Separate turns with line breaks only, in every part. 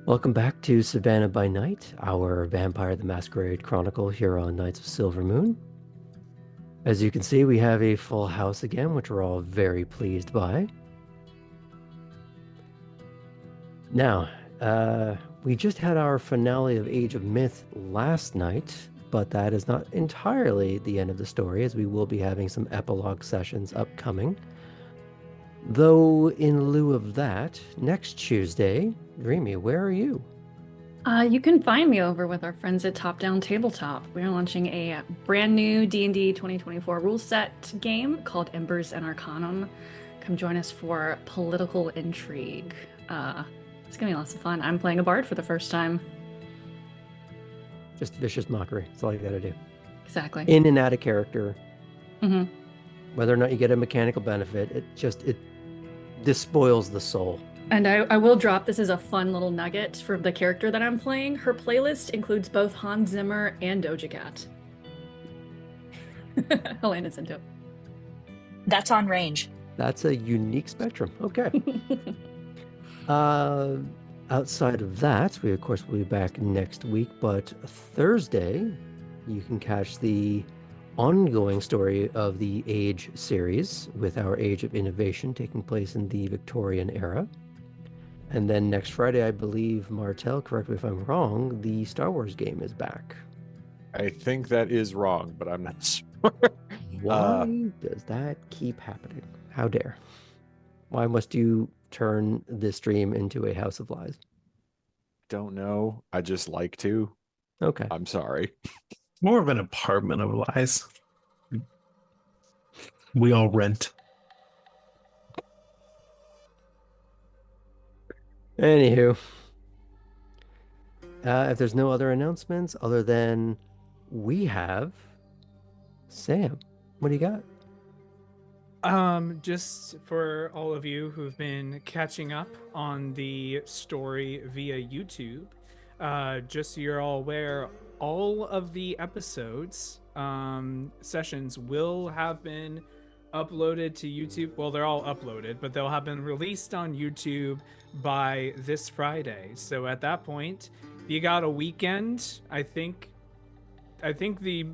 Welcome back to Savannah by Night, our Vampire the Masquerade Chronicle here on Nights of Silver Moon. As you can see, we have a full house again, which we're all very pleased by. Now, we just had our finale of Age of Myth last night, but that is not entirely the end of the story, as we will be having some epilogue sessions upcoming. Though, in lieu of that, next Tuesday, Dreamy, where are you?
You can find me over with our friends at Top Down Tabletop. We're launching a brand new D&D 2024 rule set game called Embers and Arcanum. Come join us for political intrigue. It's gonna be lots of fun. I'm playing a bard for the first time.
Just vicious mockery. That's all you gotta do.
Exactly.
In and out of character.
Mm-hmm.
Whether or not you get a mechanical benefit, it despoils the soul.
And I will drop this as a fun little nugget for the character that I'm playing. Her playlist includes both Hans Zimmer and Doja Cat. Helena's into it.
That's on range.
That's a unique spectrum. Okay. Outside of that, we of course will be back next week, but Thursday you can catch the ongoing story of the Age series with our Age of Innovation taking place in the Victorian era. And then next Friday, I believe, Martel, correct me if I'm wrong, the Star Wars game is back.
I think that is wrong, but I'm not sure.
Why does that keep happening? How dare? Why must you turn this stream into a house of lies?
Don't know. I just like to.
Okay.
I'm sorry.
More of an apartment of lies. We all rent.
Anywho, if there's no other announcements other than we have Sam, what do you got?
Just for all of you who've been catching up on the story via YouTube, just so you're all aware, all of the episodes, sessions will have been uploaded to YouTube. Well, they're all uploaded, but they'll have been released on YouTube by this Friday. So at that point, you got a weekend. I think the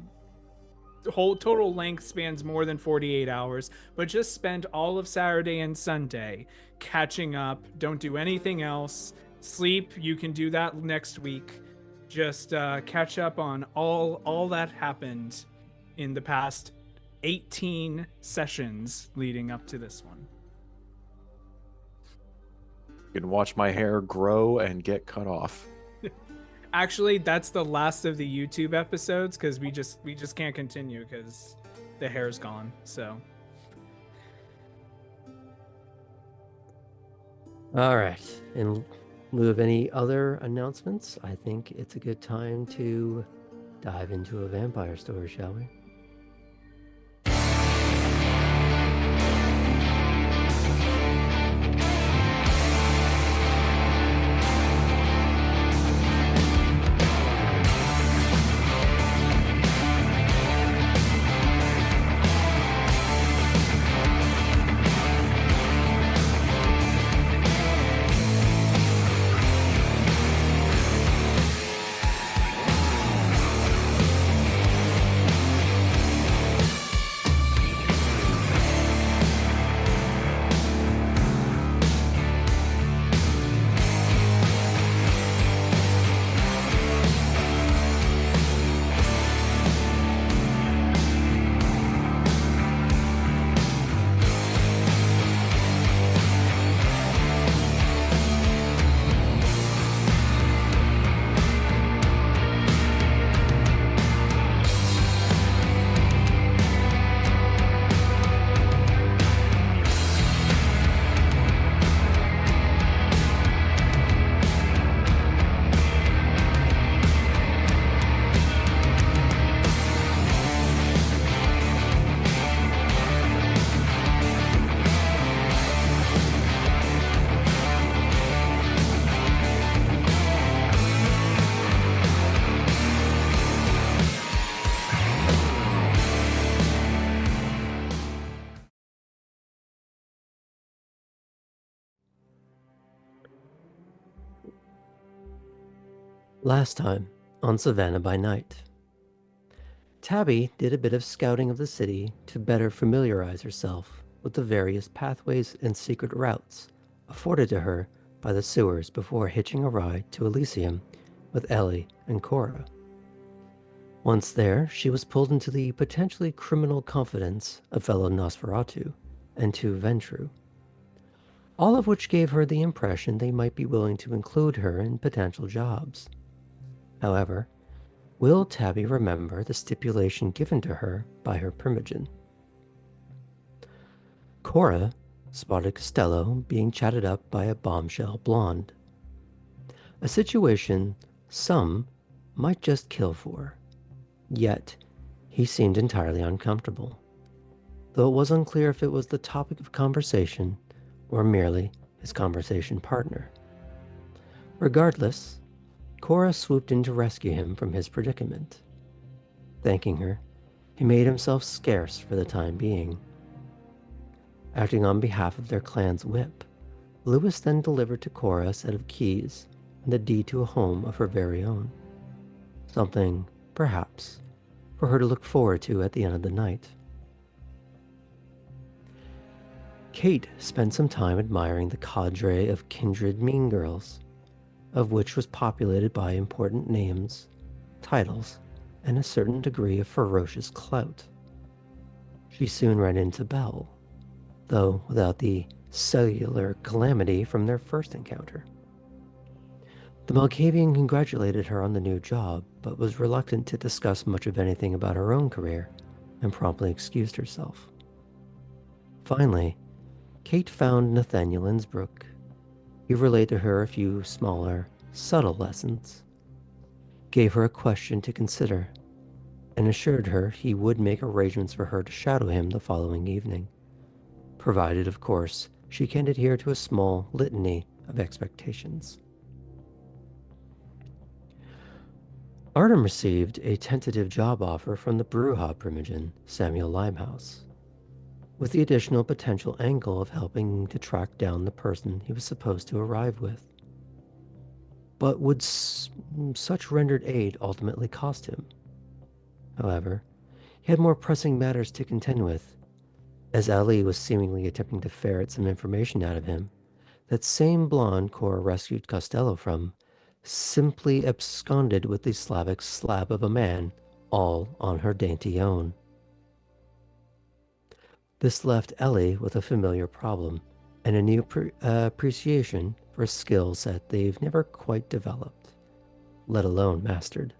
whole total length spans more than 48 hours, but just spend all of Saturday and Sunday catching up. Don't do anything else. Sleep, you can do that next week. Just catch up on all that happened in the past 18 sessions leading up to this one.
You can watch my hair grow and get cut off.
Actually, that's the last of the YouTube episodes because we just can't continue because the hair's gone. So.
All right. In lieu of any other announcements, I think it's a good time to dive into a vampire story, shall we? Last time on Savannah by Night, Tabby did a bit of scouting of the city to better familiarize herself with the various pathways and secret routes afforded to her by the sewers before hitching a ride to Elysium with Ellie and Cora. Once there, she was pulled into the potentially criminal confidence of fellow Nosferatu and two Ventru, all of which gave her the impression they might be willing to include her in potential jobs. However, will Tabby remember the stipulation given to her by her primogen? Cora spotted Costello being chatted up by a bombshell blonde, a situation some might just kill for. Yet, he seemed entirely uncomfortable, though it was unclear if it was the topic of conversation or merely his conversation partner. Regardless, Cora swooped in to rescue him from his predicament. Thanking her, he made himself scarce for the time being. Acting on behalf of their clan's whip, Lewis then delivered to Cora a set of keys and the deed to a home of her very own. Something, perhaps, for her to look forward to at the end of the night. Kate spent some time admiring the cadre of kindred mean girls, of which was populated by important names, titles, and a certain degree of ferocious clout. She soon ran into Belle, though without the cellular calamity from their first encounter. The Malkavian congratulated her on the new job, but was reluctant to discuss much of anything about her own career, and promptly excused herself. Finally, Kate found Nathaniel Innsbruck. He relayed to her a few smaller, subtle lessons, gave her a question to consider, and assured her he would make arrangements for her to shadow him the following evening, provided, of course, she can adhere to a small litany of expectations. Artem received a tentative job offer from the Brewha primogen, Samuel Limehouse, with the additional potential angle of helping to track down the person he was supposed to arrive with. But would such rendered aid ultimately cost him? However, he had more pressing matters to contend with, as Ali was seemingly attempting to ferret some information out of him. That same blonde Cora rescued Costello from simply absconded with the Slavic slab of a man, all on her dainty own. This left Ellie with a familiar problem and a new appreciation for a skill set they've never quite developed, let alone mastered.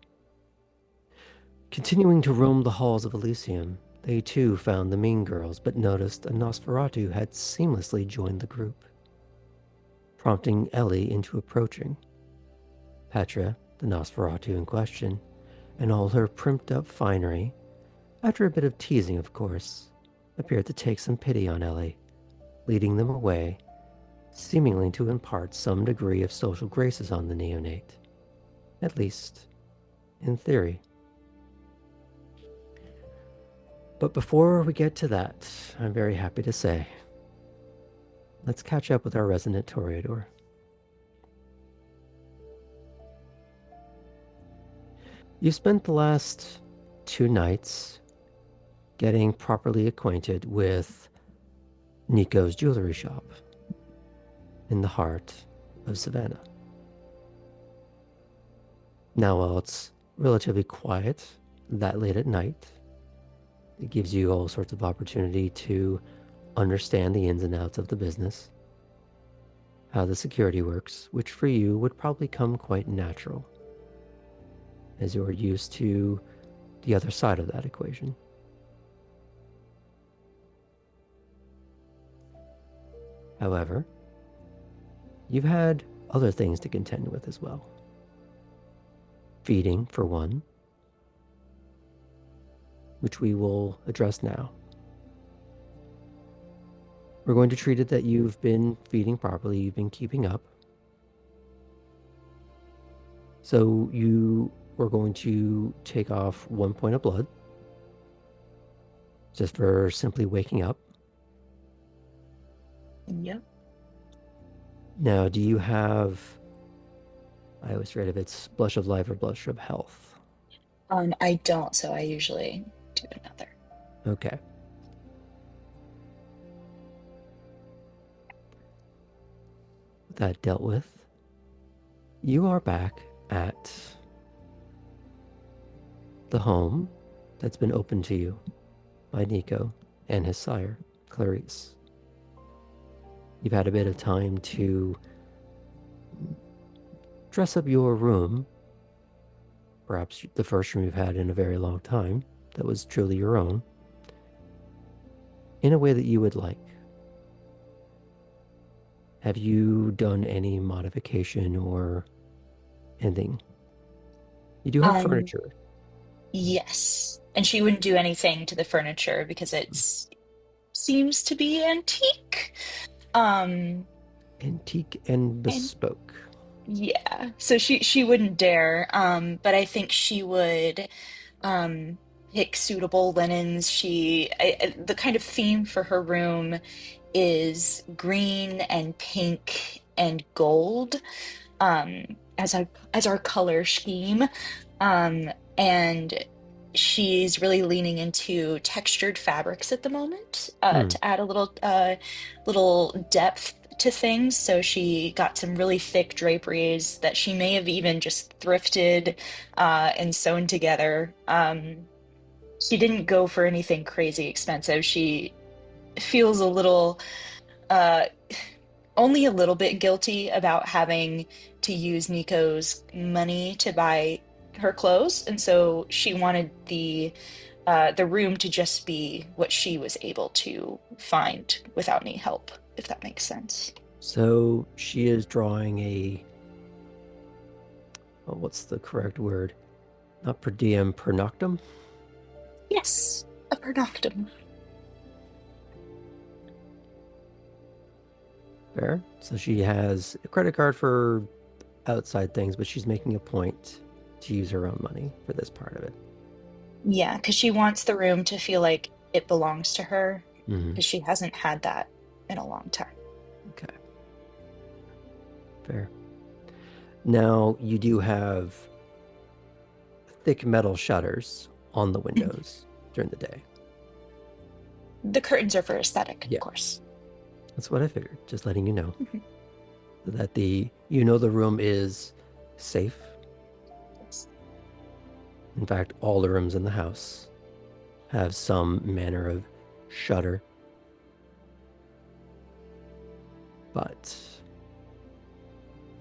Continuing to roam the halls of Elysium, they too found the mean girls, but noticed a Nosferatu had seamlessly joined the group, prompting Ellie into approaching. Petra, the Nosferatu in question, and all her primped-up finery, after a bit of teasing, of course, appeared to take some pity on Ellie, leading them away, seemingly to impart some degree of social graces on the neonate, at least in theory. But before we get to that, I'm very happy to say, let's catch up with our resident Toreador. You spent the last 2 nights getting properly acquainted with Nico's jewelry shop in the heart of Savannah. Now, while it's relatively quiet that late at night, it gives you all sorts of opportunity to understand the ins and outs of the business, how the security works, which for you would probably come quite natural, as you're used to the other side of that equation. However, you've had other things to contend with as well. Feeding, for one, which we will address now. We're going to treat it that you've been feeding properly, you've been keeping up. So you were going to take off 1 point of blood, just for simply waking up.
Yep.
Now, do you have I always forget if it's blush of life or blush of health.
I don't, so I usually do another.
Okay. That dealt with. You are back at the home that's been opened to you by Nico and his sire, Clarice. You've had a bit of time to dress up your room, perhaps the first room you've had in a very long time that was truly your own, in a way that you would like. Have you done any modification or anything? You do have
Um,
furniture.
yes. And she wouldn't do anything to the furniture because seems to be antique. Um,
Antique and
and
bespoke.
yeah, so she wouldn't dare. But I think she would um pick suitable linens. The kind of theme for her room is green and pink and gold, um, as our color scheme. Um, and she's really leaning into textured fabrics at the moment,
Hmm.
to add a little depth to things. So she got some really thick draperies that she may have even just thrifted and sewn together. She didn't go for anything crazy expensive. She feels a little uh, only a little bit guilty about having to use Nico's money to buy her clothes, and so she wanted the room to just be what she was able to find without any help, if that makes sense.
So she is drawing a, oh, what's the correct word? Not per diem, per noctum?
Yes, a pernoctum.
Fair. So she has a credit card for outside things, but she's making a point to use her own money for this part of it.
Yeah, because she wants the room to feel like it belongs to her,
Mm-hmm.
because she hasn't had that in a long time.
Okay. Fair. Now, you do have thick metal shutters on the windows during the day.
The curtains are for aesthetic, of
Yeah,
course.
that's what I figured. Just letting you know
Mhm.
that the room is safe.
Yes.
In fact, all the rooms in the house have some manner of shutter, but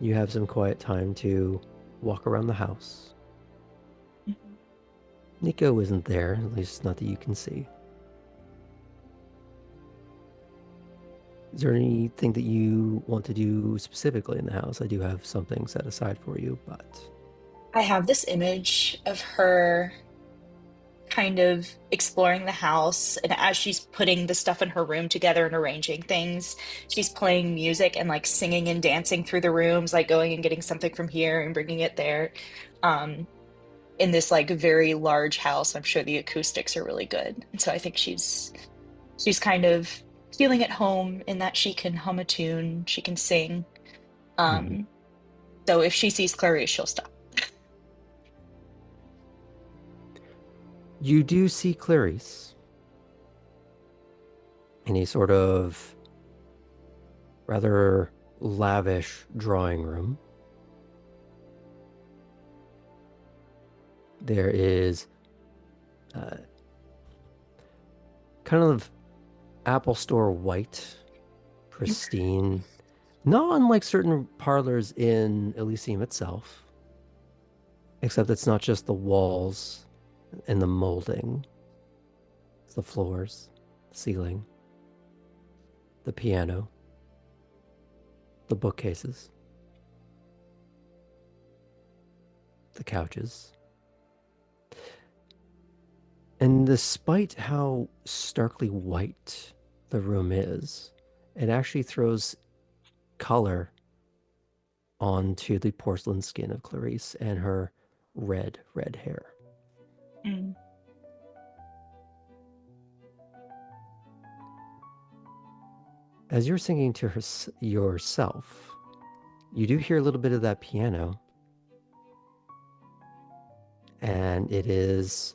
you have some quiet time to walk around the house.
Mhm.
Nico isn't there, at least not that you can see. Is there anything that you want to do specifically in the house? I do have something set aside for you, but
I have this image of her kind of exploring the house, and as she's putting the stuff in her room together and arranging things, she's playing music and like singing and dancing through the rooms, like going and getting something from here and bringing it there. um in this like very large house, I'm sure the acoustics are really good, and so I think she's kind of feeling at home in that she can hum a tune, she can sing.
mhm.
um so if she sees Clarice, she'll stop.
You do see Clarice in a sort of rather lavish drawing room. There is uh, kind of Apple Store white, pristine, not unlike certain parlors in Elysium itself, except it's not just the walls and the molding, it's the floors, the ceiling, the piano, the bookcases, the couches. And despite how starkly white the room is, it actually throws color onto the porcelain skin of Clarice and her red hair.
Mm.
As you're singing to yourself, you do hear a little bit of that piano and it is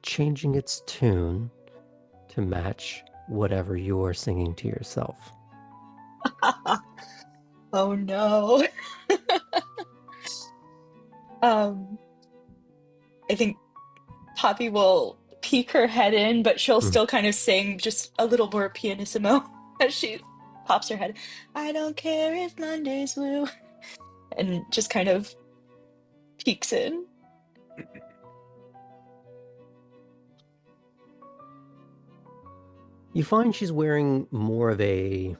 changing its tune to match whatever you're singing to yourself.
Oh no. I think Poppy will peek her head in, but she'll
Mm.
still kind of sing just a little more pianissimo as she pops her head. I don't care if Monday's blue. And just kind of peeks in.
You find she's wearing more of a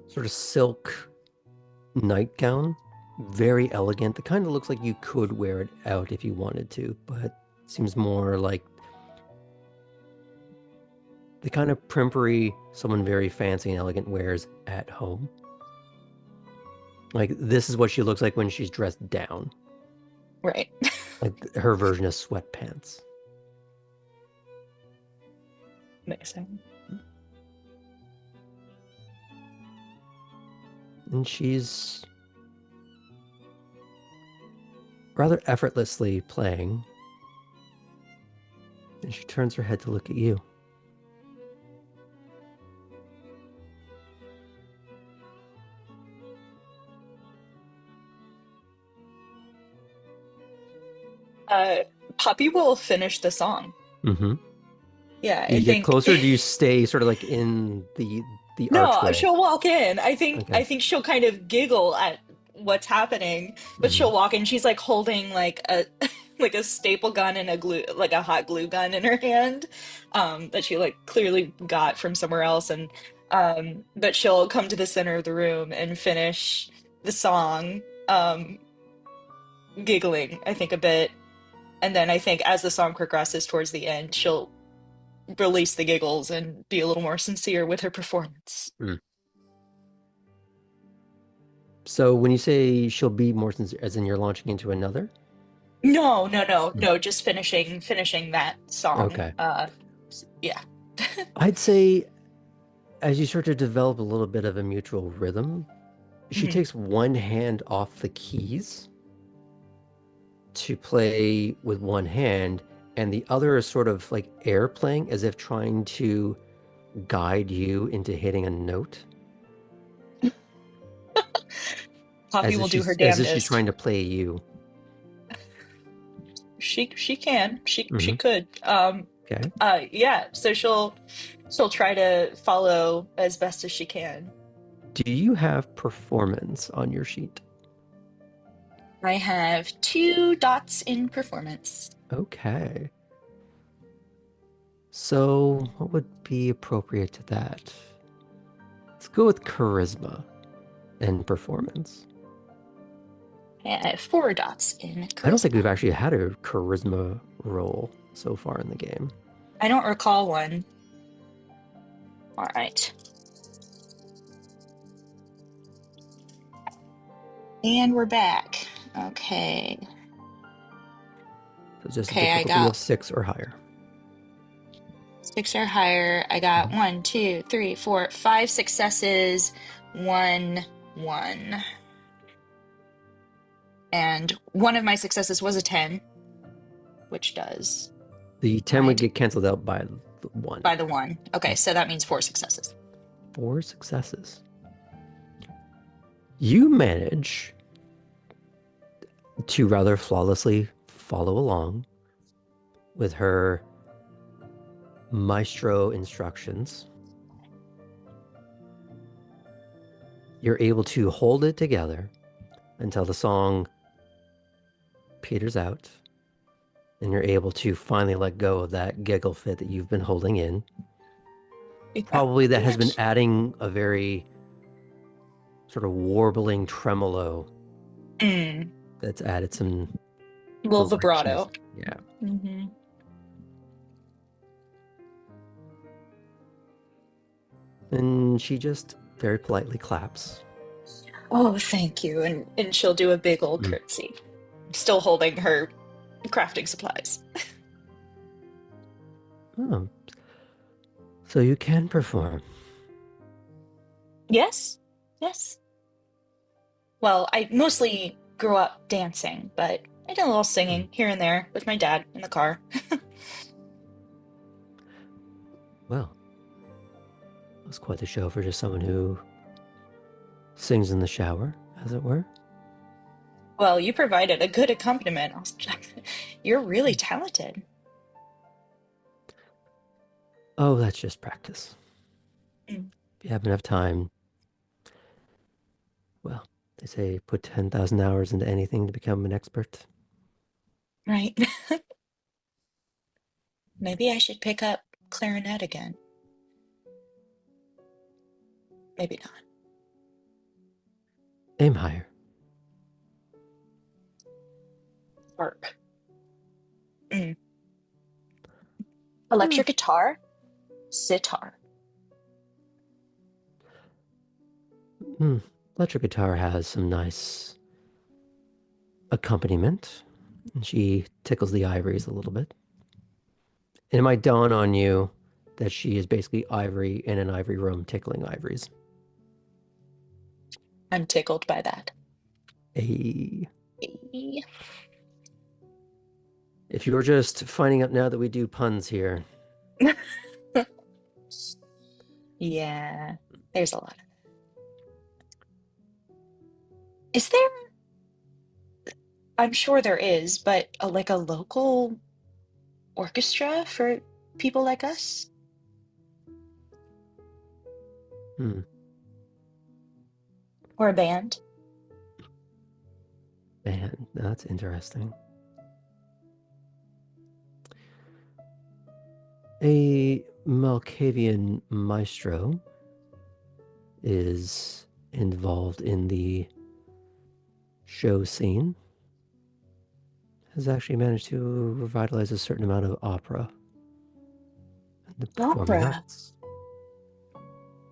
sort of silk nightgown, very elegant. It kind of looks like you could wear it out if you wanted to, but seems more like the kind of primpery someone very fancy and elegant wears at home. Like, this is what she looks like when she's dressed down.
Right.
Like her version of sweatpants.
Amazing.
And she's rather effortlessly playing. And she turns her head to look at you.
Poppy will finish the song.
Mm-hmm.
Yeah,
Do you
I
get
think
closer, or do you stay sort of like in the
no,
archway?
she'll walk in. I think
Okay.
she'll kind of giggle at what's happening, but
Mhm.
she'll walk in. She's like holding like a like a staple gun and a glue like a hot glue gun in her hand, that she like clearly got from somewhere else. And but she'll come to the center of the room and finish the song, giggling, I think a bit. And then I think as the song progresses towards the end, she'll release the giggles and be a little more sincere with her performance.
Mm. So when you say she'll be more sincere, as in you're launching into another?
No, no, no, no, just finishing that song.
Okay.
Yeah.
I'd say as you start to develop a little bit of a mutual rhythm, she
Mhm.
takes one hand off the keys to play with one hand, and the other is sort of like air playing, as if trying to guide you into hitting a note,
Poppy will do her
as if she's
damnedest.
trying to play you.
She can. She
Mhm.
could.
Okay.
Yeah, so she'll try to follow as best as she can.
Do you have performance on your sheet?
I have 2 dots in performance.
Okay. So what would be appropriate to that? Let's go with charisma and performance.
I have 4 dots in
I don't think we've
charisma.
actually had a charisma roll so far in the game.
I don't recall one. All right. And we're back. Okay.
So just a
Okay, I
difficulty of
got
6 or higher.
6 or higher. I got 1, 2, 3, 4, 5 successes, 1, 1. And one of my successes was a 10, which does
The 10 would get canceled out by the 1.
by the 1. Okay, so that means 4 successes.
4 successes. You manage to rather flawlessly follow along with her maestro instructions. You're able to hold it together until the song peters out, and you're able to finally let go of that giggle fit that you've been holding in. Probably that has been adding a very sort of warbling tremolo that's added some
Little
richness.
vibrato.
Yeah.
Mm-hmm.
And she just very politely claps.
Oh, thank you. And she'll do a big old curtsy, still holding her crafting supplies.
Oh. So you can perform.
Yes, yes. Well, I mostly grew up dancing, but I did a little singing here and there with my dad in the car.
Well, it was quite the show for just someone who sings in the shower, as it were.
Well, you provided a good accompaniment. You're really talented.
Oh, that's just practice.
Mm.
If you have enough time, well, they say put 10,000 hours into anything to become an expert.
Right. Maybe I should pick up clarinet again. Maybe not.
Aim higher.
Harp. Electric guitar, sitar.
Electric guitar has some nice accompaniment, and she tickles the ivories a little bit. And it might dawn on you that she is basically ivory in an ivory room tickling ivories.
I'm tickled by that.
Hey.
Eh.
If you were just finding out now that we do puns here,
Yeah, there's a lot of it. Is there, I'm sure there is, but like a local orchestra for people like us? Or a band?
man, that's interesting. A Malkavian maestro is involved in the show scene, has actually managed to revitalize a certain amount of opera and the performing
Opera.
arts.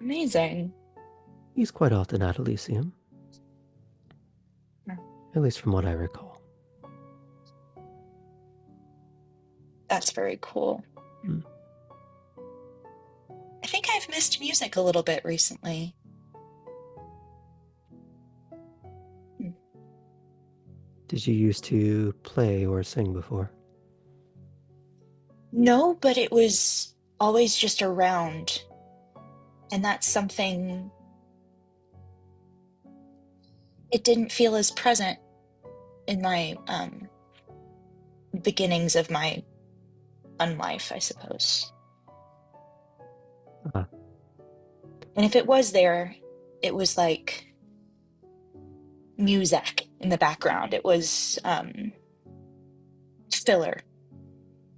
Amazing.
He's quite often at Elysium,
Hmm.
at least from what I recall.
That's very cool.
Hmm.
I think I've missed music a little bit recently.
Did you used to play or sing before?
No, but it was always just around. And that's something, it didn't feel as present in my beginnings of my unlife, I suppose.
Ah.
And if it was there, it was like music in the background. It was filler.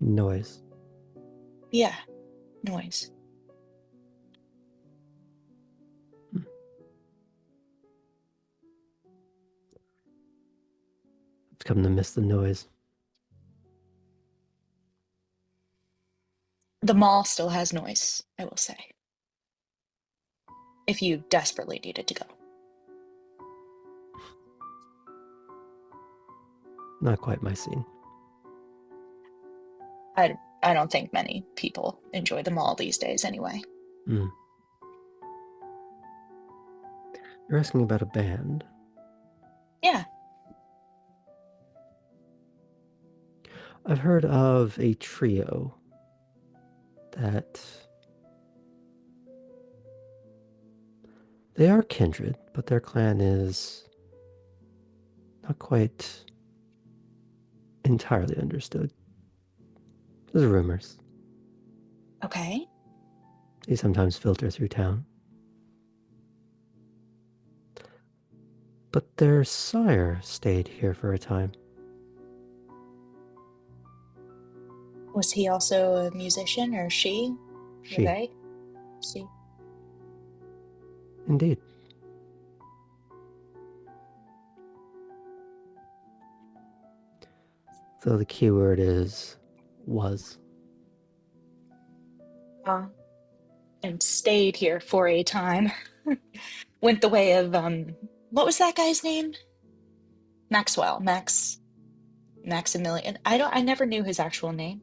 Noise.
Yeah, noise.
I've come to miss the noise.
The mall still has noise, I will say. If you desperately needed to go.
Not quite my scene.
I don't think many people enjoy the mall these days anyway.
You're asking about a band?
Yeah.
I've heard of a trio that they are kindred, but their clan is not quite entirely understood. There's rumors.
Okay.
They sometimes filter through town. But their sire stayed here for a time.
Was he also a musician or she? Were
She,
they? She.
indeed. So the key word is was.
And stayed here for a time. Went the way of what was that guy's name? Maxwell. Maximilian. I never knew his actual name.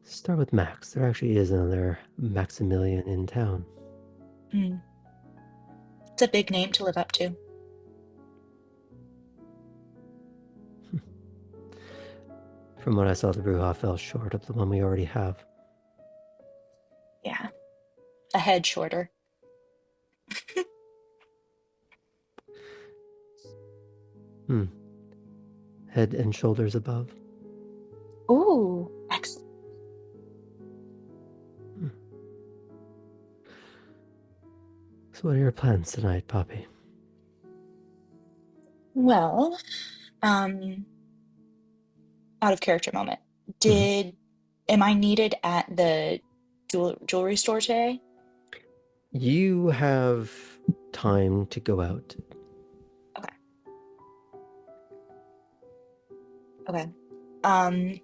Start with Max. There actually is another Maximilian in town.
It's a big name to live up to.
From what I saw, the Bruja fell short of the one we already have.
Yeah. A head shorter.
Head and shoulders above.
Ooh, excellent.
So what are your plans tonight, Poppy?
Well, out of character moment. Am I needed at the jewelry store today?
You have time to go out.
Okay. Okay. Um,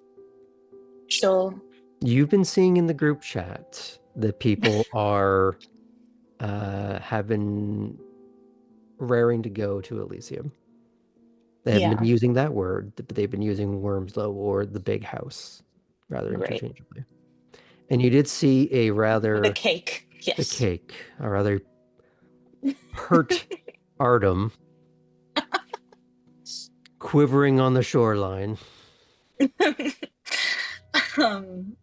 she'll
You've been seeing in the group chat that people are have been raring to go to Elysium. They haven't been
Yeah,
using that word, but they've been using Wormslow or the big house rather
right.
interchangeably. And you did see a
The
rather
cake.
the
Yes.
cake, a rather pert Artem quivering on the shoreline.
Um,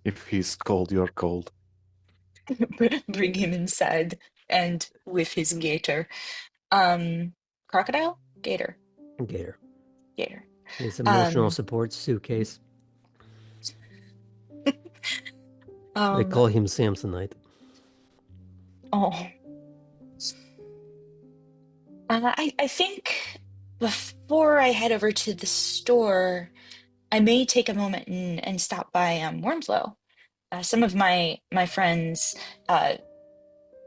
If he's cold, you're cold.
bring him inside and with his gator. Um, crocodile? Gator.
Gator.
Gator.
His emotional
Um,
support suitcase. They
um,
call him Samsonite.
oh. I think before I head over to the store, I may take a moment and stop by Wormslow. Some of my friends uh,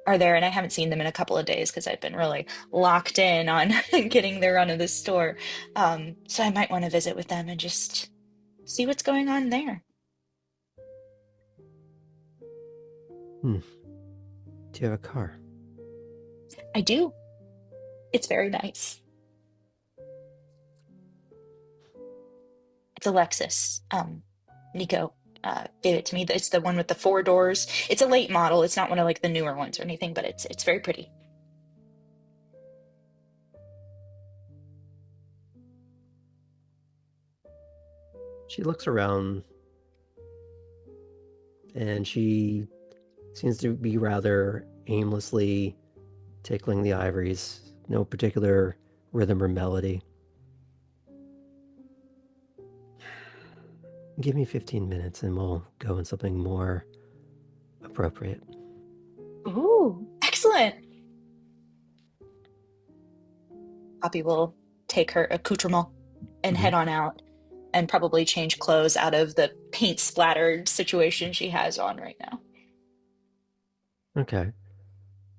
are there, and I haven't seen them in a couple of days because I've been really locked in on getting the run of the store. So I might want to visit with them and just see what's going on there.
Do you have a car?
I do. It's very nice. It's a Lexus. Nico gave it to me. It's the one with the four doors. It's a late model. It's not one of like the newer ones or anything, but it's very pretty.
She looks around and she seems to be rather aimlessly tickling the ivories. No particular rhythm or melody. Give me 15 minutes and we'll go in something more appropriate.
Ooh, excellent. Poppy will take her accoutrement and head on out and probably change clothes out of the paint splattered situation she has on right now.
Okay.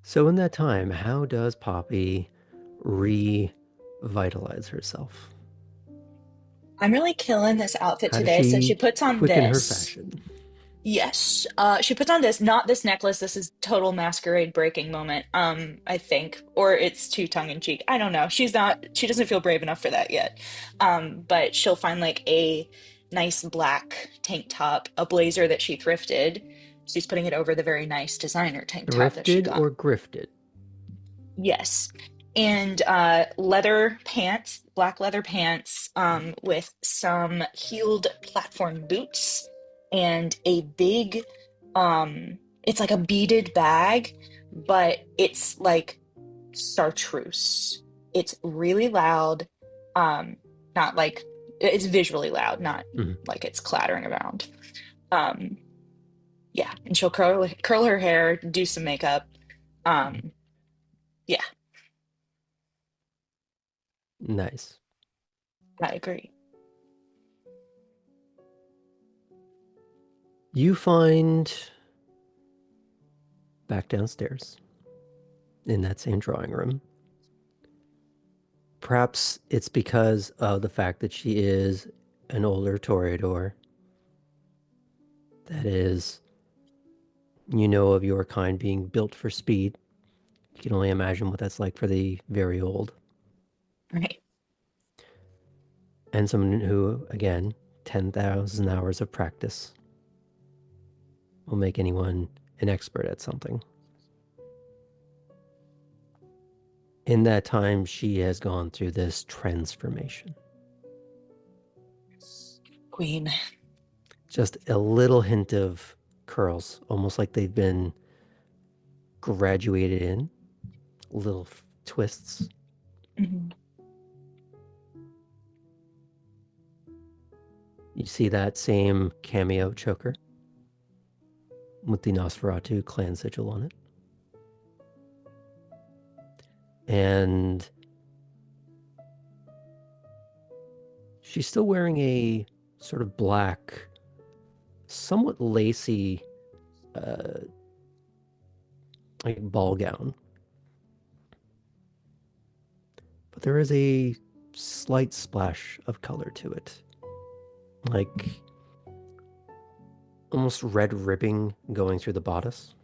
So in that time, how does Poppy revitalize herself?
I'm really killing this outfit
How does
today. So she
she
puts on
quicken her
this.
fashion?
Yes. She puts on this, not this necklace. This is total masquerade breaking moment, I think. Or it's too tongue in cheek. I don't know. She doesn't feel brave enough for that yet. But she'll find like a nice black tank top, a blazer that she thrifted. She's putting it over the very nice designer tank top that she
Thrifted
got.
or grifted?
Yes. And leather pants, black leather pants, with some heeled platform boots and a big, it's like a beaded bag, but it's like chartreuse. It's really loud, um, not like it's visually loud, not
Mhm.
like it's clattering around. Um, yeah, and she'll curl her hair, do some makeup. Um, yeah,
Nice.
I agree.
You find back downstairs in that same drawing room. Perhaps it's because of the fact that she is an older toreador. That is, you know of your kind being built for speed. You can only imagine what that's like for the very old.
Right.
And someone who, again, 10,000 hours of practice will make anyone an expert at something. In that time, she has gone through this transformation.
Queen.
Just a little hint of curls, almost like they've been graduated in, little twists.
Mhm.
You see that same cameo choker with the Nosferatu clan sigil on it. And she's still wearing a sort of black, somewhat lacy, like ball gown. But there is a slight splash of color to it. Like almost red ribbing going through the bodice.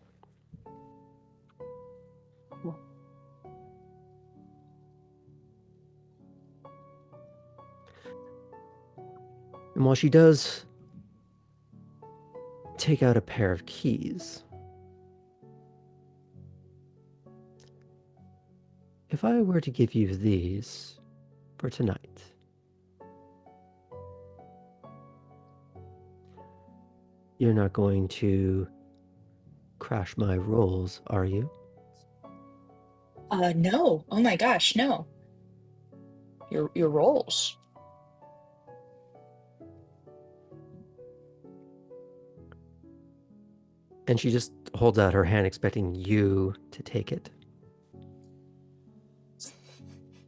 And while she does take out a pair of keys, if I were to give you these for tonight, you're not going to crash my rolls, are you?
No. Oh my gosh, no. Your rolls.
And she just holds out her hand, expecting you to take it.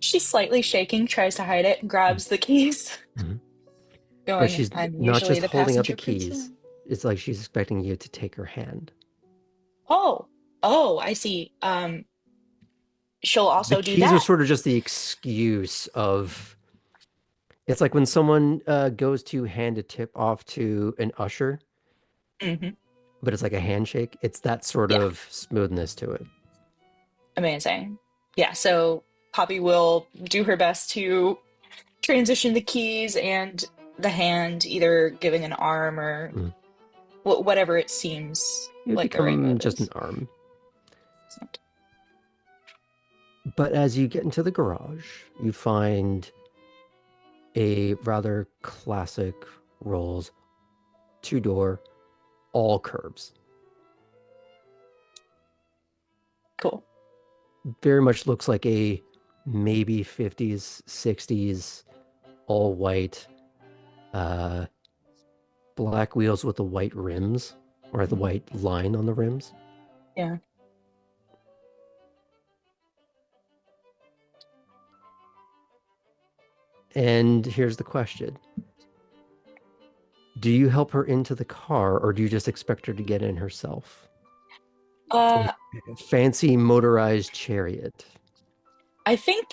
She's slightly shaking, tries to hide it, grabs the keys,
Mm-hmm. But
going,
she's
I'm
not
usually
just
the
holding out the
passenger
keys.
princess.
It's like she's expecting you to take her hand.
Oh, I see. She'll
The
also do
keys are
that.
sort of just the excuse of. It's like when someone goes to hand a tip off to an usher,
Hmm.
but it's like a handshake. It's that sort
Yeah,
of smoothness to it.
amazing. Yeah, so Poppy will do her best to transition the keys and the hand, either giving an arm or
Mm.
whatever it seems
It would
like the right
become
move
just an
is.
arm.
Excellent.
But as you get into the garage, you find a rather classic Rolls 2-door, all curbs.
Cool.
Very much looks like a maybe 50s, 60s, all white, uh, black wheels with the white rims or the white line on the rims.
Yeah.
And here's the question. Do you help her into the car or do you just expect her to get in herself? A
Uh,
fancy motorized chariot.
I think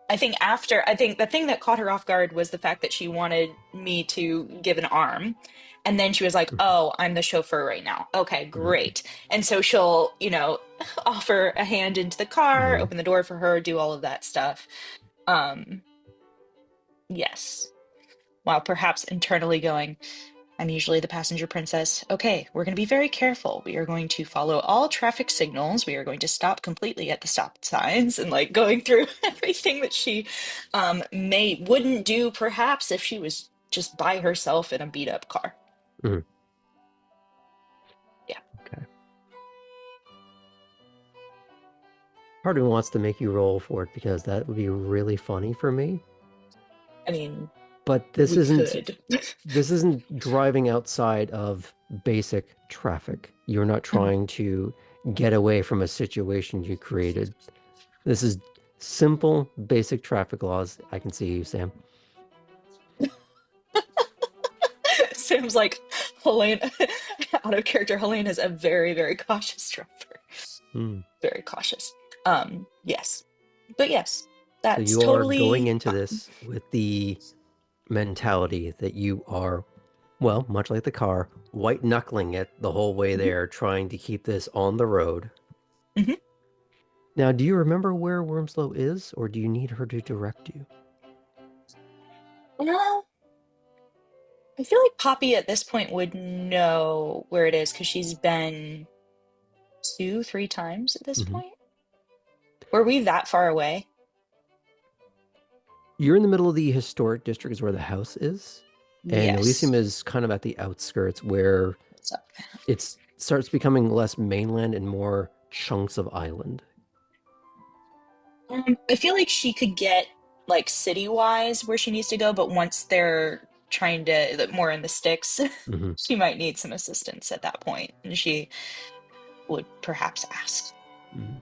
I think the thing that caught her off guard was the fact that she wanted me to give an arm. And then she was like, oh, I'm the chauffeur right now. Okay, great. And so she'll, offer a hand into the car, open the door for her, do all of that stuff. Um, yes. While perhaps internally going, I'm usually the passenger princess. Okay, we're going to be very careful. We are going to follow all traffic signals. We are going to stop completely at the stop signs and like going through everything that she wouldn't do perhaps if she was just by herself in a beat up car.
Mhm.
Yeah.
Okay. Part of me wants to make you roll for it because that would be really funny for me.
I mean,
But this
we
isn't
could.
this isn't driving outside of basic traffic. You're not trying to get away from a situation you created. This is simple, basic traffic laws. I can see you, Sam.
Sam's like, Helene, out of character, Helene is a very, very cautious driver.
Mm.
Very cautious. Yes. But yes,
So
that's
you are going
totally
into this with the mentality that you are, well, much like the car, white knuckling it the whole way
fine.
there, trying to keep this on the road.
Hmm.
Now, do you remember where Wormslow is, or do you need her to direct you?
Well, I feel like Poppy at this point would know where it is because she's been 2, 3 times at this
Mhm.
point. Were we that far away?
You're in the middle of the historic district is where the house is. And Elysium
Yes.
is kind of at the outskirts where
So,
it starts becoming less mainland and more chunks of island.
I feel like she could get like city-wise where she needs to go, but once they're trying to more in the sticks,
Hmm.
she might need some assistance at that point, and she would perhaps ask.
Hmm.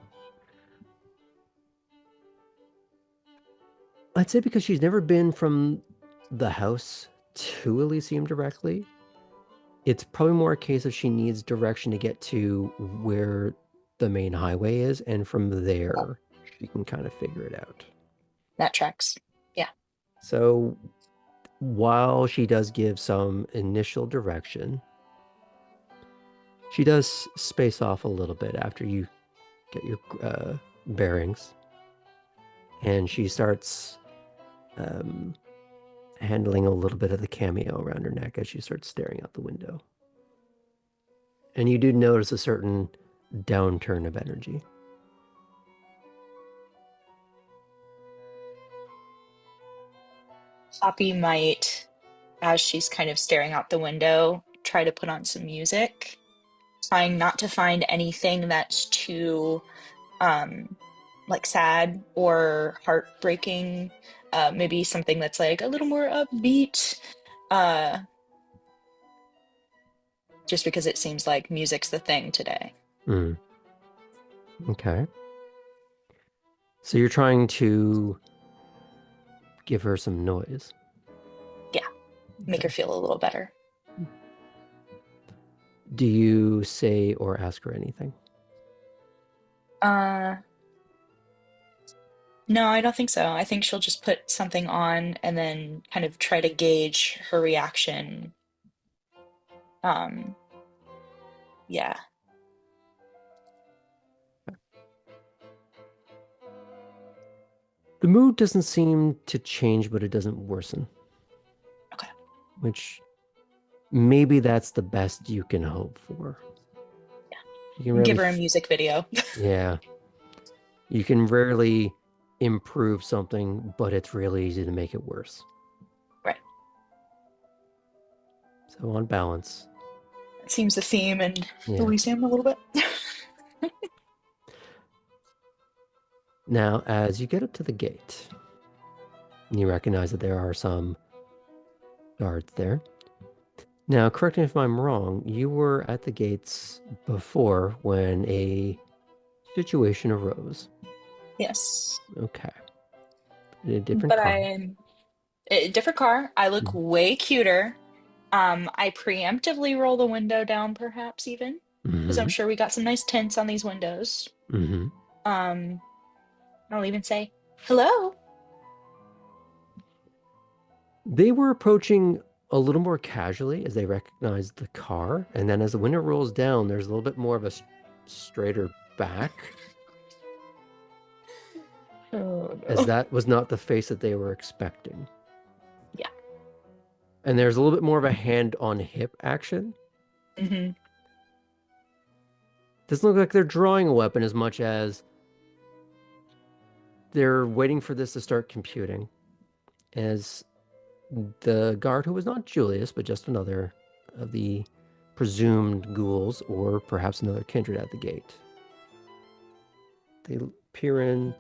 I'd say because she's never been from the house to Elysium directly, it's probably more a case of she needs direction to get to where the main highway is, and from there she can kind of figure it out.
That tracks. Yeah.
So while she does give some initial direction, she does space off a little bit after you get your bearings, and she starts handling a little bit of the cameo around her neck as she starts staring out the window. And you do notice a certain downturn of energy.
Poppy might, as she's kind of staring out the window, try to put on some music, trying not to find anything that's too um like sad or heartbreaking. Maybe something that's like a little more upbeat. Uh, just because it seems like music's the thing today.
Mm. Okay. So you're trying to give her some noise.
Yeah, make her
Okay.
feel a little better.
Do you say or ask her anything?
Uh, no, I don't think so. I think she'll just put something on and then kind of try to gauge her reaction. Um, yeah.
The mood doesn't seem to change, but it doesn't worsen.
Okay.
Which maybe that's the best you can hope for.
Yeah.
You can
Give
rarely,
her a music video.
yeah, you can rarely improve something, but it's really easy to make it worse.
Right.
So on balance,
It seems the theme in
yeah.
Elysium a little bit.
Now, as you get up to the gate, you recognize that there are some guards there. Now, correct me if I'm wrong, you were at the gates before when a situation arose.
Yes.
Okay. In a different
But
car.
I'm a different car. I look
Mhm.
way cuter. I preemptively roll the window down, perhaps even, because I'm
Mm-hmm.
sure we got some nice tints on these windows.
Mm-hmm.
Um, I'll even say, hello.
They were approaching a little more casually as they recognized the car, and then as the window rolls down, there's a little bit more of a straighter back,
Oh
as
no.
that was not the face that they were expecting.
Yeah.
And there's a little bit more of a hand on hip action.
Mm-hmm.
Doesn't look like they're drawing a weapon as much as they're waiting for this to start computing. As the guard, who was not Julius, but just another of the presumed ghouls, or perhaps another kindred at the gate. They peer in,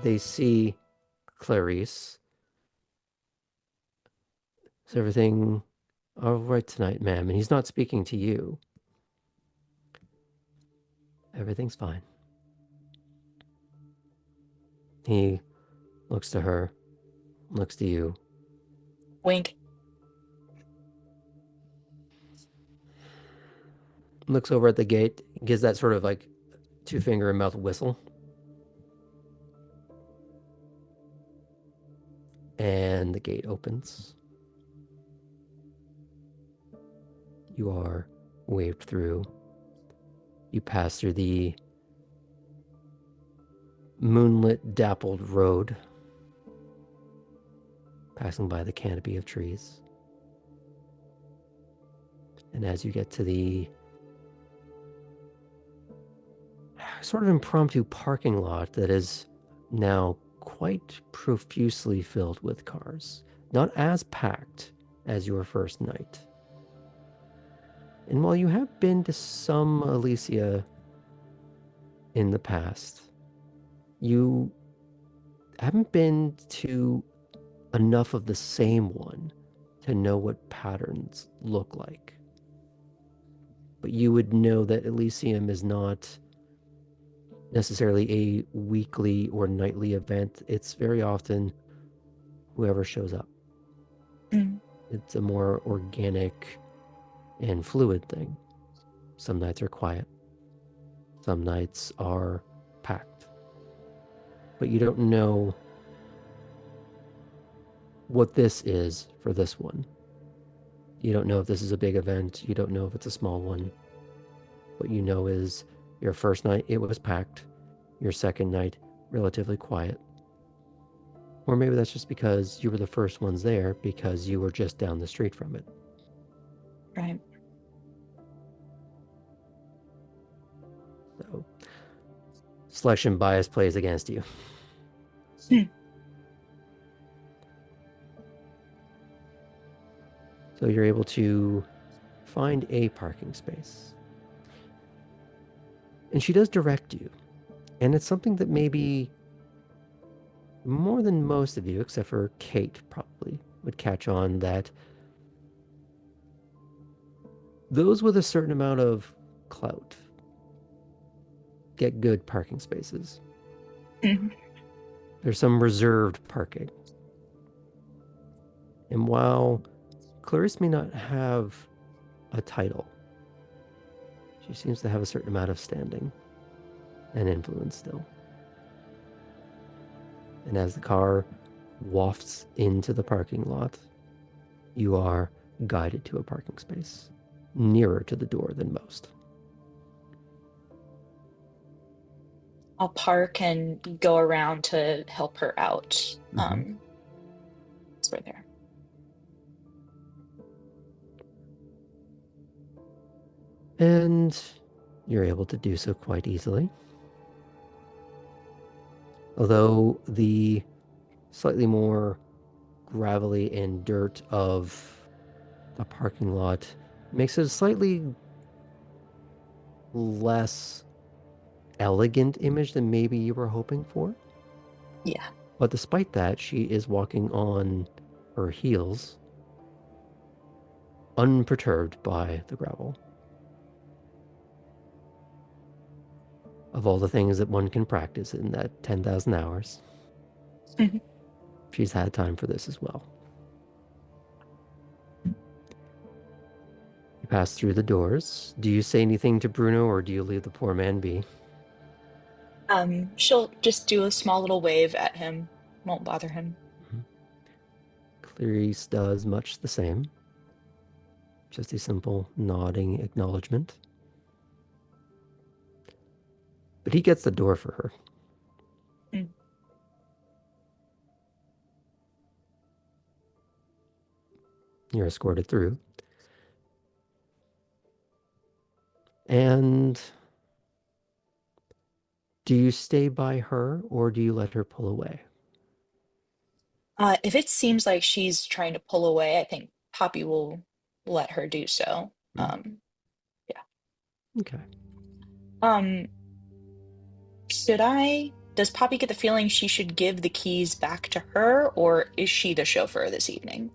they see Clarice. Is everything all right tonight, ma'am? And he's not speaking to you. Everything's fine. He looks to her, looks to you.
Wink.
Looks over at the gate, gives that sort of like two-finger and mouth whistle. And the gate opens. You are waved through. You pass through the moonlit, dappled road, passing by the canopy of trees. And as you get to the sort of impromptu parking lot that is now quite profusely filled with cars. Not as packed as your first night. And while you have been to some Elysia in the past, you haven't been to enough of the same one to know what patterns look like. But you would know that Elysium is not necessarily a weekly or nightly event. It's very often whoever shows up.
Mm.
It's a more organic and fluid thing. Some nights are quiet. Some nights are packed. But you don't know what this is for this one. You don't know if this is a big event. You don't know if it's a small one. What you know is your first night, it was packed. Your second night, relatively quiet. Or maybe that's just because you were the first ones there because you were just down the street from it.
Right.
So, selection bias plays against you.
Hmm.
So you're able to find a parking space. And she does direct you. And it's something that maybe more than most of you, except for Kate probably, would catch on, that those with a certain amount of clout get good parking spaces.
Mhm.
There's some reserved parking. And while Clarice may not have a title, she seems to have a certain amount of standing and influence still. And as the car wafts into the parking lot, you are guided to a parking space, nearer to the door than most.
I'll park and go around to help her out.
Mhm.
It's right there.
And you're able to do so quite easily. Although the slightly more gravelly and dirt of the parking lot makes it a slightly less elegant image than maybe you were hoping for.
Yeah.
But despite that, she is walking on her heels, unperturbed by the gravel. Of all the things that one can practice in that 10,000 hours,
Mhm.
she's had time for this as well. You pass through the doors. Do you say anything to Bruno, or do you leave the poor man be?
She'll just do a small little wave at him. Won't bother him.
Clarice does much the same. Just a simple nodding acknowledgement. But he gets the door for her.
Mm.
You're escorted through. And do you stay by her, or do you let her pull away?
If it seems like she's trying to pull away, I think Poppy will let her do so. Yeah.
Okay.
Um, does Poppy get the feeling she should give the keys back to her, or is she the chauffeur this evening?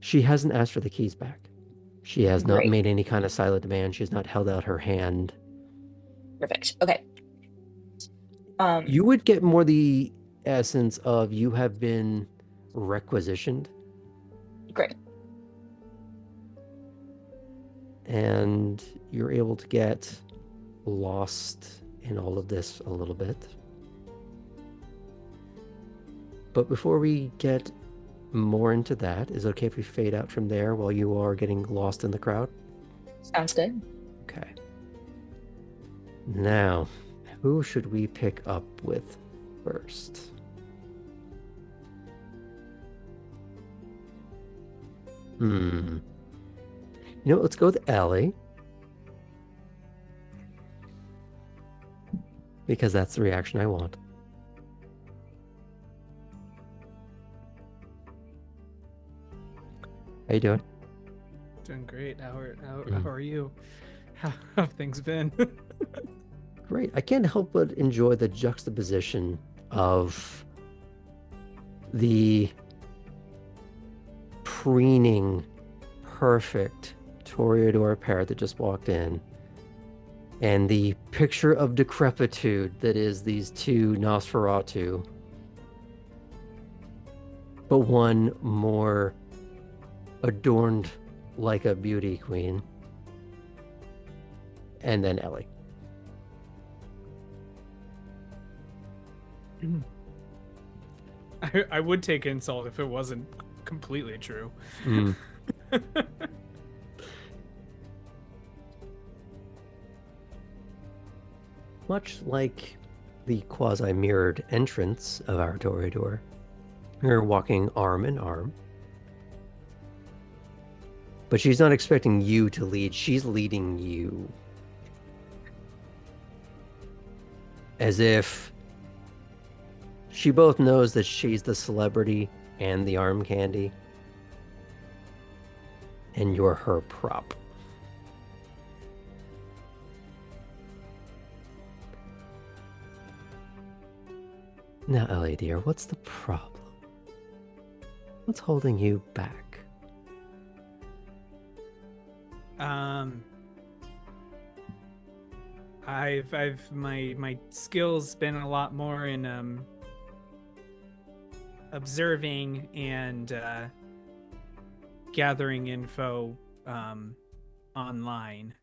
She hasn't asked for the keys back. She has not
Great.
made any kind of silent demand. She's not held out her hand.
Perfect. Okay.
You would get more the essence of you have been requisitioned,
Great.
and you're able to get lost in all of this a little bit. But before we get more into that, is it okay if we fade out from there while you are getting lost in the crowd?
Sounds good.
Okay. Now, who should we pick up with first? You know what, let's go with Ellie. because that's the reaction I want. How you doing?
Doing great. How
Mm.
are you? How have things been?
Great. I can't help but enjoy the juxtaposition of the preening, perfect Toreador pair that just walked in, and the picture of decrepitude that is these two Nosferatu, but one more adorned like a beauty queen, and then Ellie.
I would take insult if it wasn't completely true.
Mm. Much like the quasi-mirrored entrance of our Toreador, we're walking arm in arm. But she's not expecting you to lead, she's leading you. As if she both knows that she's the celebrity and the arm candy, and you're her prop. Now, Ellie, dear, what's the problem? What's holding you back?
I've my skills been a lot more in observing and gathering info online.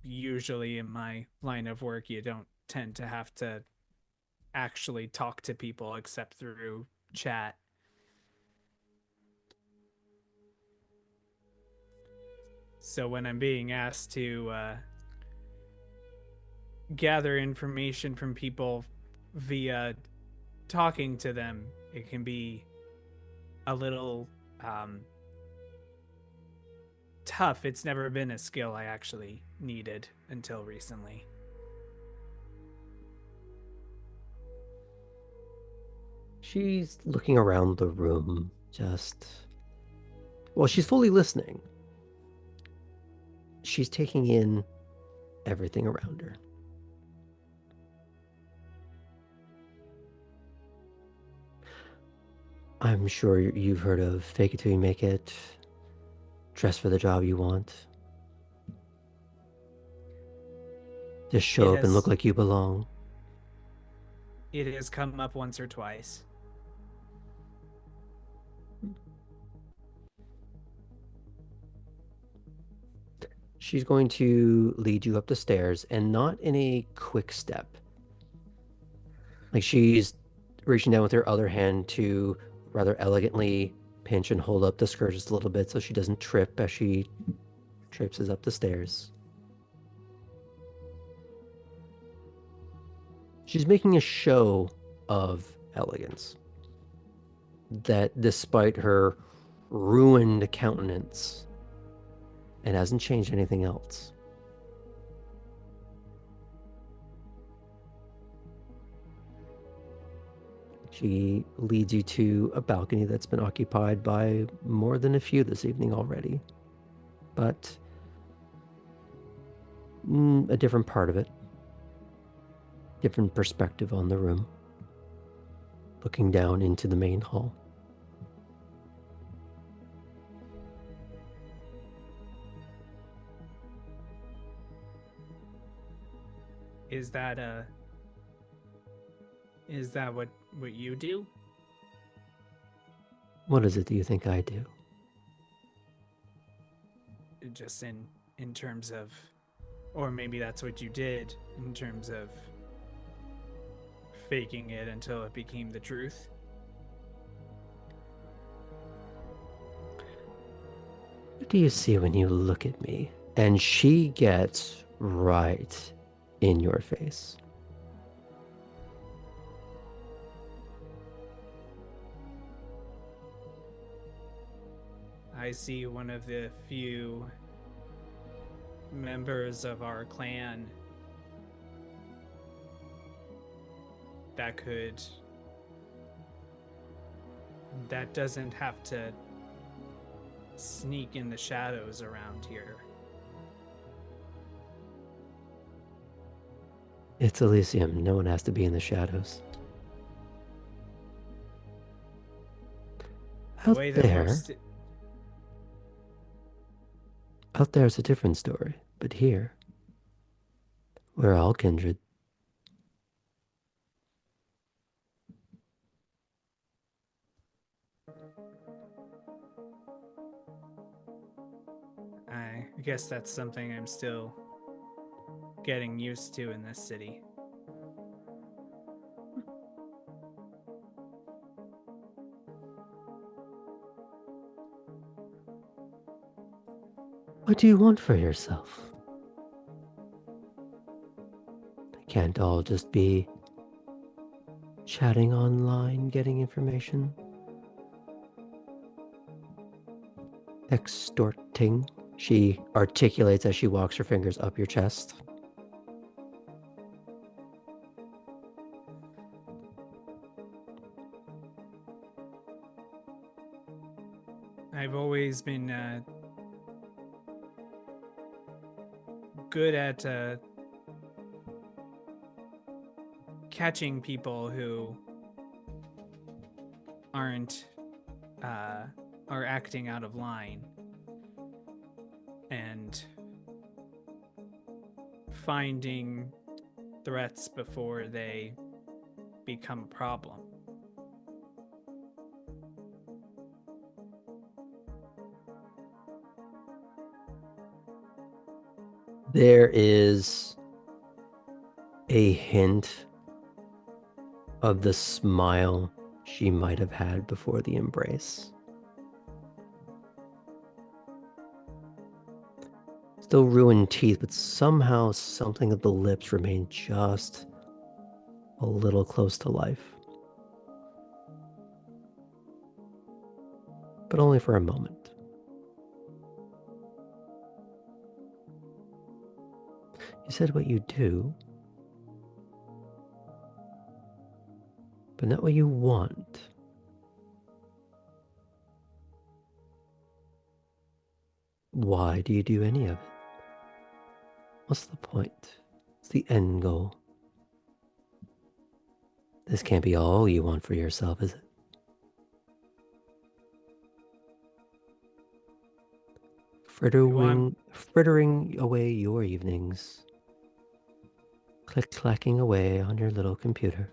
Usually in my line of work, you don't tend to have to actually talk to people except through chat. So when I'm being asked to gather information from people via talking to them, it can be a little tough. It's never been a skill I actually needed until recently.
She's looking around the room, well, she's fully listening. She's taking in everything around her. I'm sure you've heard of fake it till you make it, dress for the job you want. Just show up and look like you belong.
It has come up once or twice.
She's going to lead you up the stairs, and not in a quick step. Like she's reaching down with her other hand to rather elegantly pinch and hold up the skirt just a little bit so she doesn't trip as she traipses up the stairs. She's making a show of elegance. That despite her ruined countenance, it hasn't changed anything else. She leads you to a balcony that's been occupied by more than a few this evening already. But a different part of it. Different perspective on the room. Looking down into the main hall.
Is that what you do?
What is it do you think I do?
Just in terms of, or maybe that's what you did in terms of faking it until it became the truth.
What do you see when you look at me? And she gets right in your face.
I see one of the few members of our clan that doesn't have to sneak in the shadows around here.
It's Elysium. No one has to be in the shadows.
The
Out
way that
there, out there's a different story, but here, we're all kindred.
I guess that's something I'm still getting used to in this city.
What do you want for yourself? It can't all just be chatting online, getting information, extorting. She articulates as she walks her fingers up your chest.
I've always been good at catching people who aren't are acting out of line and finding threats before they become a problem.
There is a hint of the smile she might have had before the embrace. Still ruined teeth, but somehow something of the lips remained just a little close to life. But only for a moment. You said what you do, but not what you want. Why do you do any of it? What's the point? It's the end goal. This can't be all you want for yourself, is it? Frittering away your evenings. Click-clacking away on your little computer.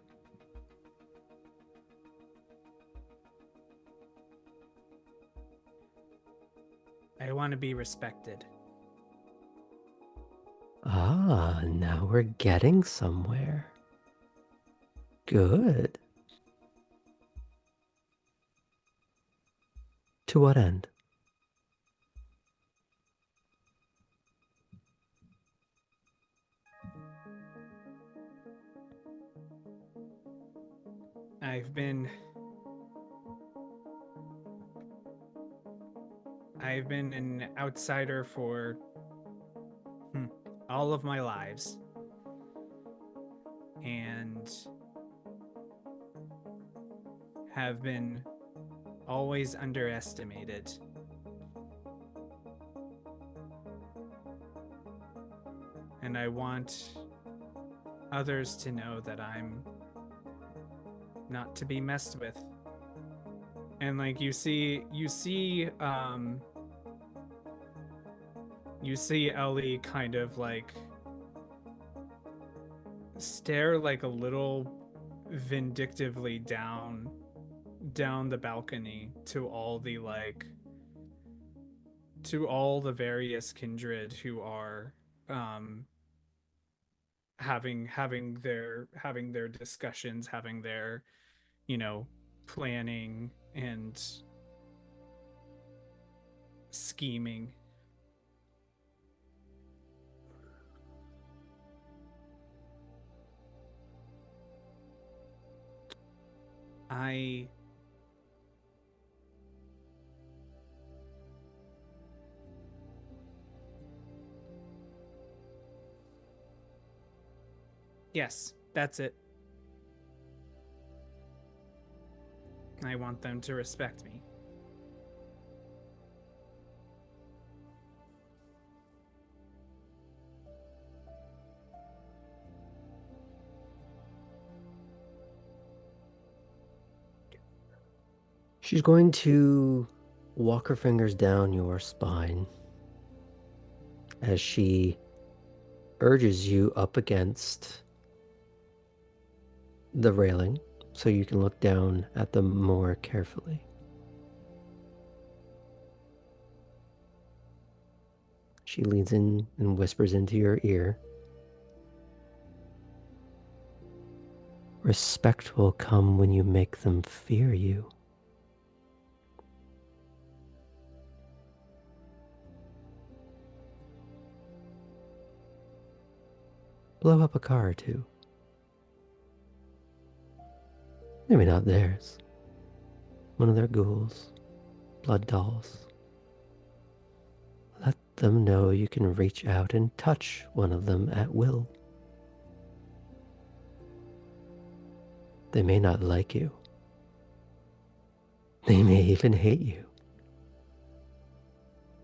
I want to be respected.
Ah, now we're getting somewhere. Good. To what end?
I've been an outsider for all of my lives. And have been always underestimated. And I want others to know that I'm not to be messed with. And like you see Ellie kind of like stare like a little vindictively down the balcony to all the various kindred who are having their discussions, having their planning and scheming. Yes, that's it. I want them to respect me.
She's going to walk her fingers down your spine as she urges you up against the railing so you can look down at them more carefully. She leans in and whispers into your ear. Respect will come when you make them fear you. Blow up a car or two. Maybe not theirs. One of their ghouls, blood dolls. Let them know you can reach out and touch one of them at will. They may not like you. They may even hate you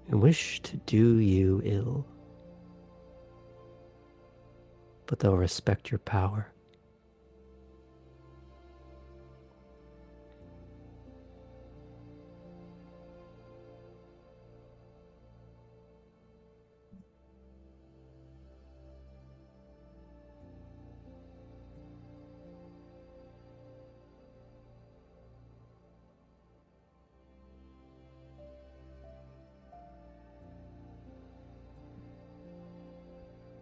and wish to do you ill. But they'll respect your power.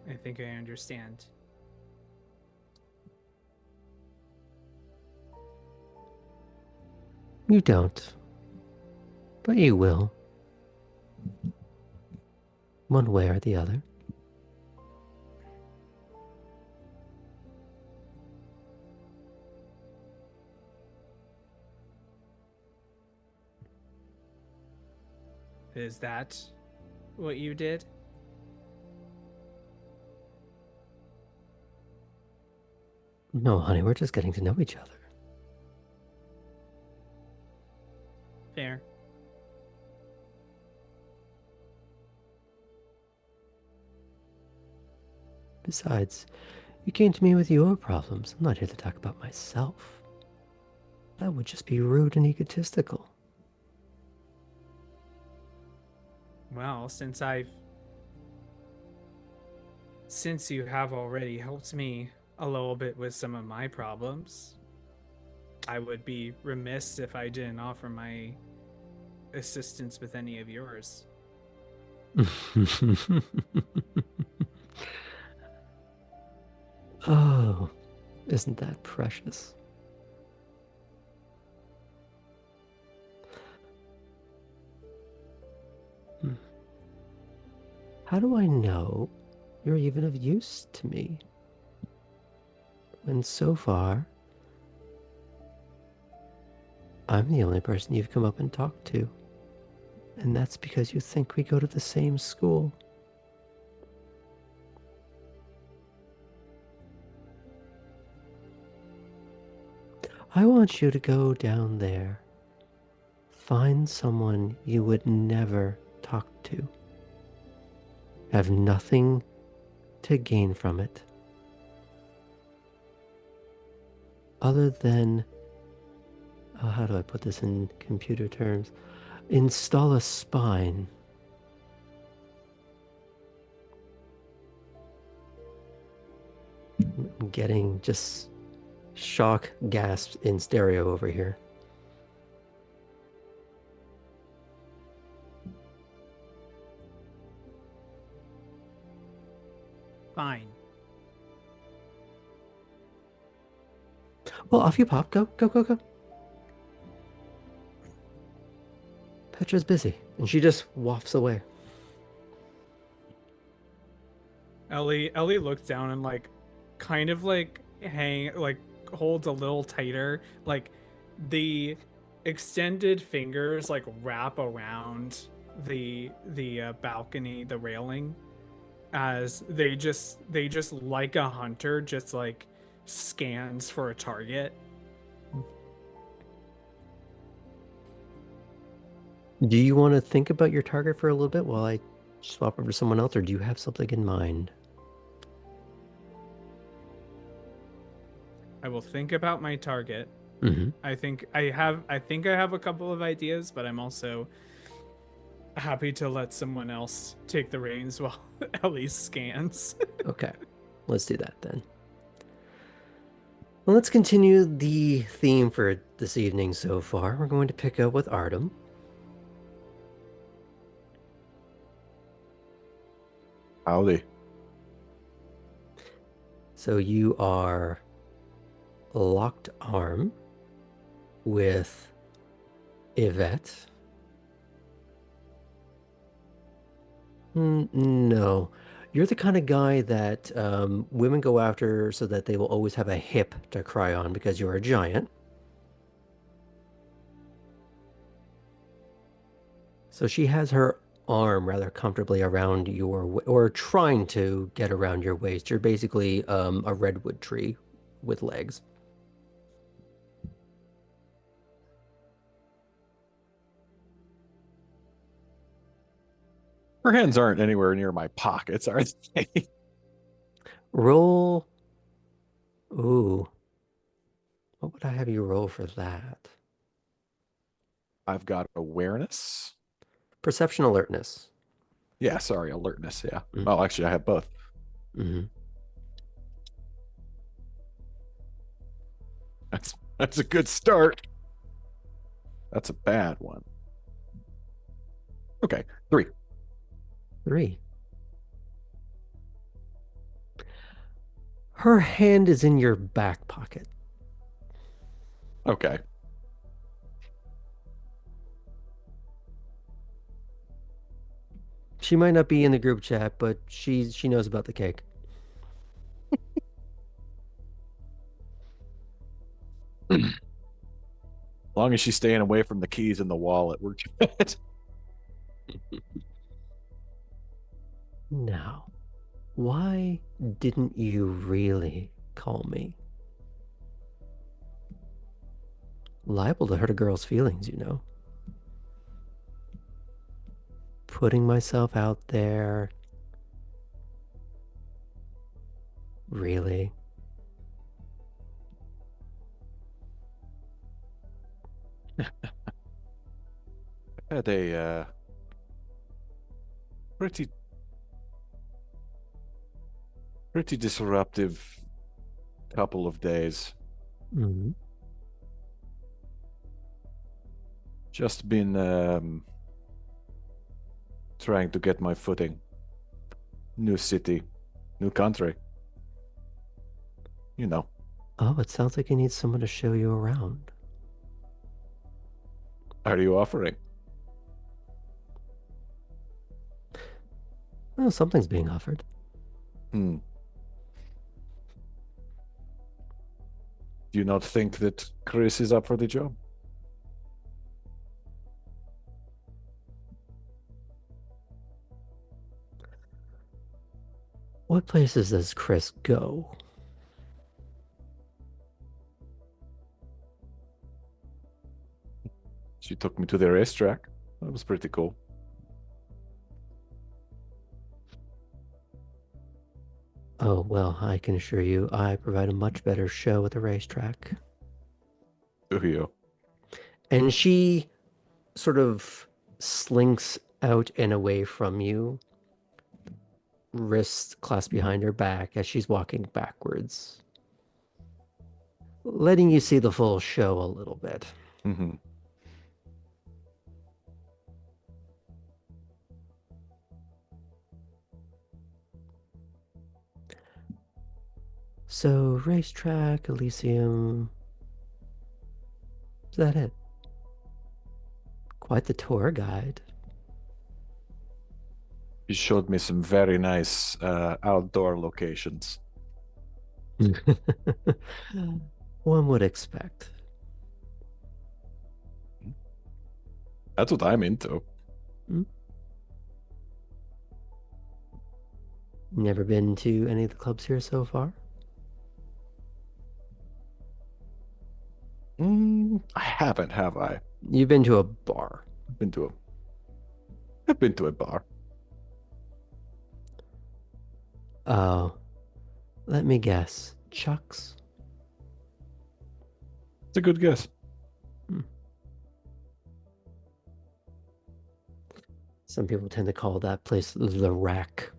I think I understand.
You don't, but you will. One way or the other.
Is that what you did?
No, honey, we're just getting to know each other.
Fair.
Besides, you came to me with your problems. I'm not here to talk about myself. That would just be rude and egotistical.
Well, since you have already helped me a little bit with some of my problems, I would be remiss if I didn't offer my assistance with any of yours.
Oh, isn't that precious? How do I know you're even of use to me? When so far, I'm the only person you've come up and talked to. And that's because you think we go to the same school. I want you to go down there. Find someone you would never talk to. Have nothing to gain from it. Other than, how do I put this in computer terms? Install a spine. I'm getting just shock gasps in stereo over here.
Fine.
Well, off you pop. Go, go, go, go. Petra's busy, and she just wafts away.
Ellie looks down and kind of holds a little tighter. Like the extended fingers wrap around the balcony, the railing, as they just like a hunter just scans for a target.
Do you want to think about your target for a little bit while I swap over to someone else, or do you have something in mind?
I will think about my target.
Mm-hmm.
I think I have a couple of ideas, but I'm also happy to let someone else take the reins while Ellie scans.
Okay, let's do that then. Well, let's continue the theme for this evening so far. We're going to pick up with Artem.
Howdy.
So you are locked arm with Yvette. No. You're the kind of guy that women go after so that they will always have a hip to cry on because you're a giant. So she has her arm rather comfortably around or trying to get around your waist. You're basically a redwood tree with legs.
Her hands aren't anywhere near my pockets, are they?
Roll. Ooh. What would I have you roll for that?
I've got awareness.
Perception alertness.
Yeah, sorry, alertness. Yeah.
Mm.
Well, actually, I have both.
Mm-hmm.
That's a good start. That's a bad one. Okay, 3.
3. Her hand is in your back pocket.
Okay.
She might not be in the group chat, but she knows about the cake.
As long as she's staying away from the keys in the wallet, we're good.
Now, why didn't you really call me? Liable to hurt a girl's feelings, you know. Putting myself out there. Really?
Had a pretty disruptive couple of days.
Mm-hmm.
Just been trying to get my footing. New city, new country. You know.
Oh, it sounds like you need someone to show you around.
Are you offering?
Well, something's being offered.
Do you not think that Chris is up for the job?
What places does Chris go?
She took me to the racetrack. That was pretty cool.
Oh, well, I can assure you, I provide a much better show at the racetrack.
Do you?
And she sort of slinks out and away from you, wrists clasped behind her back as she's walking backwards, letting you see the full show a little bit.
Mm-hmm.
So, racetrack, Elysium. Is that it? Quite the tour guide.
He showed me some very nice outdoor locations.
One would expect.
That's what I'm into.
Never been to any of the clubs here so far?
I haven't, have I?
You've been to a bar.
Been to I've been to a bar.
Oh, let me guess. Chuck's?
It's a good guess.
Some people tend to call that place the Rack.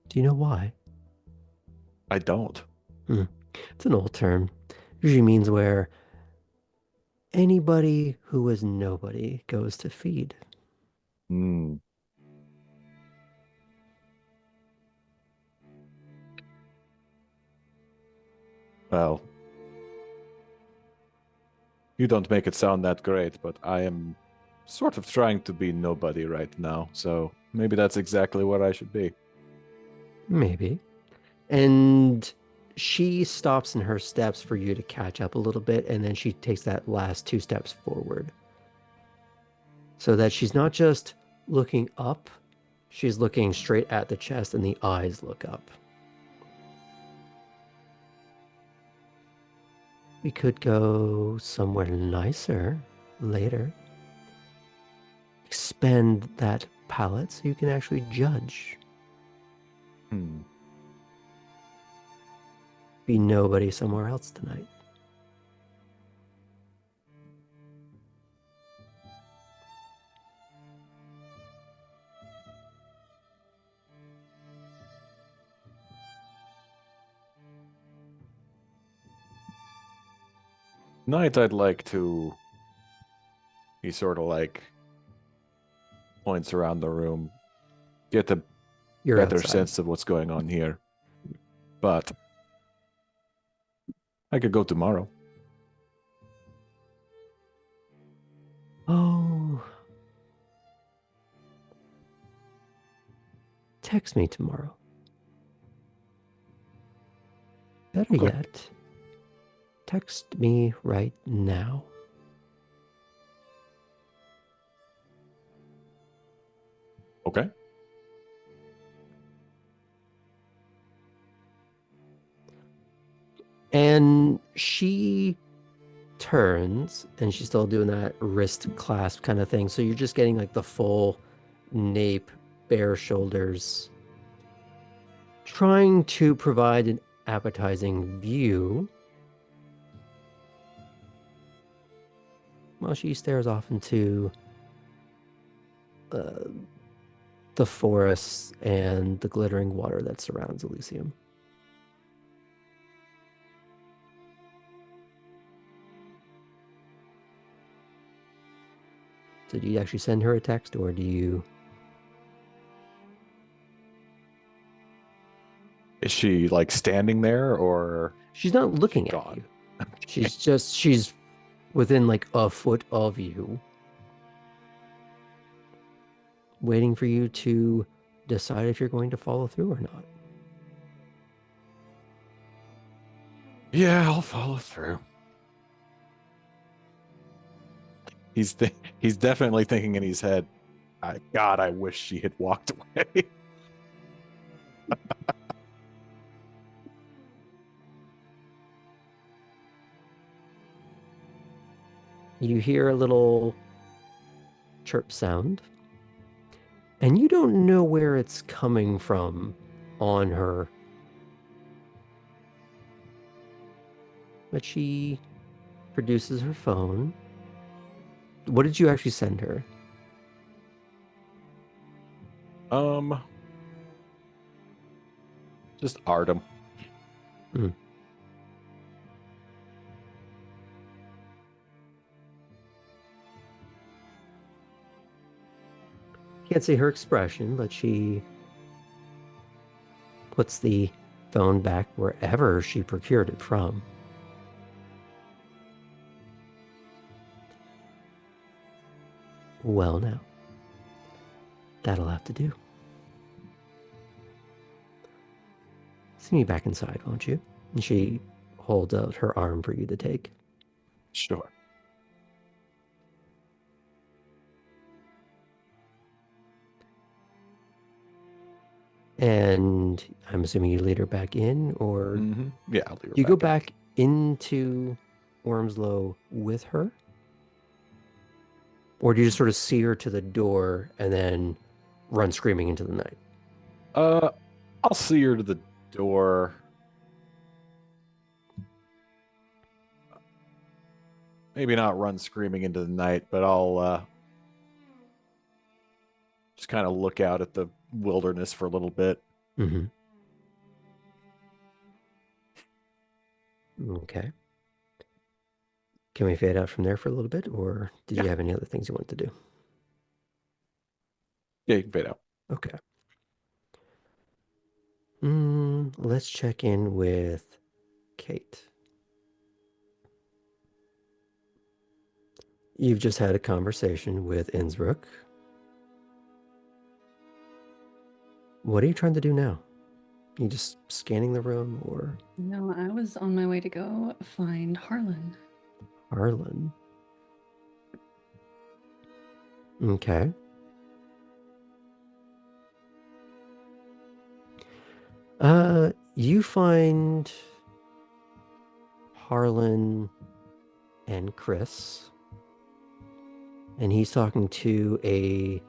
Do you know why?
I don't.
It's an old term. Usually means where anybody who is nobody goes to feed.
Hmm. Well, you don't make it sound that great, but I am sort of trying to be nobody right now, so maybe that's exactly what I should be.
Maybe. And she stops in her steps for you to catch up a little bit, and then she takes that last 2 steps forward. So that she's not just looking up, she's looking straight at the chest, and the eyes look up. We could go somewhere nicer later. Expand that palette so you can actually judge.
Hmm.
Be nobody somewhere else tonight.
Tonight I'd like to. He sort of like points around the room, get a
You're
better
outside.
sense of what's going on here. But I could go tomorrow.
Oh. Text me tomorrow. Better
Okay.
yet, text me right now.
Okay.
And she turns and she's still doing that wrist clasp kind of thing. So you're just getting like the full nape, bare shoulders, trying to provide an appetizing view while she stares off into the forests and the glittering water that surrounds Elysium. So do you actually send her a text, or do you...
Is she like standing there, or
She's not looking
she's
at
gone?
you. She's within like a foot of you, waiting for you to decide if you're going to follow through or not.
Yeah, I'll follow through. He's definitely thinking in his head, God, I wish she had walked away.
You hear a little chirp sound, and you don't know where it's coming from on her. But she produces her phone. What did you actually send her?
Just Artem.
Can't see her expression, but she puts the phone back wherever she procured it from. Well, now, that'll have to do. See me back inside, won't you? And she holds out her arm for you to take.
Sure.
And I'm assuming you lead her back in, or
Yeah, I'll leave her
do you go
in.
back into Ormslow with her? Or do you just sort of see her to the door and then run screaming into the night?
I'll see her to the door. Maybe not run screaming into the night, but I'll just kind of look out at the wilderness for a little bit.
Mm-hmm. Okay. Can we fade out from there for a little bit, or did
Yeah.
you have any other things you want to do?
Yeah, you can fade out.
Okay. Let's check in with Kate. You've just had a conversation with Innsbruck. What are you trying to do now? You just scanning the room, or
No, I was on my way to go find Harlan.
Harlan? Okay. You find Harlan and Chris, and he's talking to a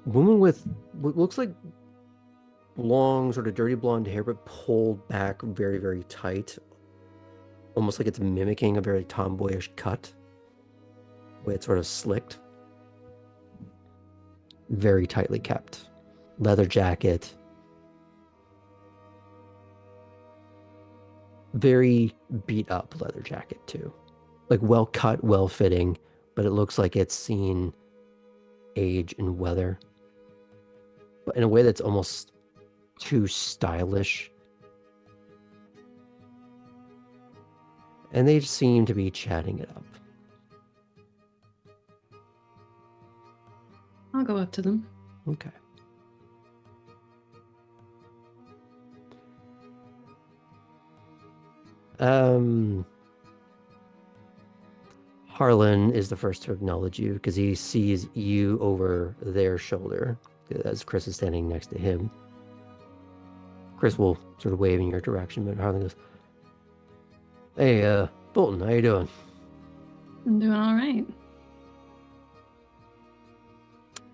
woman with what looks like long, sort of dirty blonde hair, but pulled back very, very tight, almost like it's mimicking a very tomboyish cut, the way it's sort of slicked. Very tightly kept. Leather jacket. Very beat up leather jacket, too. Like well cut, well fitting, but it looks like it's seen age and weather. But in a way that's almost too stylish. And they seem to be chatting it up.
I'll go up to them.
Okay. Harlan is the first to acknowledge you because he sees you over their shoulder as Chris is standing next to him. Chris will sort of wave in your direction, but Harlan goes, "Hey, Bolton, how you doing?"
I'm doing all right.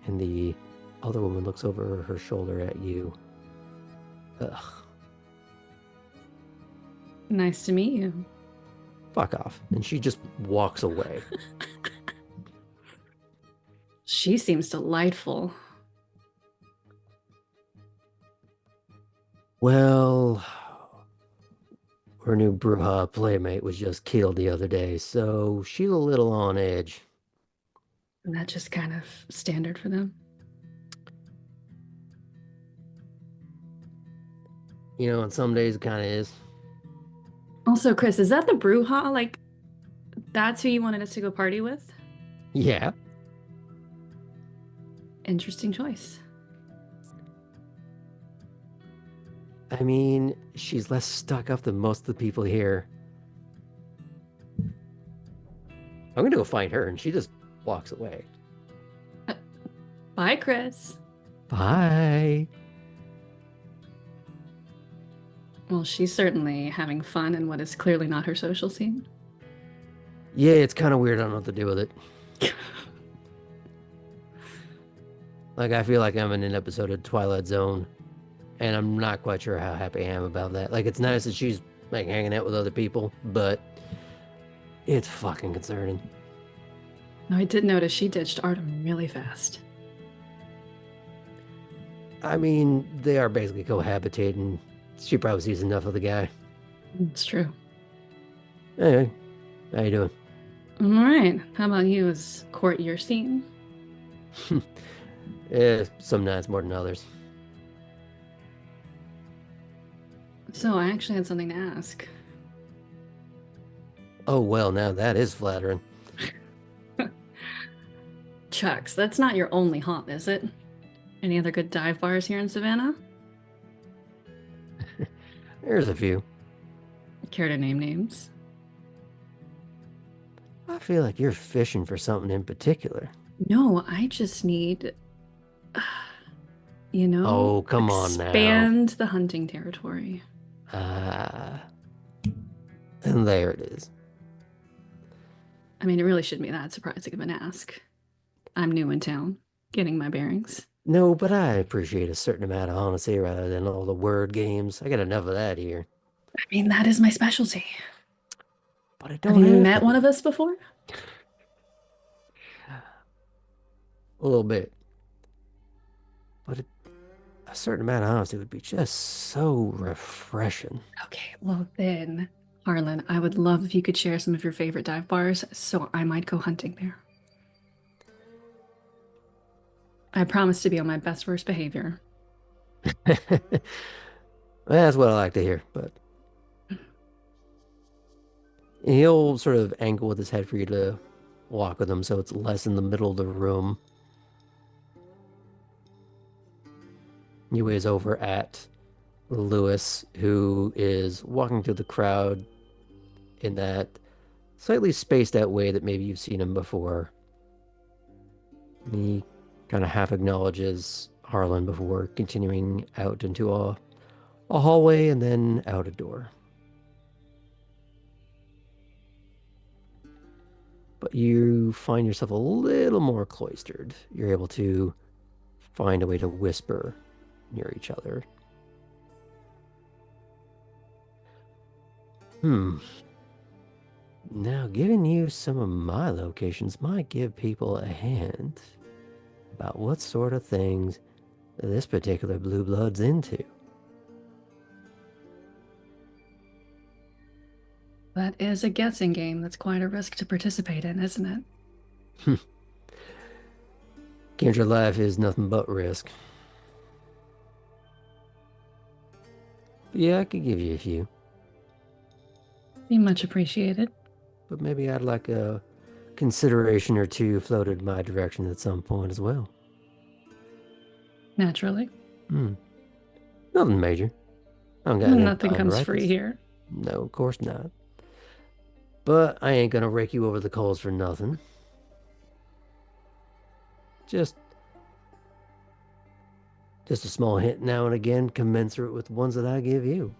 And the other woman looks over her shoulder at you. Ugh,
Nice to meet you.
fuck off. And she just walks away.
She seems delightful.
Well, her new Bruja playmate was just killed the other day, so she's a little on edge.
And that just kind of standard for them.
You know, on some days it kind of is.
Also, Chris, is that the Bruja? Like, that's who you wanted us to go party with?
Yeah.
Interesting choice.
I mean, she's less stuck up than most of the people here. I'm gonna go find her, and she just walks away.
Bye, Chris.
Bye.
Well, she's certainly having fun in what is clearly not her social scene.
Yeah, it's kind of weird. I don't know what to do with it. Like, I feel like I'm in an episode of Twilight Zone, and I'm not quite sure how happy I am about that. Like, it's nice that she's, like, hanging out with other people, but it's fucking concerning.
No, I did notice she ditched Artem really fast.
I mean, they are basically cohabitating. She probably sees enough of the guy.
It's true.
Anyway, how you doing?
All right. How about you as court your scene?
Some nights more than others.
So I actually had something to ask.
Oh, well, now that is flattering.
Chucks, that's not your only haunt, is it? Any other good dive bars here in Savannah?
There's a few.
Care to name names?
I feel like you're fishing for something in particular.
No, I just need,
Oh, come on now.
expand the hunting territory.
And there it is.
I mean, it really shouldn't be that surprising of an ask. I'm new in town, getting my bearings.
No, but I appreciate a certain amount of honesty rather than all the word games. I got enough of that here.
I mean, that is my specialty.
But I
Have
don't
you
have
met
to.
one of us before?
A little bit. But a certain amount of honesty would be just so refreshing.
Okay, well then, Harlan, I would love if you could share some of your favorite dive bars, so I might go hunting there. I promise to be on my best worst behavior.
That's what I like to hear, but he'll sort of angle with his head for you to walk with him so it's less in the middle of the room. You is over at Lewis, who is walking through the crowd in that slightly spaced out way that maybe you've seen him before. He kind of half acknowledges Harlan before continuing out into a hallway and then out a door. But you find yourself a little more cloistered. You're able to find a way to whisper near each other. Now, giving you some of my locations might give people a hint about what sort of things this particular blue blood's into.
That is a guessing game. That's quite a risk to participate in, isn't it?
Kindred life is nothing but risk. But yeah, I could give you a few.
Be much appreciated.
But maybe I'd like a consideration or two floated my direction at some point as well.
Naturally.
Nothing major. I don't got
Nothing comes free here.
No, of course not. But I ain't gonna rake you over the coals for nothing. Just a small hint now and again, commensurate with the ones that I give you.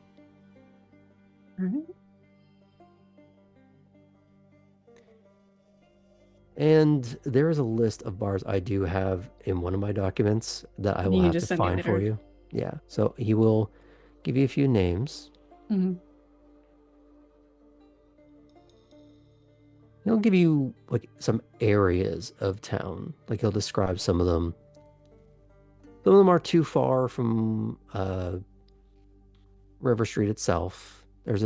All right.
And there is a list of bars I do have in one of my documents that I will
You
have
just
to
send me
find for
later.
you. Yeah, so he will give you a few names.
Mhm.
He'll give you like some areas of town. Like he'll describe some of them. Some of them are too far from River Street itself. There's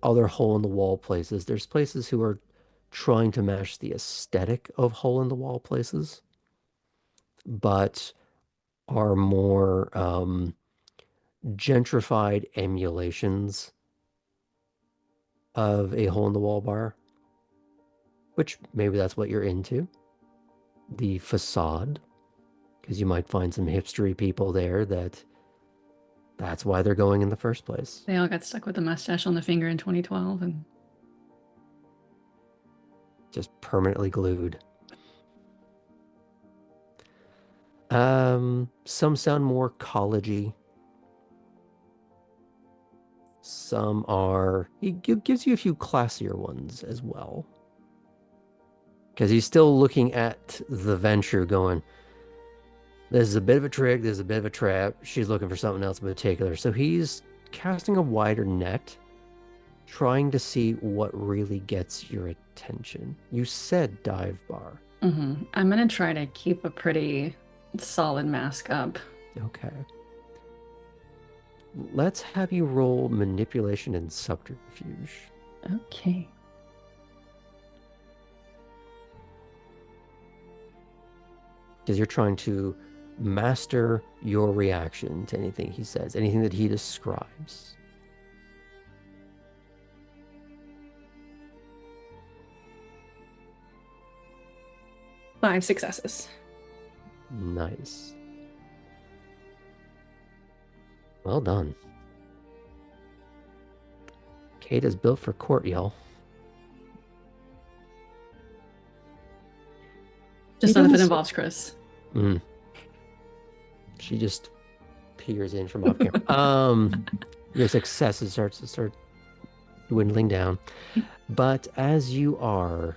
other hole in the wall places. There's places who are trying to match the aesthetic of hole in the wall places, but are more gentrified emulations of a hole in the wall bar, which maybe that's what you're into. The facade, because you might find some hipstery people there that's why they're going in the first place.
They all got stuck with the mustache on the finger in 2012, and
Just permanently glued. Some sound more collegey. Some are... He gives you a few classier ones as well. Because he's still looking at the venture going, this is a bit of a trick, this is a bit of a trap. She's looking for something else in particular. So he's casting a wider net, trying to see what really gets your attention. You said dive bar.
I'm going to try to keep a pretty solid mask up.
Okay. Let's have you roll manipulation and subterfuge.
Okay.
Because you're trying to master your reaction to anything he says, anything that he describes.
Five successes.
Nice. Well done. Kate is built for court, y'all.
Just
He
none of it
does-
involves Chris.
She just peers in from off camera. Your successes start dwindling down. But as you are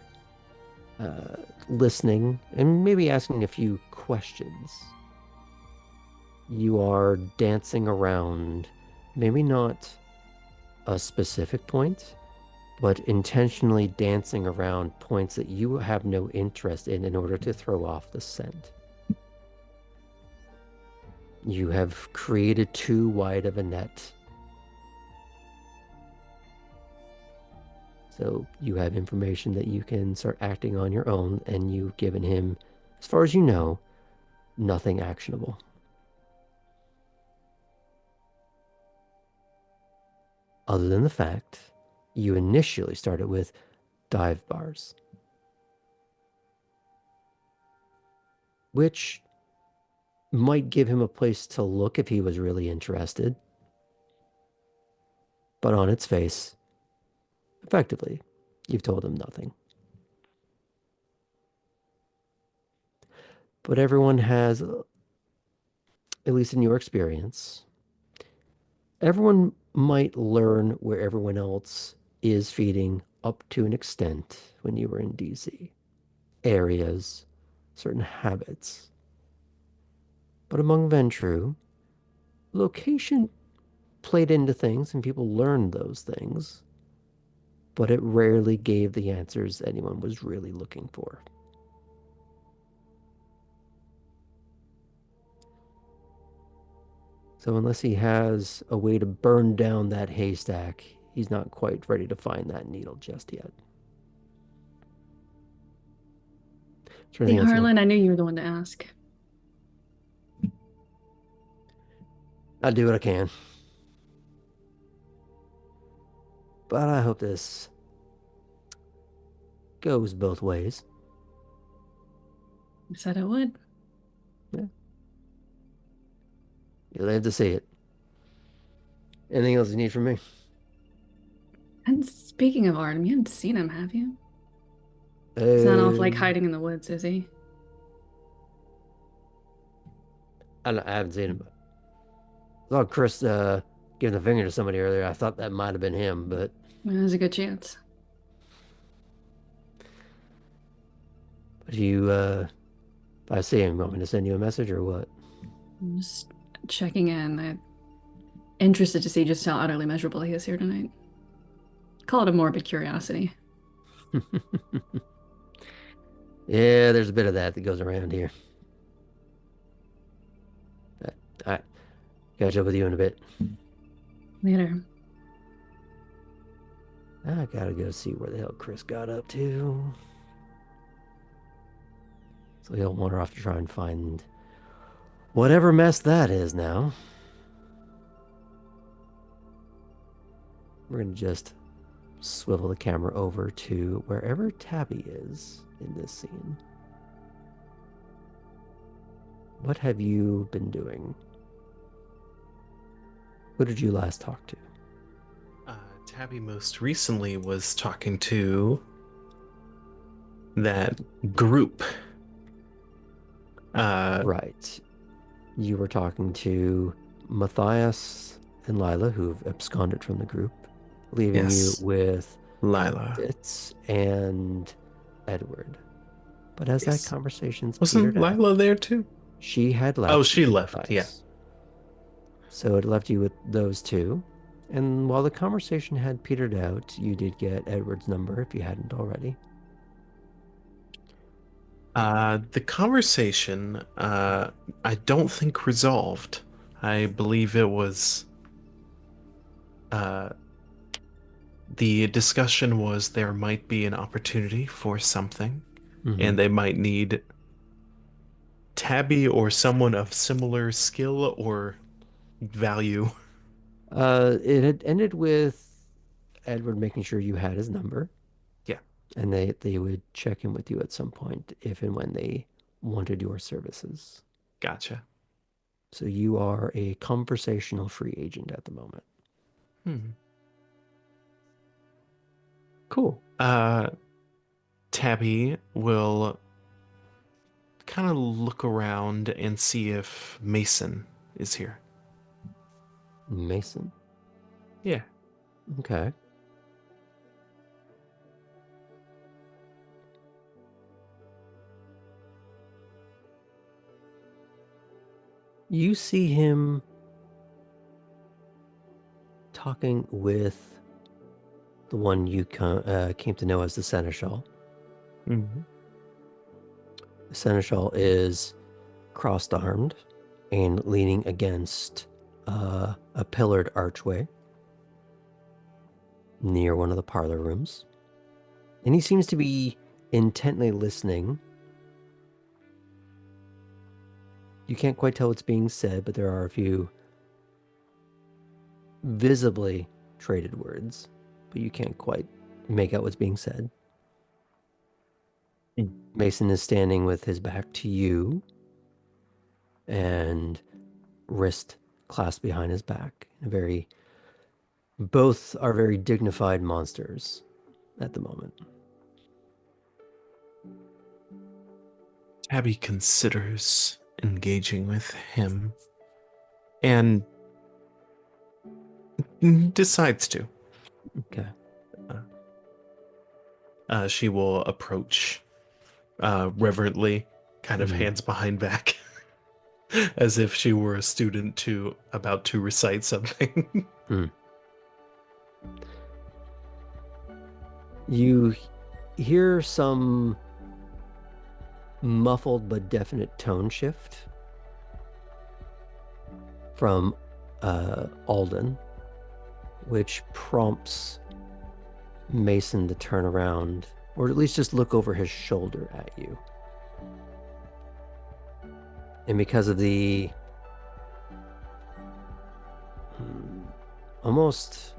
listening and maybe asking a few questions. You are dancing around, maybe not a specific point, but intentionally dancing around points that you have no interest in order to throw off the scent. You have created too wide of a net. So you have information that you can start acting on your own, and you've given him, as far as you know, nothing actionable. Other than the fact you initially started with dive bars, which might give him a place to look if he was really interested. But on its face, effectively, you've told him nothing. But everyone has, at least in your experience, everyone might learn where everyone else is feeding up to an extent when you were in DC. Areas, certain habits. But among Ventru, location played into things and people learned those things, but it rarely gave the answers anyone was really looking for. So unless he has a way to burn down that haystack, he's not quite ready to find that needle just yet. Is there
Hey,
anything else you want?
Harlan, I knew you were the one to ask.
I'll do what I can. But I hope this goes both ways.
I said I would.
Yeah. You'll live to see it. Anything else you need from me?
And speaking of Artem, you haven't seen him, have you? He's not off like hiding in the woods, is he?
I haven't seen him. I saw Chris giving the finger to somebody earlier. I thought that might have been him, but
There's a good chance.
if if I see him, you want me to send you a message or what?
I'm just checking in. I'm interested to see just how utterly miserable he is here tonight. Call it a morbid curiosity.
Yeah, there's a bit of that goes around here. All right. Catch up with you in a bit.
Later.
I gotta go see where the hell Chris got up to. So he'll wander off to try and find whatever mess that is now. We're gonna just swivel the camera over to wherever Tabby is in this scene. What have you been doing? Who did you last talk to?
Tabby most recently was talking to that group.
Right. You were talking to Matthias and Lila, who've absconded from the group, leaving you
Yes.
with
Lila.
Fitz and Edward. But as that
Yes.
conversation's
Wasn't
petered out,
Lila there too?
she had left.
Oh, she
with
left, yeah.
Matthias. So it left you with those two. And while the conversation had petered out, you did get Edward's number if you hadn't already.
The conversation, I don't think resolved. I believe it was, the discussion was there might be an opportunity for something, and they might need Tabby or someone of similar skill or value.
It had ended with Edward making sure you had his number.
Yeah.
And they would check in with you at some point if and when they wanted your services.
Gotcha.
So you are a conversational free agent at the moment.
Cool. Tabby will kind of look around and see if Mason is here.
Mason?
Yeah.
Okay. You see him talking with the one you came to know as the Seneschal.
Mm-hmm.
The Seneschal is crossed-armed and leaning against a pillared archway near one of the parlor rooms. And he seems to be intently listening. You can't quite tell what's being said, but there are a few visibly traded words, but you can't quite make out what's being said. Mason is standing with his back to you and wrist clasped behind his back. Both are very dignified monsters at the moment.
Tabby considers engaging with him and decides to.
Okay.
She will approach reverently, kind of
Mhm.
hands behind back, as if she were a student about to recite something.
You hear some muffled but definite tone shift from Alden, which prompts Mason to turn around, or at least just look over his shoulder at you. And because of the almost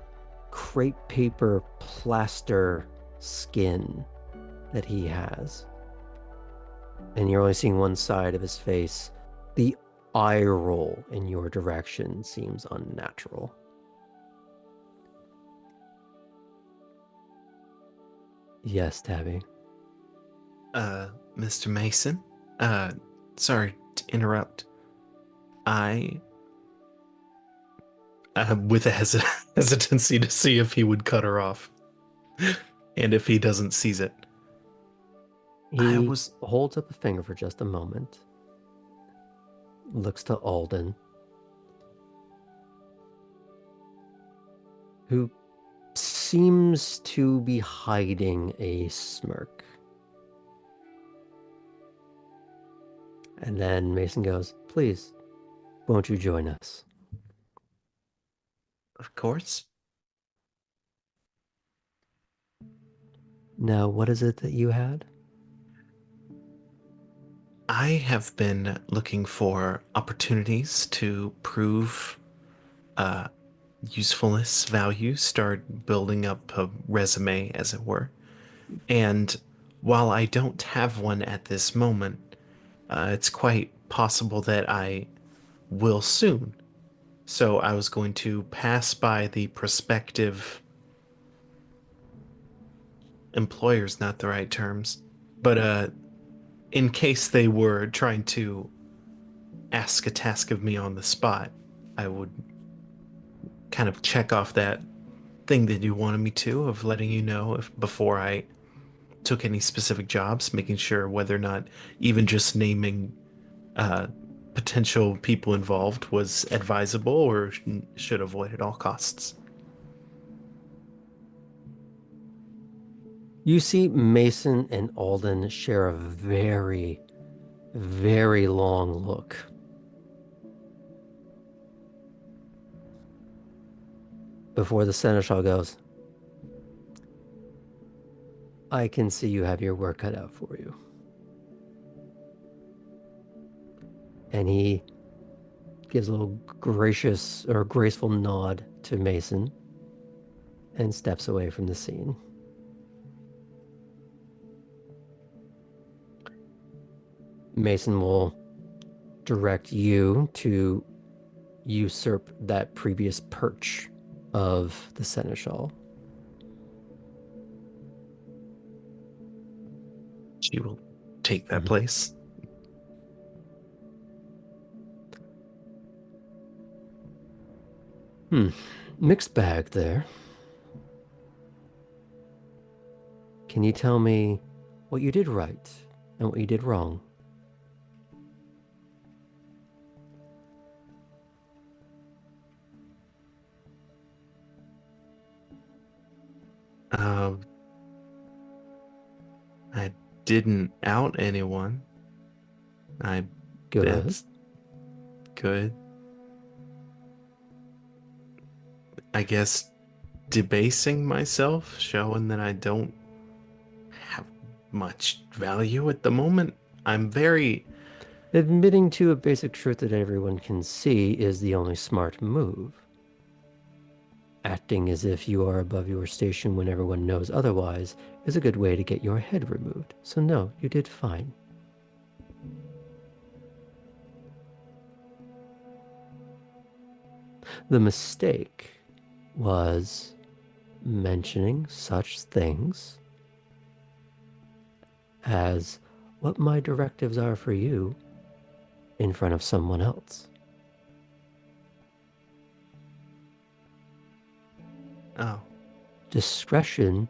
crepe paper plaster skin that he has, and you're only seeing one side of his face, the eye roll in your direction seems unnatural. Yes, Tabby.
Mr. Mason, sorry to interrupt. With a hesitancy to see if he would cut her off, and if he doesn't seize it.
He holds up a finger for just a moment, looks to Alden, who seems to be hiding a smirk. And then Mason goes, "Please, won't you join us?"
Of course.
Now, what is it that you had?
I have been looking for opportunities to prove usefulness, value, start building up a resume, as it were. And while I don't have one at this moment, it's quite possible that I will soon. So I was going to pass by the prospective employers, not the right terms, but in case they were trying to ask a task of me on the spot, I would kind of check off that thing that you wanted me to, of letting you know if before I took any specific jobs, making sure whether or not even just naming potential people involved was advisable or should avoid at all costs.
You see Mason and Alden share a very, very long look. Before the Seneschal goes, "I can see you have your work cut out for you." And he gives a little gracious or graceful nod to Mason and steps away from the scene. Mason will direct you to usurp that previous perch of the Seneschal.
She will take that place.
Mixed bag there. Can you tell me what you did right and what you did wrong?
Uh, I didn't out anyone.
Good.
That's good. I guess debasing myself, showing that I don't have much value at the moment. I'm very.
Admitting to a basic truth that everyone can see is the only smart move. Acting as if you are above your station when everyone knows otherwise is a good way to get your head removed. So no, you did fine. The mistake was mentioning such things as what my directives are for you in front of someone else.
Oh,
Discretion,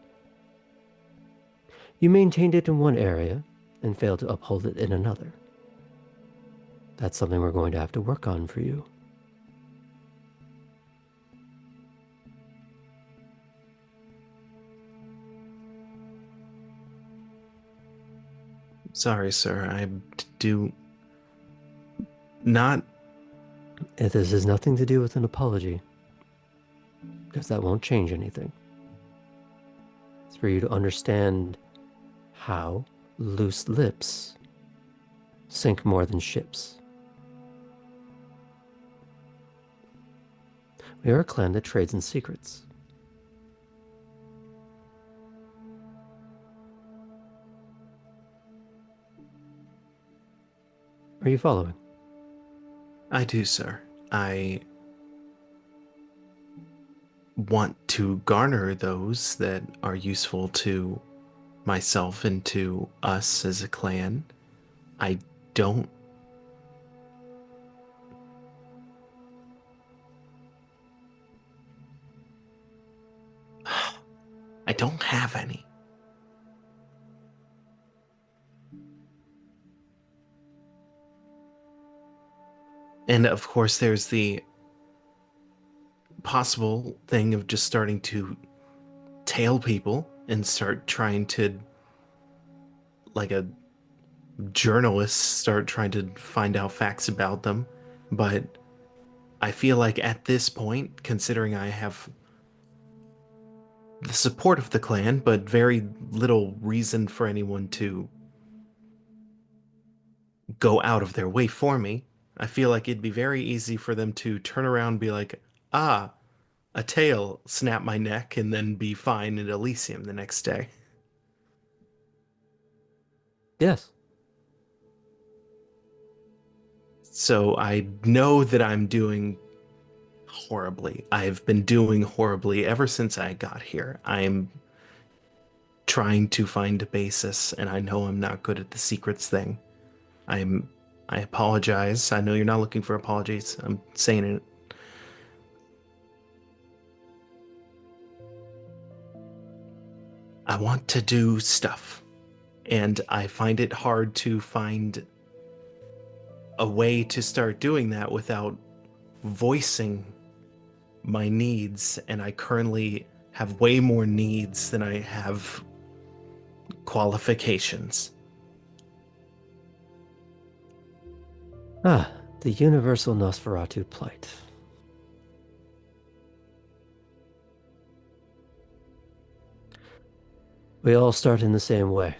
you maintained it in one area and failed to uphold it in another. That's something we're going to have to work on for you.
sorry, sir. I do not.
This has nothing to do with an apology, because that won't change anything. It's for you to understand how loose lips sink more than ships. We are a clan that trades in secrets. Are you following?
I do, sir. I want to garner those that are useful to myself and to us as a clan. I don't. I don't have any. And of course, there's the possible thing of just starting to tail people and start trying to, like a journalist, start trying to find out facts about them. But I feel like at this point, considering I have the support of the clan, but very little reason for anyone to go out of their way for me, I feel like it'd be very easy for them to turn around and be like, ah, a tail, snap my neck, and then be fine at Elysium the next day.
Yes.
So I know that I'm doing horribly. I've been doing horribly ever since I got here. I'm trying to find a basis, and I know I'm not good at the secrets thing. I apologize. I know you're not looking for apologies. I'm saying it. I want to do stuff, and I find it hard to find a way to start doing that without voicing my needs, and I currently have way more needs than I have qualifications.
Ah, the universal Nosferatu plight. We all start in the same way.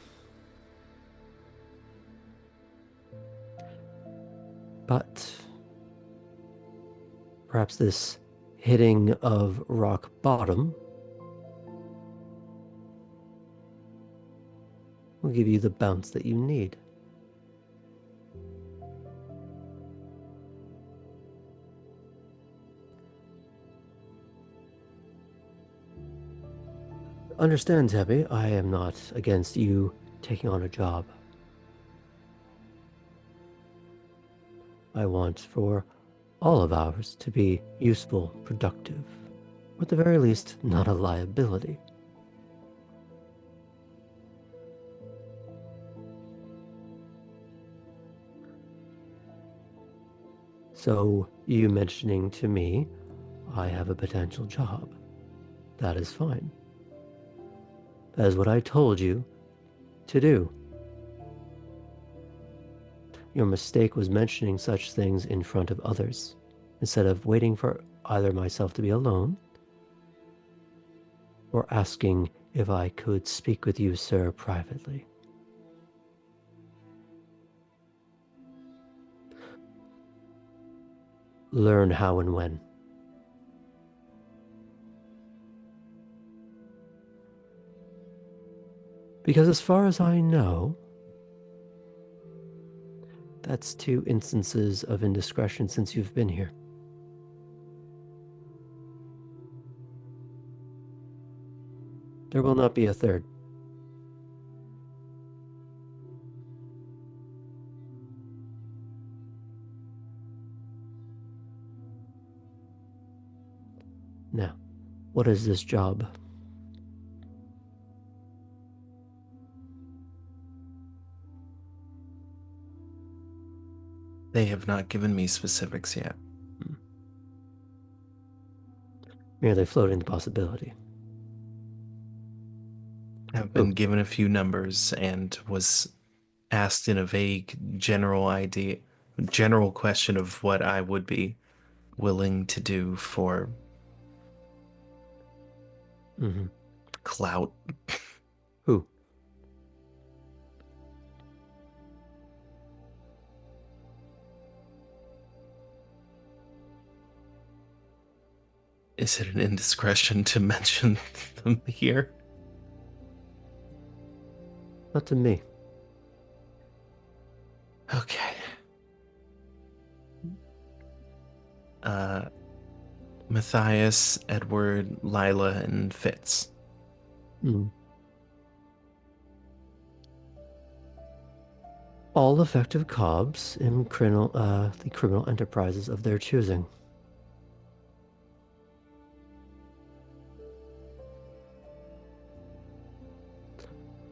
But perhaps this hitting of rock bottom will give you the bounce that you need. Understand, Tabby, I am not against you taking on a job. I want for all of ours to be useful, productive, or at the very least, not a liability. So, you mentioning to me, I have a potential job. That is fine. That is what I told you to do. Your mistake was mentioning such things in front of others, instead of waiting for either myself to be alone or asking if I could speak with you, sir, privately. Learn how and when. Because as far as I know, that's 2 instances of indiscretion since you've been here. There will not be a third. Now, what is this job?
They have not given me specifics yet.
Merely floating the possibility.
I've been given a few numbers and was asked in a vague general question of what I would be willing to do for clout.
Who?
Is it an indiscretion to mention them here?
Not to me.
Okay. Matthias, Edward, Lila, and Fitz.
All effective cobs in the criminal enterprises of their choosing.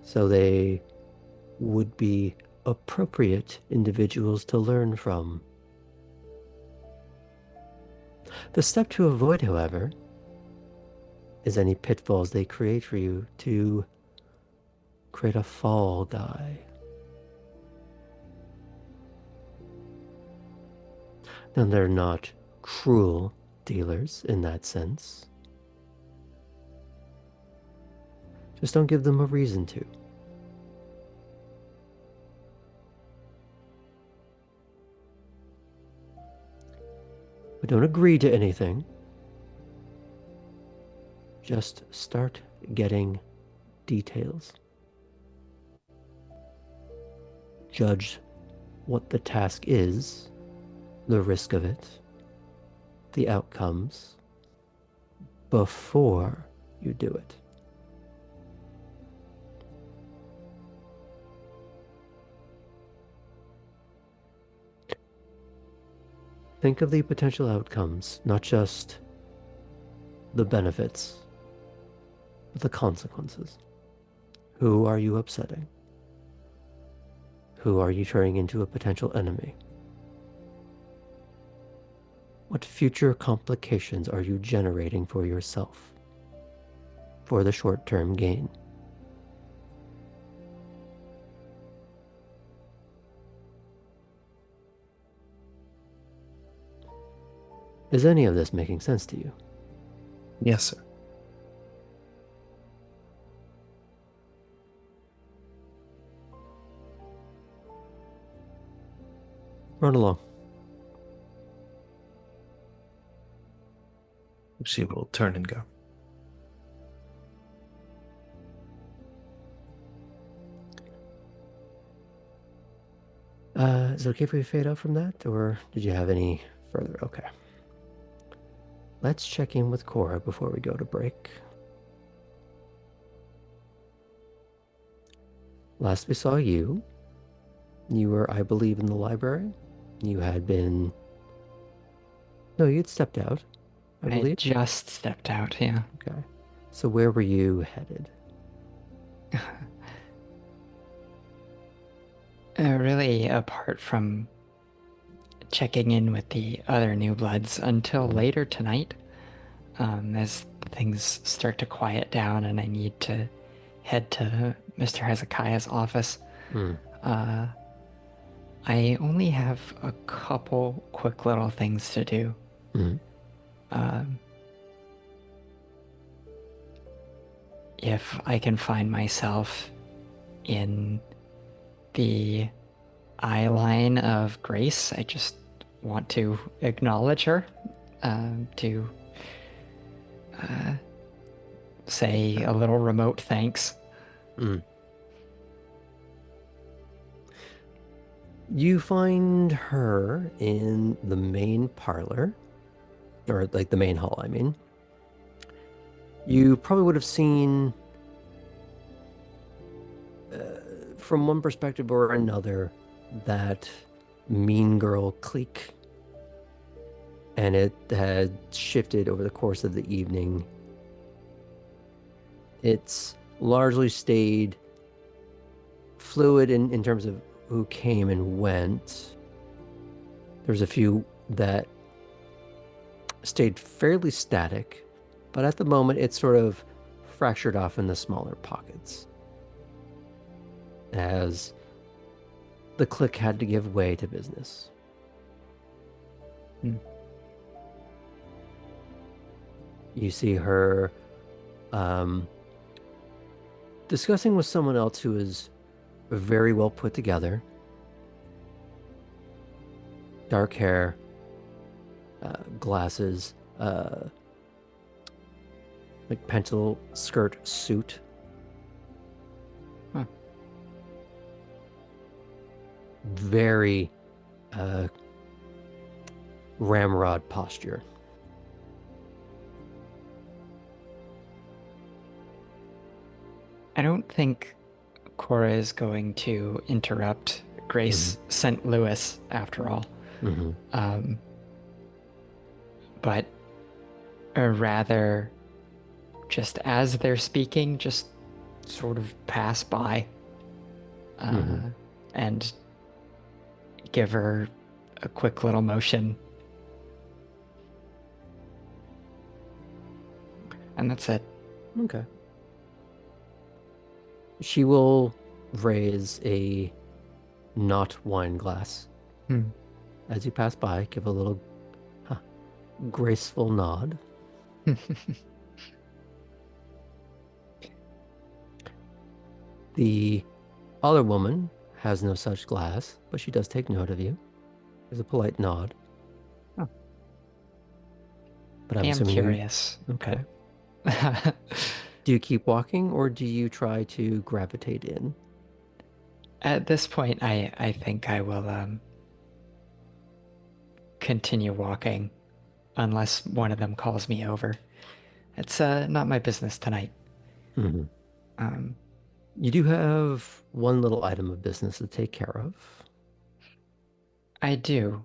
So they would be appropriate individuals to learn from. The step to avoid, however, is any pitfalls they create for you to create a fall guy. Now, they're not cruel dealers in that sense. Just don't give them a reason to. But don't agree to anything. Just start getting details. Judge what the task is, the risk of it, the outcomes, before you do it. Think of the potential outcomes, not just the benefits, but the consequences. Who are you upsetting? Who are you turning into a potential enemy? What future complications are you generating for yourself for the short-term gain? Is any of this making sense to you?
Yes, sir.
Run along.
She will turn and go.
Is it okay if we fade out from that, or did you have any further? Okay. Let's check in with Cora before we go to break. Last we saw you, you were, I believe, in the library. You had been... No, you'd stepped out, I believe.
I just stepped out, yeah.
Okay. So where were you headed?
Really, apart from checking in with the other new bloods until later tonight, as things start to quiet down and I need to head to Mr. Hezekiah's office.
Mm.
I only have a couple quick little things to do.
Mm.
If I can find myself in the eye line of Grace, I just want to acknowledge her, to say a little remote thanks.
Mm. You find her in the main parlor, or like the main hall, I mean. You probably would have seen, from one perspective or another, that mean girl clique. And it had shifted over the course of the evening. It's largely stayed fluid in terms of who came and went. There's a few that stayed fairly static, but at the moment it's sort of fractured off in the smaller pockets as the clique had to give way to business. You see her discussing with someone else who is very well put together. Dark hair, glasses, like pencil skirt suit.
Huh.
Very ramrod posture.
I don't think Cora is going to interrupt Grace St. Louis after all. But rather, just as they're speaking, just sort of pass by and give her a quick little motion. And that's it.
Okay. She will raise a not wine glass as you pass by. Give a little graceful nod. The other woman has no such glass, but she does take note of you. There's a polite nod.
Oh.
But
I
I'm
am
assuming
curious.
Okay. Do you keep walking, or do you try to gravitate in?
At this point, I think I will continue walking unless one of them calls me over. It's not my business tonight.
You do have one little item of business to take care of.
I do.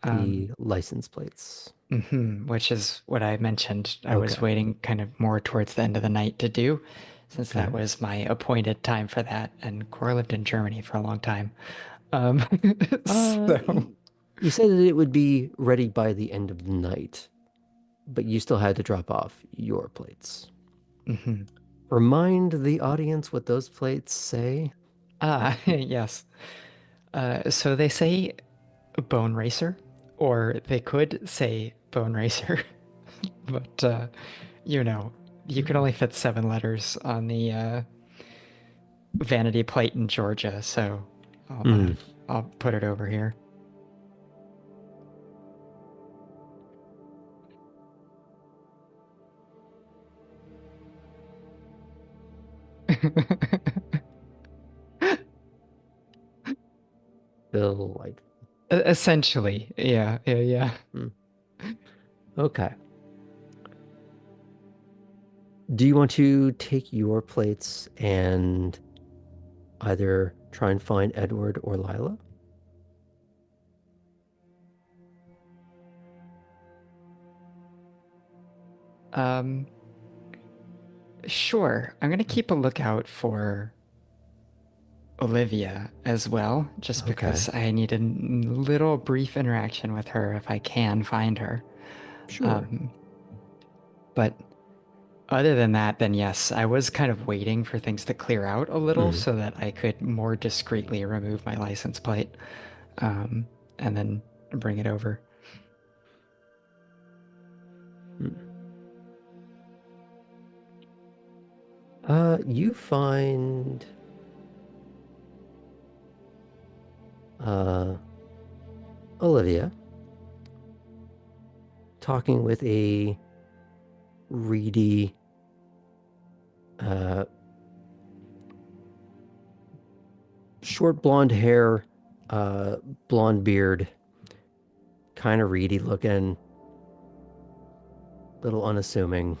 The license plates.
Which is what I mentioned. I was waiting kind of more towards the end of the night to do, since that was my appointed time for that. And Cora lived in Germany for a long time. So
you said that it would be ready by the end of the night, but you still had to drop off your plates. Remind the audience what those plates say.
Yes. So they say Bone Racer, or they could say Bone Racer, but you know, you can only fit 7 letters on the vanity plate in Georgia, so I'll put it over here.
Delightful.
Essentially, yeah.
Okay. Do you want to take your plates and either try and find Edward or Lila?
Sure. I'm gonna keep a lookout for Olivia as well, just because I need a little brief interaction with her if I can find her.
Sure.
But Other than that, then yes, I was kind of waiting for things to clear out a little
Mhm.
so that I could more discreetly remove my license plate, um, and then bring it over.
You find Olivia talking with a reedy, short blonde hair, blonde beard, kind of reedy looking, little unassuming.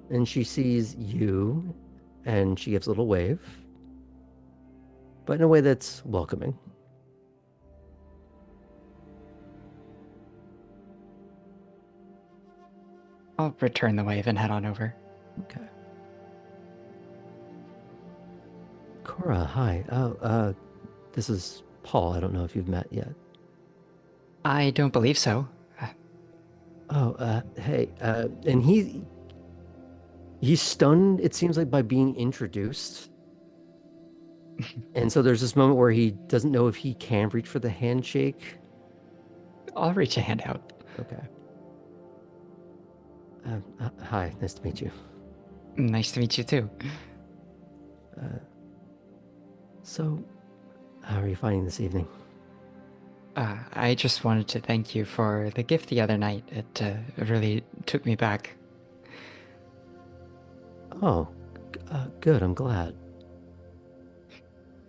And she sees you, and she gives a little wave, but in a way that's welcoming.
I'll return the wave and head on over.
Okay. Cora, hi. This is Paul. I don't know if you've met yet.
I don't believe so.
Hey. And he's stunned, it seems like, by being introduced. And so there's this moment where he doesn't know if he can reach for the handshake.
I'll reach a hand out.
Okay. Hi, nice to meet you.
Nice to meet you too.
So, how are you finding this evening?
I just wanted to thank you for the gift the other night. It really took me back.
Oh, good. I'm glad.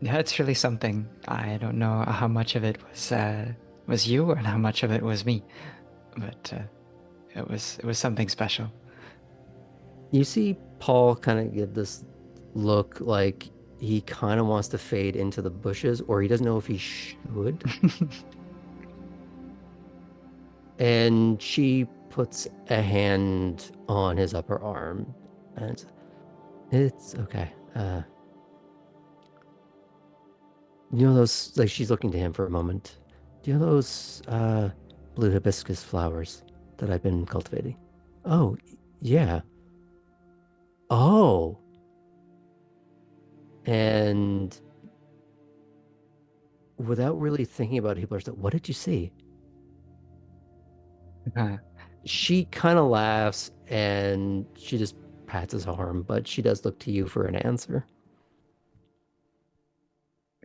Yeah, it's really something. I don't know how much of it was you and how much of it was me, but it was something special.
You see Paul kind of give this look like he kind of wants to fade into the bushes, or he doesn't know if he should. And she puts a hand on his upper arm, and it's okay. You know those, like, she's looking to him for a moment. Do you know those blue hibiscus flowers that I've been cultivating? Oh, yeah. Oh. And without really thinking about it, people are like, what did you see? She kind of laughs and she just pats his arm, but she does look to you for an answer.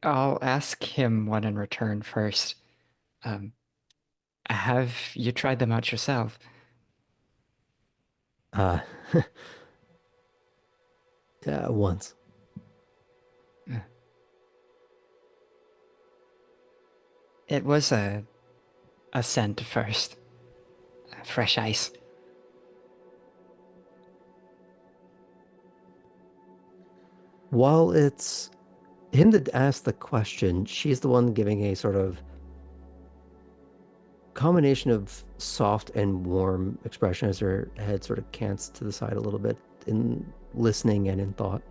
I'll ask him one in return first. Um, have you tried them out yourself?
Uh, yeah, once.
It was a scent first. Fresh ice.
While it's him that asked the question, she's the one giving a sort of combination of soft and warm expression as her head sort of cants to the side a little bit in listening and in thought.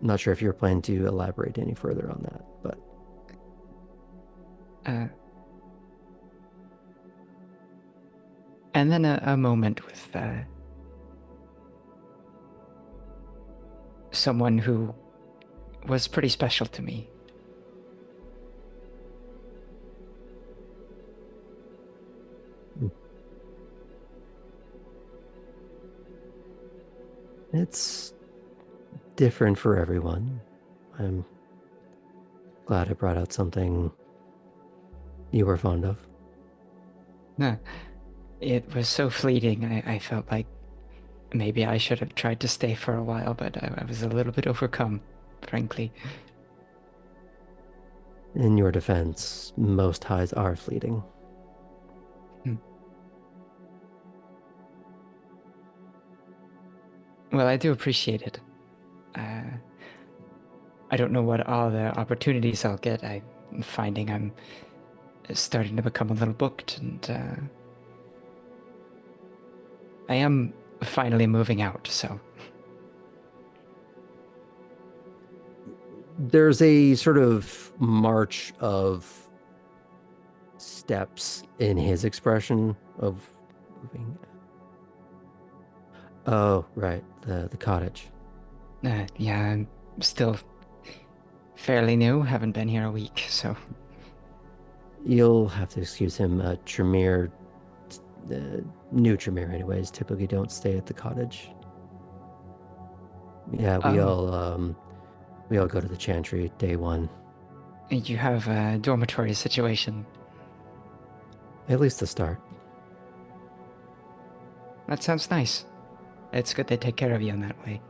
I'm not sure if you're planning to elaborate any further on that, but
And then a moment with someone who was pretty special to me.
it's different for everyone. I'm glad I brought out something you were fond of.
It was so fleeting. I felt like maybe I should have tried to stay for a while, but I was a little bit overcome, frankly.
In your defense, most highs are fleeting.
Well, I do appreciate it. I don't know what all the opportunities I'll get. I'm finding I'm starting to become a little booked, and I am finally moving out, so.
There's a sort of march of steps in his expression of moving. Oh, right, the cottage.
Yeah, I'm still fairly new. Haven't been here a week, so.
You'll have to excuse him. Tremere, new Tremere, anyways, typically don't stay at the cottage. Yeah,
Oh,
we all go to the Chantry day one.
you have a dormitory situation.
At least the start.
That sounds nice. It's good they take care of you in that way.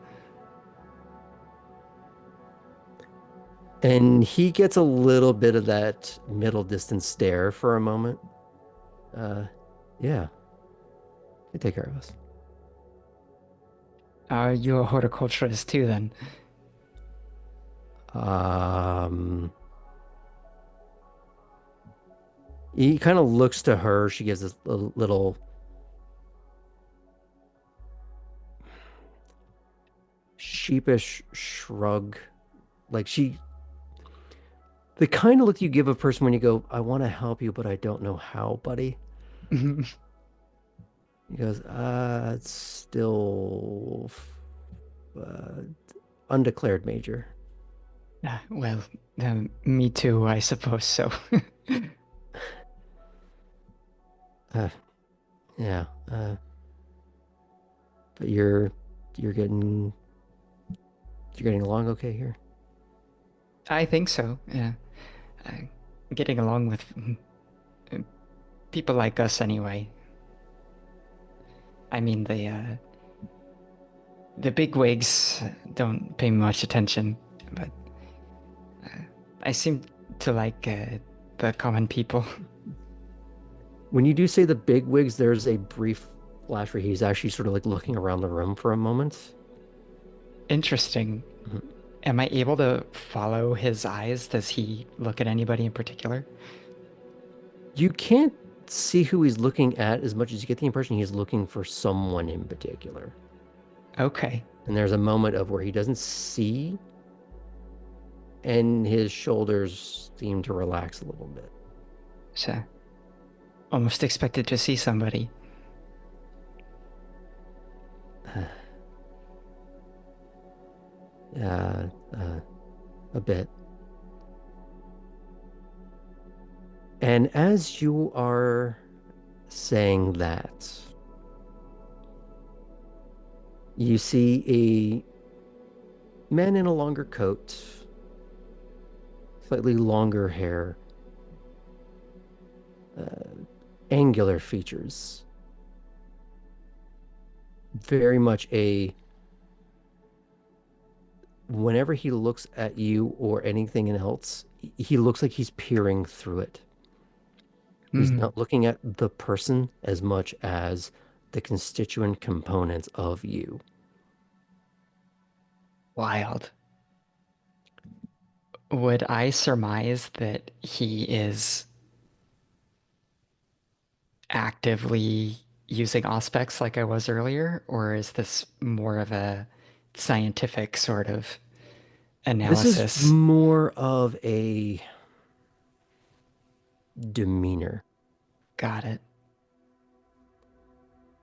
And he gets a little bit of that middle distance stare for a moment. Yeah, they take care of us.
Are you a horticulturist too, then?
He kind of looks to her. She gives this little sheepish shrug. Like the kind of look you give a person when you go, I want to help you, but I don't know how, buddy. He goes, it's still undeclared major.
Well, me too, I suppose so.
Yeah. But you're getting along okay here.
I think so, yeah. Getting along with people like us anyway. I mean, the big wigs don't pay me much attention, but I seem to like the common people.
When you do say the big wigs, there's a brief flash where he's actually sort of like looking around the room for a moment.
Interesting.
Mhm.
Am I able to follow his eyes? Does he look at anybody in particular?
You can't see who he's looking at as much as you get the impression he's looking for someone in particular.
Okay.
And there's a moment of where he doesn't see, and his shoulders seem to relax a little bit.
So, almost expected to see somebody.
A bit. And as you are saying that, you see a man in a longer coat, slightly longer hair, angular features. Very much whenever he looks at you or anything else, he looks like he's peering through it. He's not looking at the person as much as the constituent components of you.
Wild. Would I surmise that he is actively using aspects like I was earlier, or is this more of a scientific sort of
This is
analysis?
more of a demeanor.
Got it.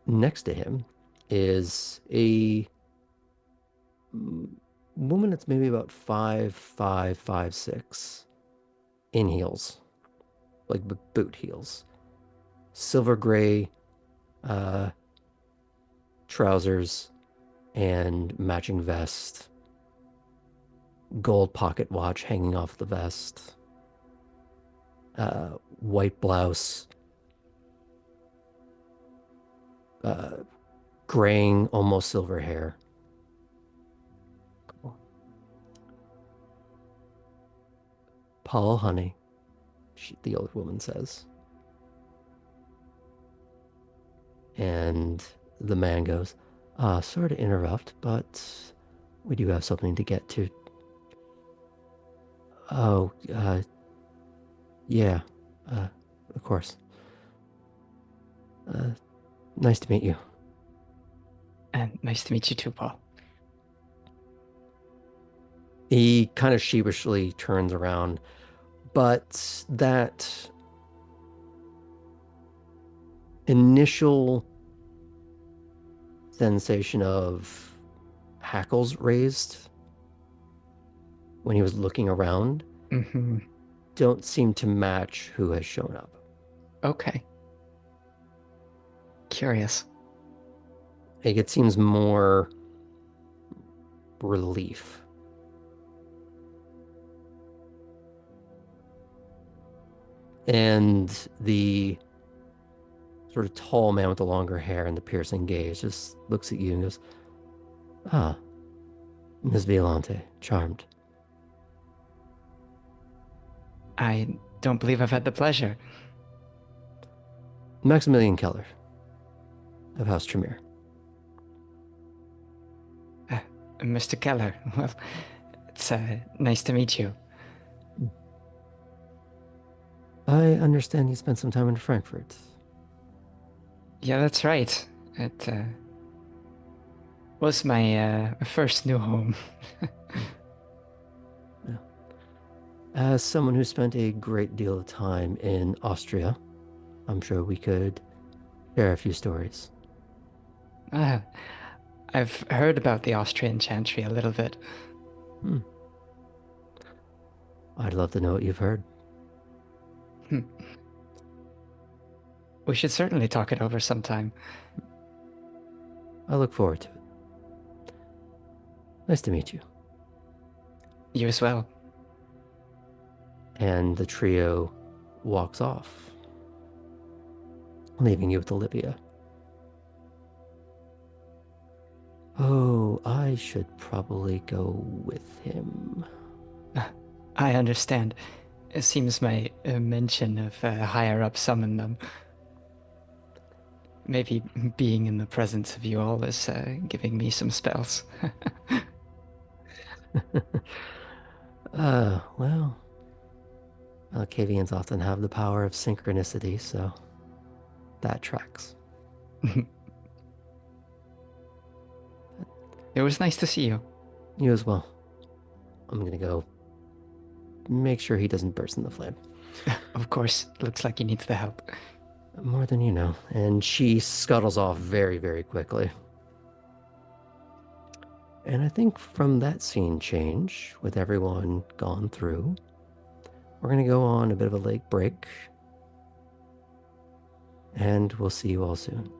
Next to him is a woman that's maybe about 5'5", 5'6", in heels, like boot heels, silver gray trousers and matching vest, gold pocket watch hanging off the vest, white blouse, graying, almost silver hair.
Cool.
Paul, honey, the old woman says. And the man goes, sorry to interrupt, but we do have something to get to. Oh, yeah, of course. Nice to meet you.
And nice to meet you too, Paul.
He kind of sheepishly turns around, but that initial sensation of hackles raised when he was looking around
Mm-hmm.
don't seem to match who has shown up.
Okay. Curious.
Like, it seems more relief. And the sort of tall man with the longer hair and the piercing gaze just looks at you and goes, "Ah, Miss Violante, charmed."
I don't believe I've had the pleasure.
Maximilian Keller of House Tremere.
Mr. Keller, well, it's nice to meet you.
I understand you spent some time in Frankfurt.
Yeah, that's right. It was my first new home.
As someone who spent a great deal of time in Austria, I'm sure we could share a few stories.
I've heard about the Austrian chantry a little bit.
I'd love to know what you've heard.
We should certainly talk it over sometime.
I look forward to it. Nice to meet you.
You as well.
And the trio walks off, leaving you with Olivia. Oh, I should probably go with him.
I understand. It seems my mention of higher up summoned them. Maybe being in the presence of you all is giving me some spells.
Well, Alcavians often have the power of synchronicity, so that tracks.
It was nice to see you.
You as well. I'm gonna go make sure he doesn't burst in the flame.
Of course, looks like he needs the help.
More than you know. And she scuttles off very, very quickly. And I think from that scene change, with everyone gone through, we're going to go on a bit of a late break. And we'll see you all soon.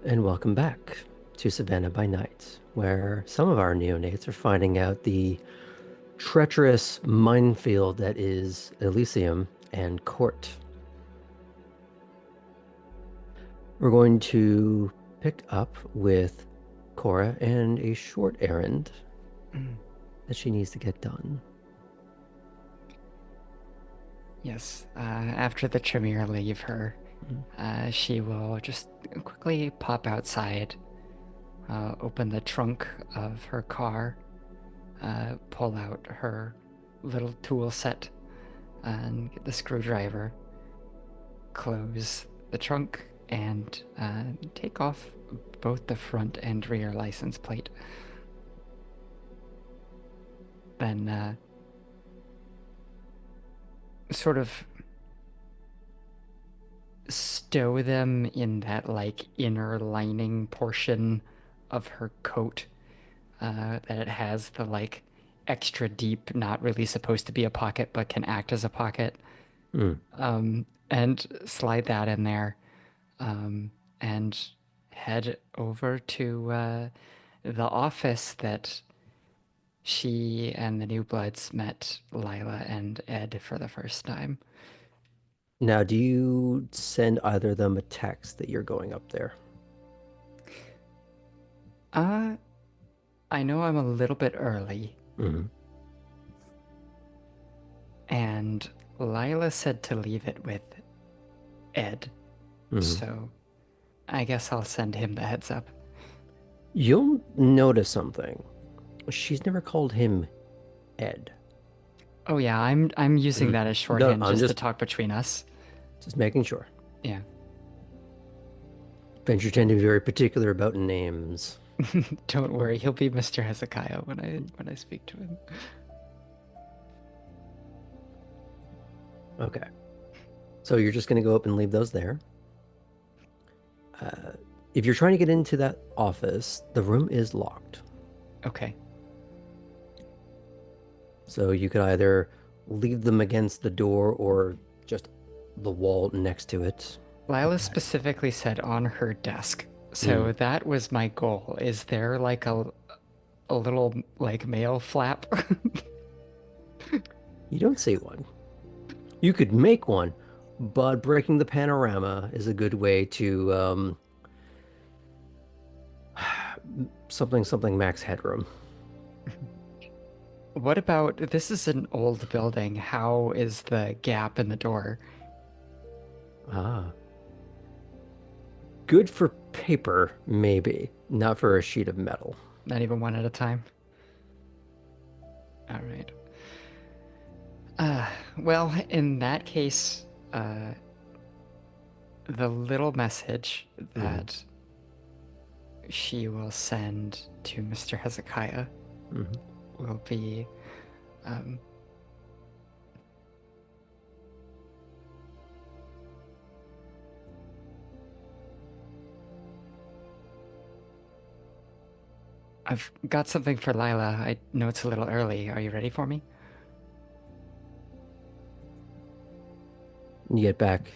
And welcome back to Savannah by Night, where some of our neonates are finding out the treacherous minefield that is Elysium and Court. We're going to pick up with Cora and a short errand that she needs to get done.
Yes, after the Tremere leave her, she will just quickly pop outside, open the trunk of her car, pull out her little tool set, and get the screwdriver, close the trunk, and take off both the front and rear license plate. Then sort of stow them in that like inner lining portion of her coat that it has the like extra deep, not really supposed to be a pocket but can act as a pocket, and slide that in there, and head over to the office that she and the New Bloods met Lila and Ed for the first time.
Now, do you send either of them a text that you're going up there?
I know I'm a little bit early. And Lila said to leave it with Ed. So I guess I'll send him the heads up.
You'll notice something. She's never called him Ed.
Oh yeah, I'm using that as shorthand
I'm
just to
just-
talk between us.
Just making sure.
Yeah.
Venture tend to be very particular about names.
Don't worry, he'll be Mr. Hezekiah when I speak to him.
Okay. So you're just going to go up and leave those there. If you're trying to get into that office, the room is locked.
Okay.
So you could either leave them against the door or just the wall next to it.
Lila specifically said on her desk. So that was my goal. Is there like a little like mail flap?
You don't see one. You could make one, but breaking the panorama is a good way to something max headroom.
What about this is an old building. How is the gap in the door?
Ah. Good for paper, maybe. Not for a sheet of metal.
Not even one at a time. All right. Well, in that case, the little message that she will send to Mr. Hezekiah will be, I've got something for Lila. I know it's a little early. Are you ready for me?
You get back.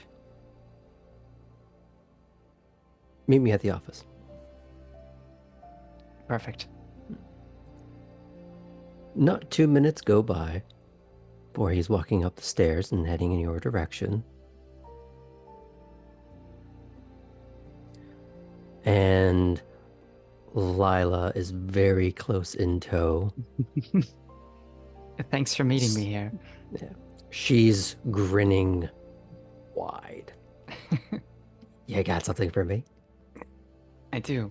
Meet me at the office.
Perfect.
Not 2 minutes go by before he's walking up the stairs and heading in your direction. And Lila is very close in tow.
Thanks for meeting me here.
Yeah. She's grinning wide. You got something for me?
I do.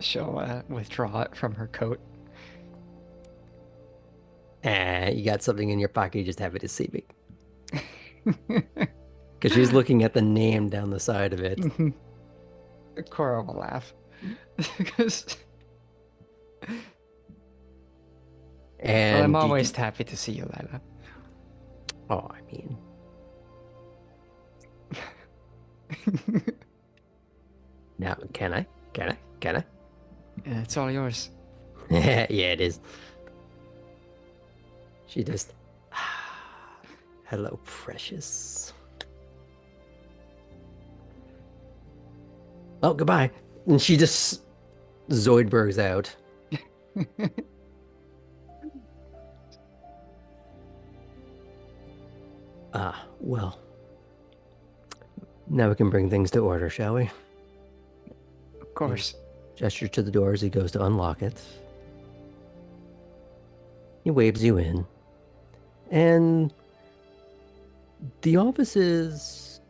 She'll withdraw it from her coat.
You got something in your pocket, you just happy to see me. Because she's looking at the name down the side of it.
Cora will laugh. Because
And
well, I'm always happy to see you, Lila.
Oh, I mean. Now, can I?
It's all yours.
Yeah, it is. She just. Hello, precious. Oh, goodbye. And she just Zoidberg's out. Well. Now we can bring things to order, shall we?
Of course.
Gesture to the door as he goes to unlock it. He waves you in. And the office is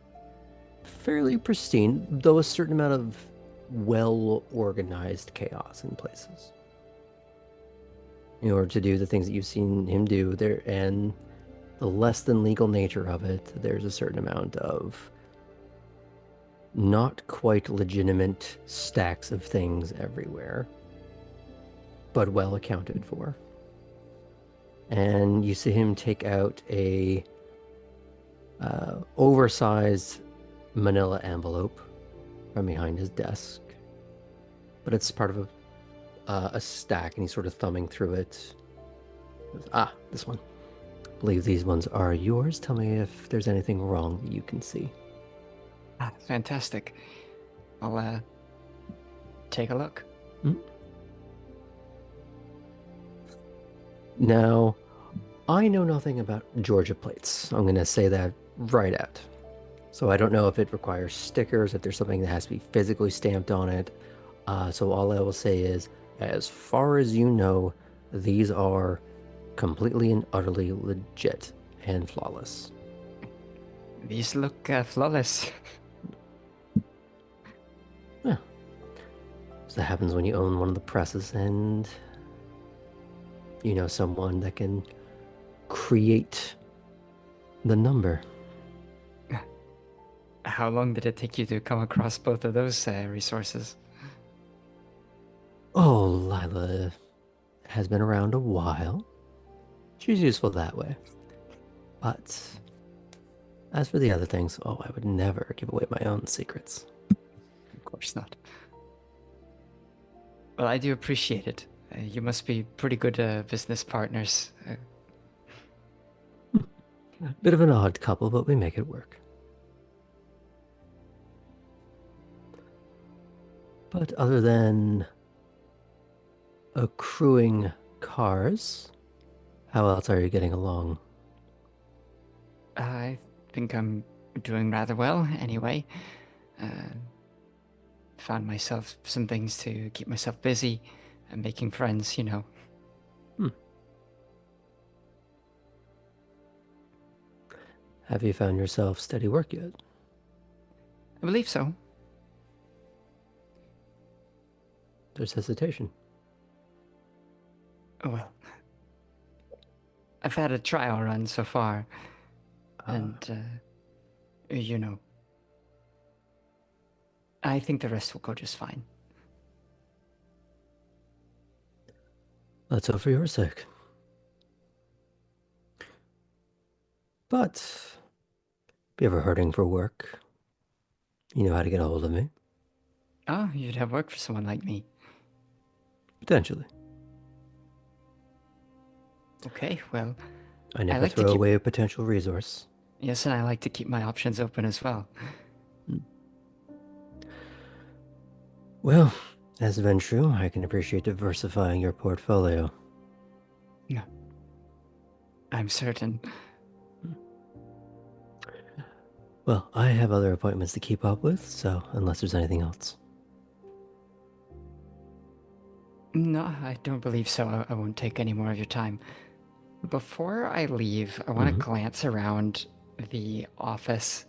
fairly pristine, though a certain amount of well-organized chaos in places. In order to do the things that you've seen him do there, and the less than legal nature of it, there's a certain amount of not quite legitimate stacks of things everywhere, but well accounted for. And you see him take out a oversized manila envelope from behind his desk, but it's part of a stack, and he's sort of thumbing through it. He goes, this one. I believe these ones are yours. Tell me if there's anything wrong that you can see.
Fantastic. I'll take a look.
Now, I know nothing about Georgia plates. I'm going to say that right out. So I don't know if it requires stickers, if there's something that has to be physically stamped on it. So all I will say is, as far as you know, these are completely and utterly legit and flawless.
These look flawless.
Yeah. So that happens when you own one of the presses, and you know someone that can create the number.
How long did it take you to come across both of those resources?
Oh, Lila has been around a while. She's useful that way. But as for the other things, oh, I would never give away my own secrets.
Of course not. Well, I do appreciate it. You must be pretty good business partners.
Bit of an odd couple, but we make it work. But other than accruing cars, how else are you getting along?
I think I'm doing rather well anyway. Found myself some things to keep myself busy and making friends, you know.
Have you found yourself steady work yet?
I believe so.
There's hesitation.
Oh, well. I've had a trial run so far. And, you know, I think the rest will go just fine.
Let's hope for your sake. But if you're ever hurting for work, you know how to get a hold of me.
Oh, you'd have work for someone like me.
Potentially.
Okay, well,
I never
like to
throw
keep-
away a potential resource.
yes, and I like to keep my options open as well.
Well, as has been true, I can appreciate diversifying your portfolio.
Yeah. I'm certain.
Well, I have other appointments to keep up with, so unless there's anything else.
No, I don't believe so. I won't take any more of your time. Before I leave, I want to glance around the office.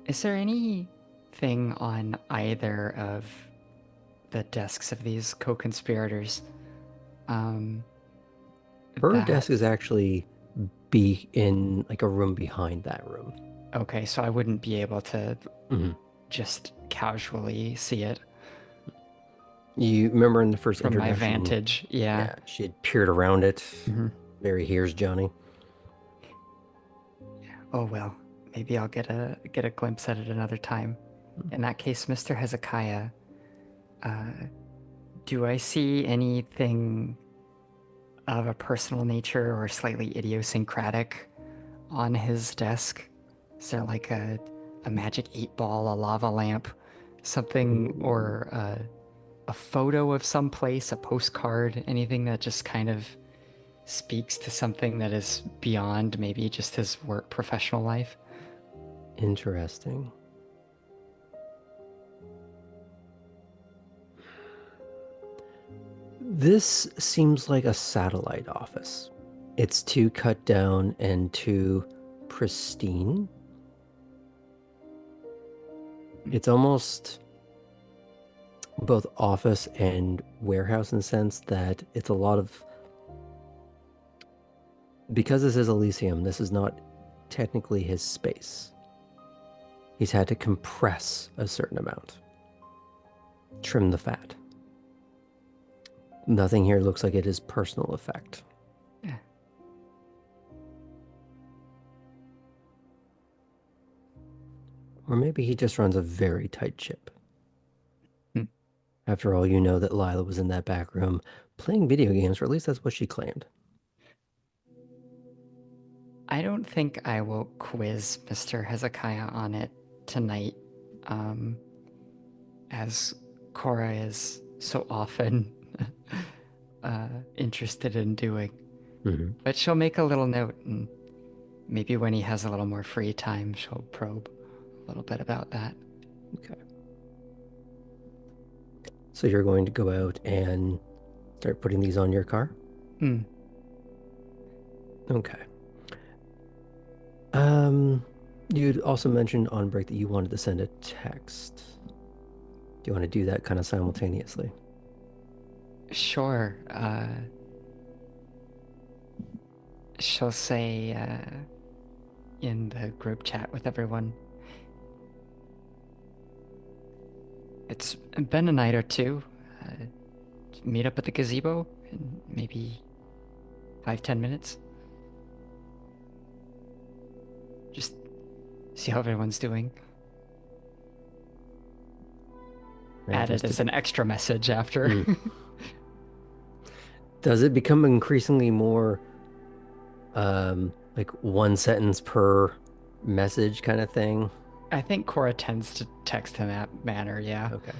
Is there anything on either of the desks of these co-conspirators?
Her
that-
desk is actually be in like a room behind that room.
Okay, so I wouldn't be able to
Mhm.
just casually see it
You remember in the first
from my
introduction?
vantage. Yeah.
Yeah, she had peered around it.
Mhm.
Very here's Johnny.
Oh well, maybe I'll get a glimpse at it another time. In that case, Mr. Hezekiah, do I see anything of a personal nature or slightly idiosyncratic on his desk? Is there like a magic 8-ball, a lava lamp, something, or a photo of some place, a postcard, anything that just kind of speaks to something that is beyond maybe just his work professional life?
Interesting. This seems like a satellite office. It's too cut down and too pristine. It's almost both office and warehouse in the sense that it's a lot of... Because this is Elysium, this is not technically his space. He's had to compress a certain amount. Trim the fat. Nothing here looks like it is personal effect.
Yeah.
Or maybe he just runs a very tight ship.
Hmm.
After all, you know that Lila was in that back room playing video games, or at least that's what she claimed.
I don't think I will quiz Mr. Hezekiah on it tonight, as Cora is so often interested in doing. But she'll make a little note, and maybe when he has a little more free time, she'll probe a little bit about that.
Okay. So you're going to go out and start putting these on your car? Okay. You'd also mentioned on break that you wanted to send a text. Do you want to do that kind of simultaneously?
Sure. she'll say in the group chat with everyone, it's been a night or two. Meet up at the gazebo in maybe 5-10 minutes. Just see how everyone's doing. Add it as an extra message after.
Does it become increasingly more like one sentence per message kind of thing?
I think Cora tends to text in that manner, yeah.
Okay.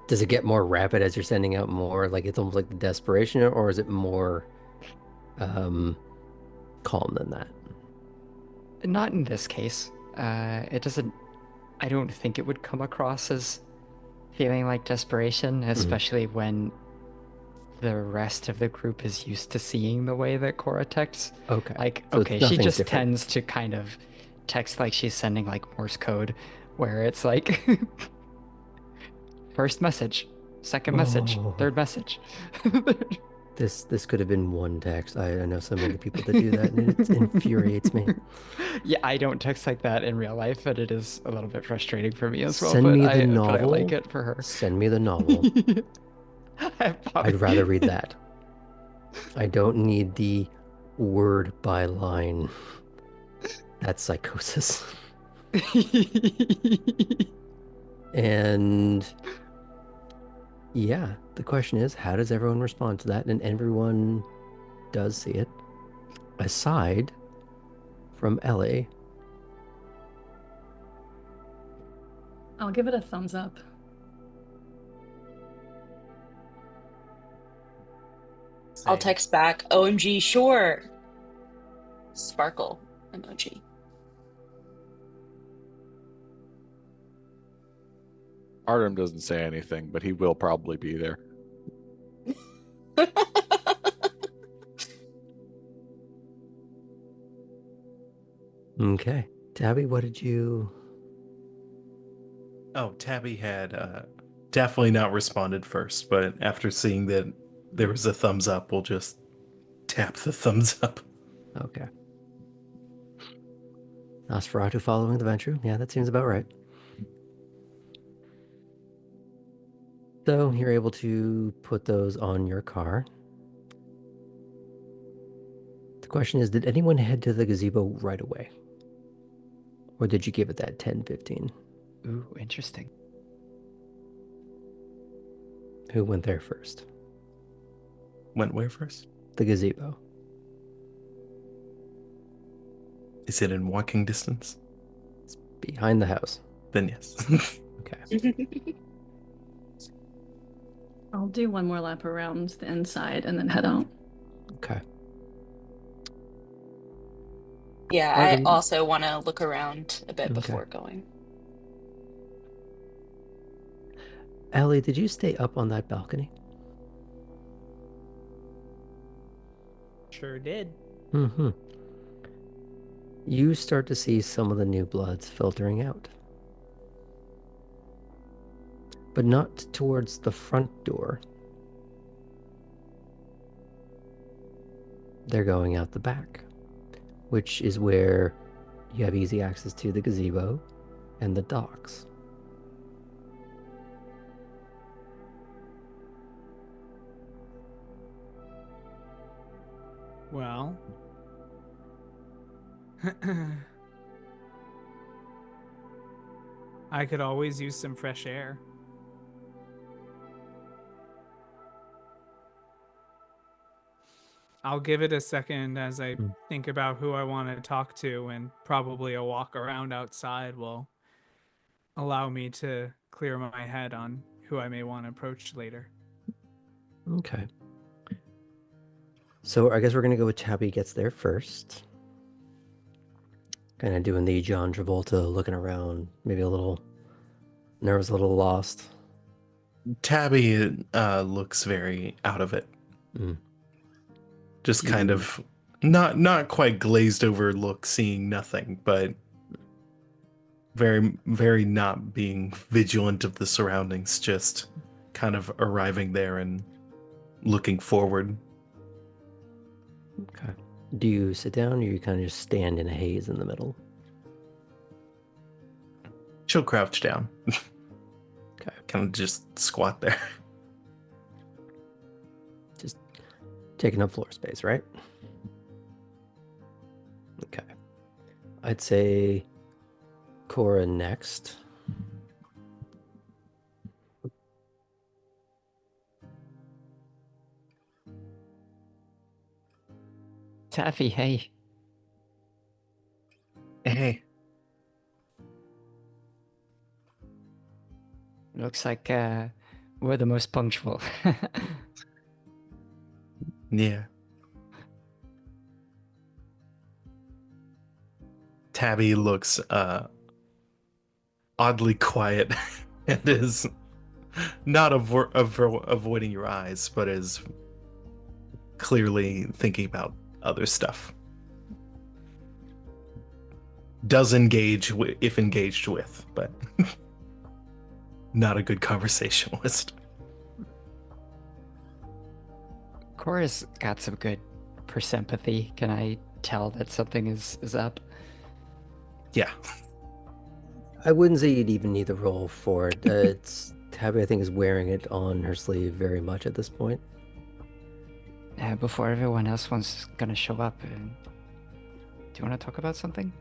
Does it get more rapid as you're sending out more? Like it's almost like the desperation, or is it more calm than that?
Not in this case. It doesn't. I don't think it would come across as feeling like desperation, especially when the rest of the group is used to seeing the way that Cora texts.
Okay.
Like,
So
okay, she
nothing's
just
different.
tends to kind of text like she's sending like Morse code, where it's like first message, second message,
Oh.
third message.
This could have been one text. I know so many people that do that, and it infuriates me.
Yeah, I don't text like that in real life, but it is a little bit frustrating for me as well.
Send
but
me the
I
novel.
like it for her.
Send me the novel. I'd rather read that. I don't need the word by line. That's psychosis. And yeah, the question is, how does everyone respond to that? And everyone does see it, aside from Ellie.
I'll give it a thumbs up.
I'll text back, OMG, sure. Sparkle emoji.
Artem doesn't say anything, but he will probably be there.
Okay. Tabby, what did you...
Oh, Tabby had definitely not responded first, but after seeing that there was a thumbs up, we'll just tap the thumbs up.
Okay. Nosferatu following the Ventrue? Yeah, that seems about right. So you're able to put those on your car. The question is, did anyone head to the gazebo right away? Or did you give it that 10-15?
Ooh, interesting.
Who went there first?
Went where first?
The gazebo.
Is it in walking distance?
It's behind the house.
Then yes.
Okay.
I'll do one more lap around the inside and then head out.
Okay.
Yeah,
Artem-
I also want to look around a bit
Okay.
before going.
Ellie, did you stay up on that balcony?
Sure did.
Mm-hmm. You start to see some of the new bloods filtering out. But not towards the front door. They're going out the back, which is where you have easy access to the gazebo and the docks.
Well, I could always use some fresh air. I'll give it a second as I think about who I want to talk to, and probably a walk around outside will allow me to clear my head on who I may want to approach later.
Okay. So I guess we're going to go with Tabby gets there first. Kind of doing the John Travolta, looking around, maybe a little nervous, a little lost.
Tabby looks very out of it. Just kind of not quite glazed over look, seeing nothing, but very, very not being vigilant of the surroundings, just kind of arriving there and looking forward.
Okay. Do you sit down or you kind of just stand in a haze in the middle?
She'll crouch down.
Okay.
Kind of just squat there.
Just taking up floor space, right? Okay. I'd say Cora next.
Taffy, hey.
Hey.
Looks like we're the most punctual.
Yeah. Tabby looks oddly quiet and is not avoiding your eyes, but is clearly thinking about other stuff. Does engage if engaged with, but not a good conversationalist.
Cora's got some good persympathy. Can I tell that something is up?
Yeah.
I wouldn't say you'd even need the roll for it. It's Tabby, I think, is wearing it on her sleeve very much at this point.
Before everyone else was gonna show up, do you want to talk about something?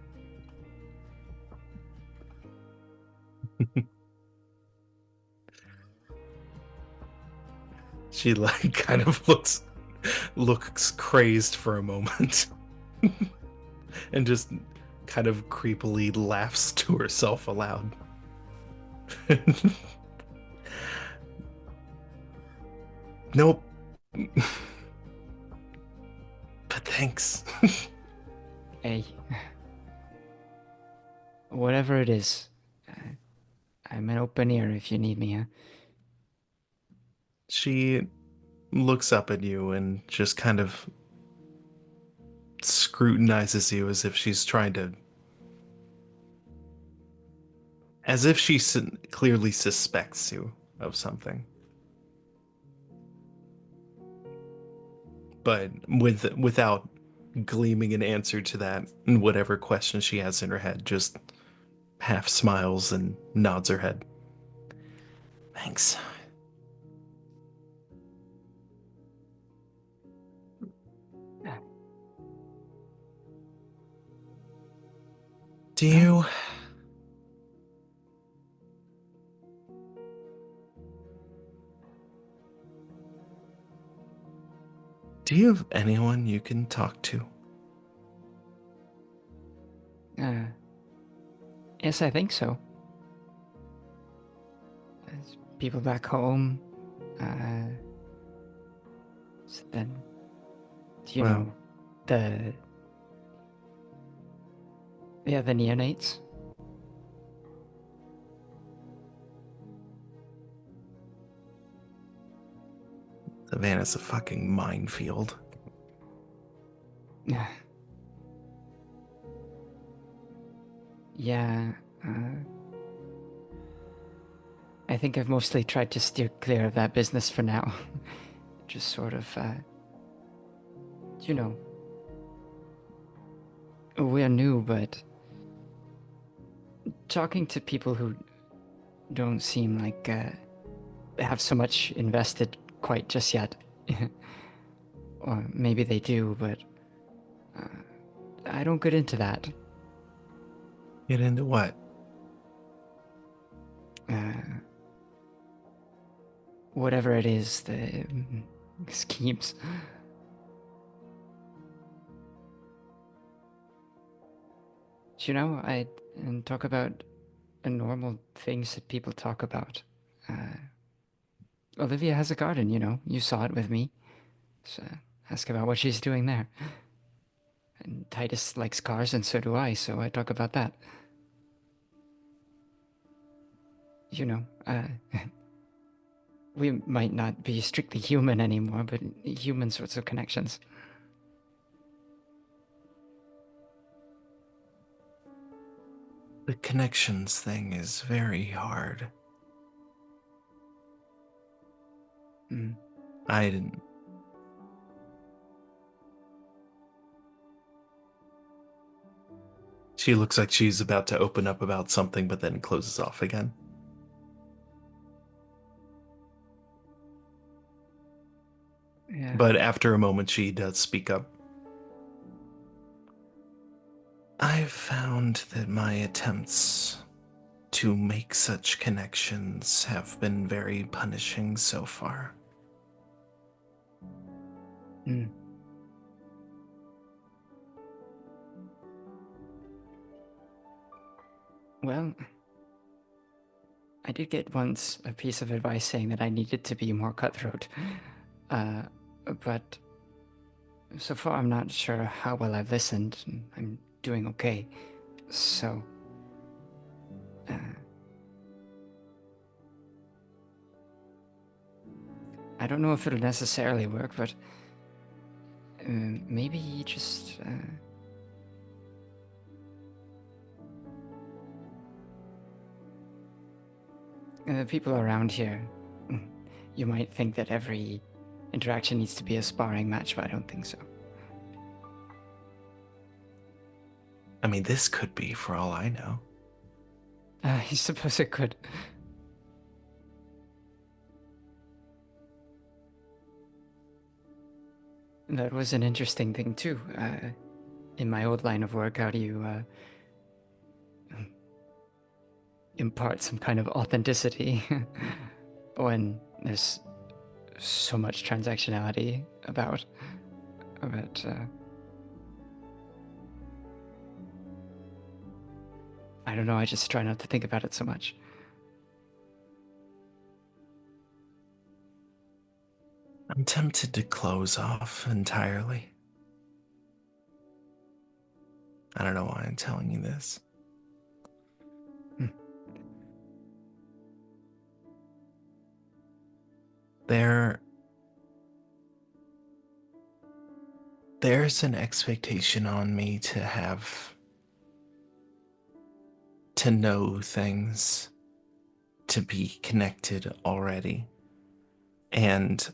She like kind of looks crazed for a moment and just kind of creepily laughs to herself aloud. Nope. But thanks.
Hey. Whatever it is, I'm an open ear if you need me, huh?
She looks up at you and just kind of scrutinizes you as if she's trying to, as if she clearly suspects you of something, but without gleaming an answer to that and whatever question she has in her head, just half smiles and nods her head. Thanks. Do you have anyone you can talk to?
Yes, I think so. There's people back home. So then, do you
Well,
know the Neonates?
Savannah's a fucking minefield.
Yeah, I think I've mostly tried to steer clear of that business for now. Just sort of, you know, we're new, but talking to people who don't seem like have so much invested quite just yet. Or maybe they do, but I don't get into that.
Get into what?
Whatever it is, the schemes. You know, I talk about normal things that people talk about. Olivia has a garden, you know. You saw it with me. So ask about what she's doing there. And Titus likes cars, and so do I, so I talk about that. You know, we might not be strictly human anymore, but human sorts of connections.
The connections thing is very hard.
Mm.
I didn't. She looks like she's about to open up about something, but then closes off again.
Yeah.
But after a moment, she does speak up. I've found that my attempts to make such connections have been very punishing so far.
Mm. Well, I did get once a piece of advice saying that I needed to be more cutthroat. But so far I'm not sure how well I've listened. I'm doing okay. So, I don't know if it'll necessarily work, but maybe just people around here. You might think that every interaction needs to be a sparring match, but I don't think so.
I mean, this could be for all I know.
I suppose it could. That was an interesting thing, too. In my old line of work, how do you impart some kind of authenticity when there's so much transactionality about I don't know, I just try not to think about it so much.
I'm tempted to close off entirely. I don't know why I'm telling you this. There's an expectation on me to know things, to be connected already. And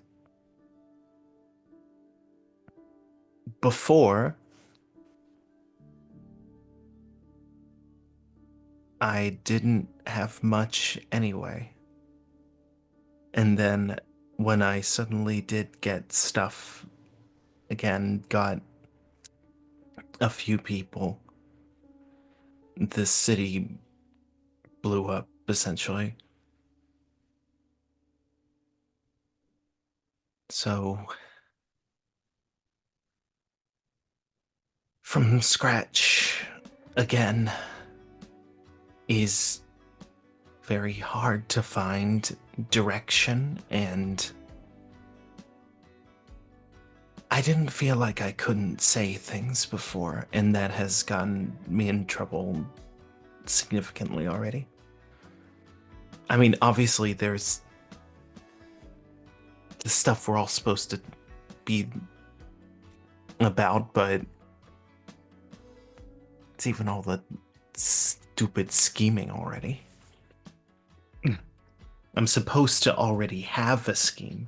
before, I didn't have much anyway. And then when I suddenly did get stuff again, got a few people, the city blew up essentially. So, from scratch again is very hard to find direction, and I didn't feel like I couldn't say things before, and that has gotten me in trouble significantly already. I mean, obviously, there's the stuff we're all supposed to be about, but it's even all the stupid scheming already. I'm supposed to already have a scheme.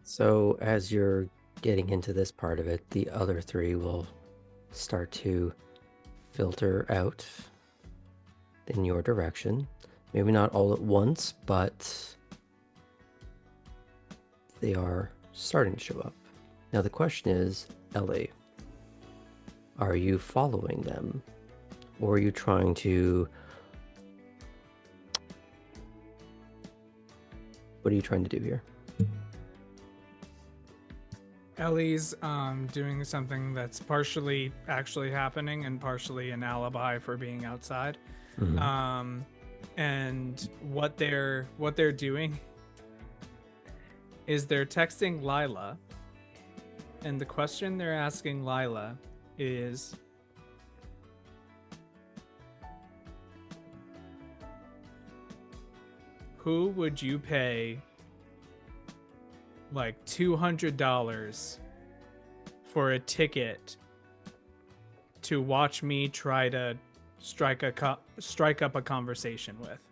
So as you're getting into this part of it, the other three will start to filter out in your direction. Maybe not all at once, but they are starting to show up. Now the question is, Ellie, are you following them? Or are you trying to... What are you trying to do here?
Ellie's doing something that's partially actually happening and partially an alibi for being outside.
Mm-hmm.
And what they're doing is they're texting Lila, and the question they're asking Lila is, who would you pay like $200 for a ticket to watch me try to strike up a conversation with?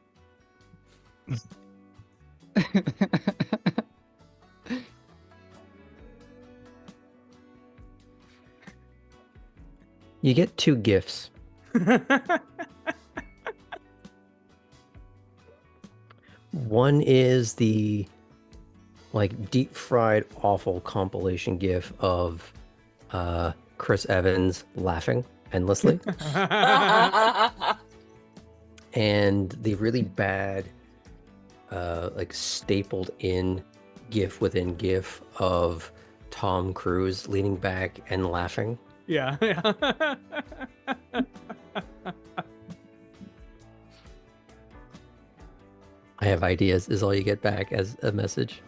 You get 2 gifts. One is the deep fried awful compilation gif of Chris Evans laughing endlessly, and the really bad stapled in gif within gif of Tom Cruise leaning back and laughing.
Yeah.
I have ideas is all you get back as a message.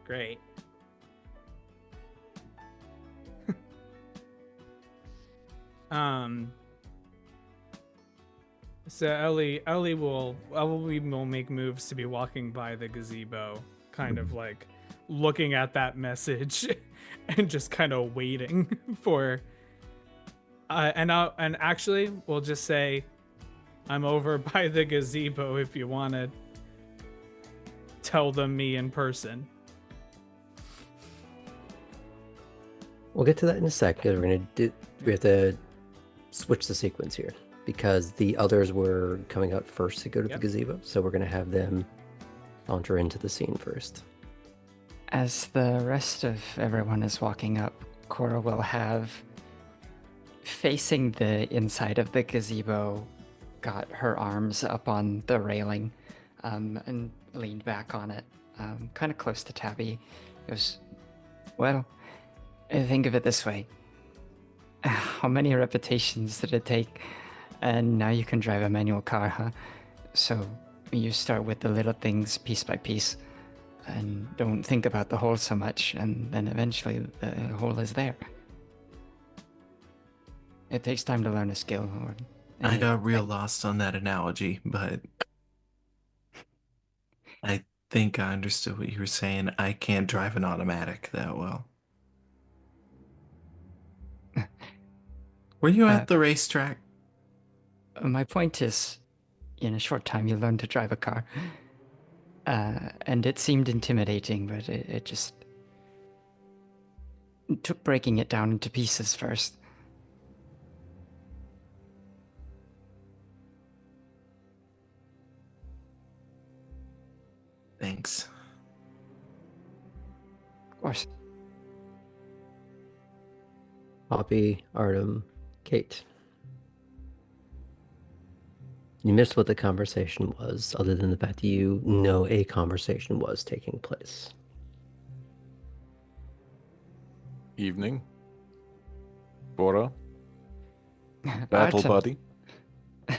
Great. So Ellie will make moves to be walking by the gazebo, kind of like looking at that message and just kind of waiting for and actually we'll just say I'm over by the gazebo if you want to tell them me in person.
We'll get to that in a second. We have to switch the sequence here because the others were coming out first to go to the gazebo, so we're going to have them saunter into the scene first.
As the rest of everyone is walking up, Cora will have, facing the inside of the gazebo, got her arms up on the railing and leaned back on it, kind of close to Tabby. Goes, well, think of it this way. How many repetitions did it take? And now you can drive a manual car, huh? So you start with the little things piece by piece and don't think about the hole so much, and then eventually the hole is there. It takes time to learn a skill.
I got real lost on that analogy, but I think I understood what you were saying. I can't drive an automatic that well. Were you at the racetrack?
My point is, in a short time, you learn to drive a car. And it seemed intimidating, but it just took breaking it down into pieces first.
Thanks.
Of course.
Poppy, Artem, Kate. You missed what the conversation was, other than the fact that you know a conversation was taking place.
Evening. Bora. Battle buddy. He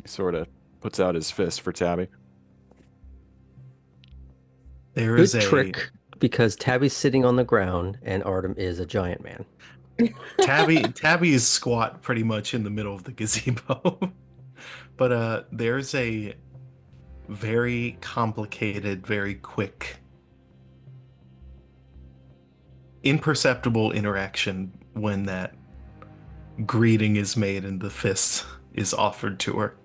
sort of puts out his fist for Tabby.
There
Good
is a
trick, because Tabby's sitting on the ground and Artem is a giant man.
Tabby is squat pretty much in the middle of the gazebo. But there's a very complicated, very quick, imperceptible interaction when that greeting is made and the fist is offered to her.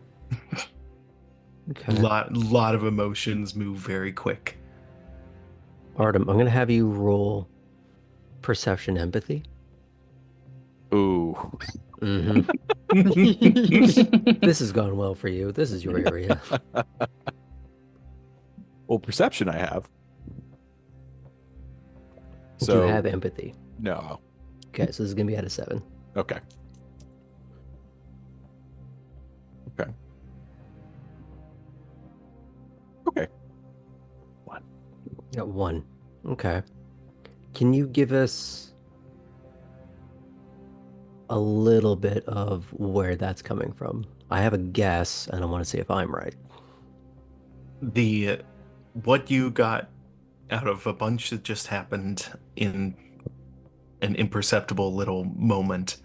Okay.
Lot of emotions move very quick.
Artem, I'm going to have you roll perception empathy.
Ooh.
Mm-hmm. This has gone well for you. This is your area.
Well, perception I have.
Do you have empathy?
No.
Okay, so this is going to be out of 7.
Okay. Okay. Okay. 1.
You got 1. Okay. Can you give us a little bit of where that's coming from? I have a guess, and I want to see if I'm right.
What you got out of a bunch that just happened in an imperceptible little moment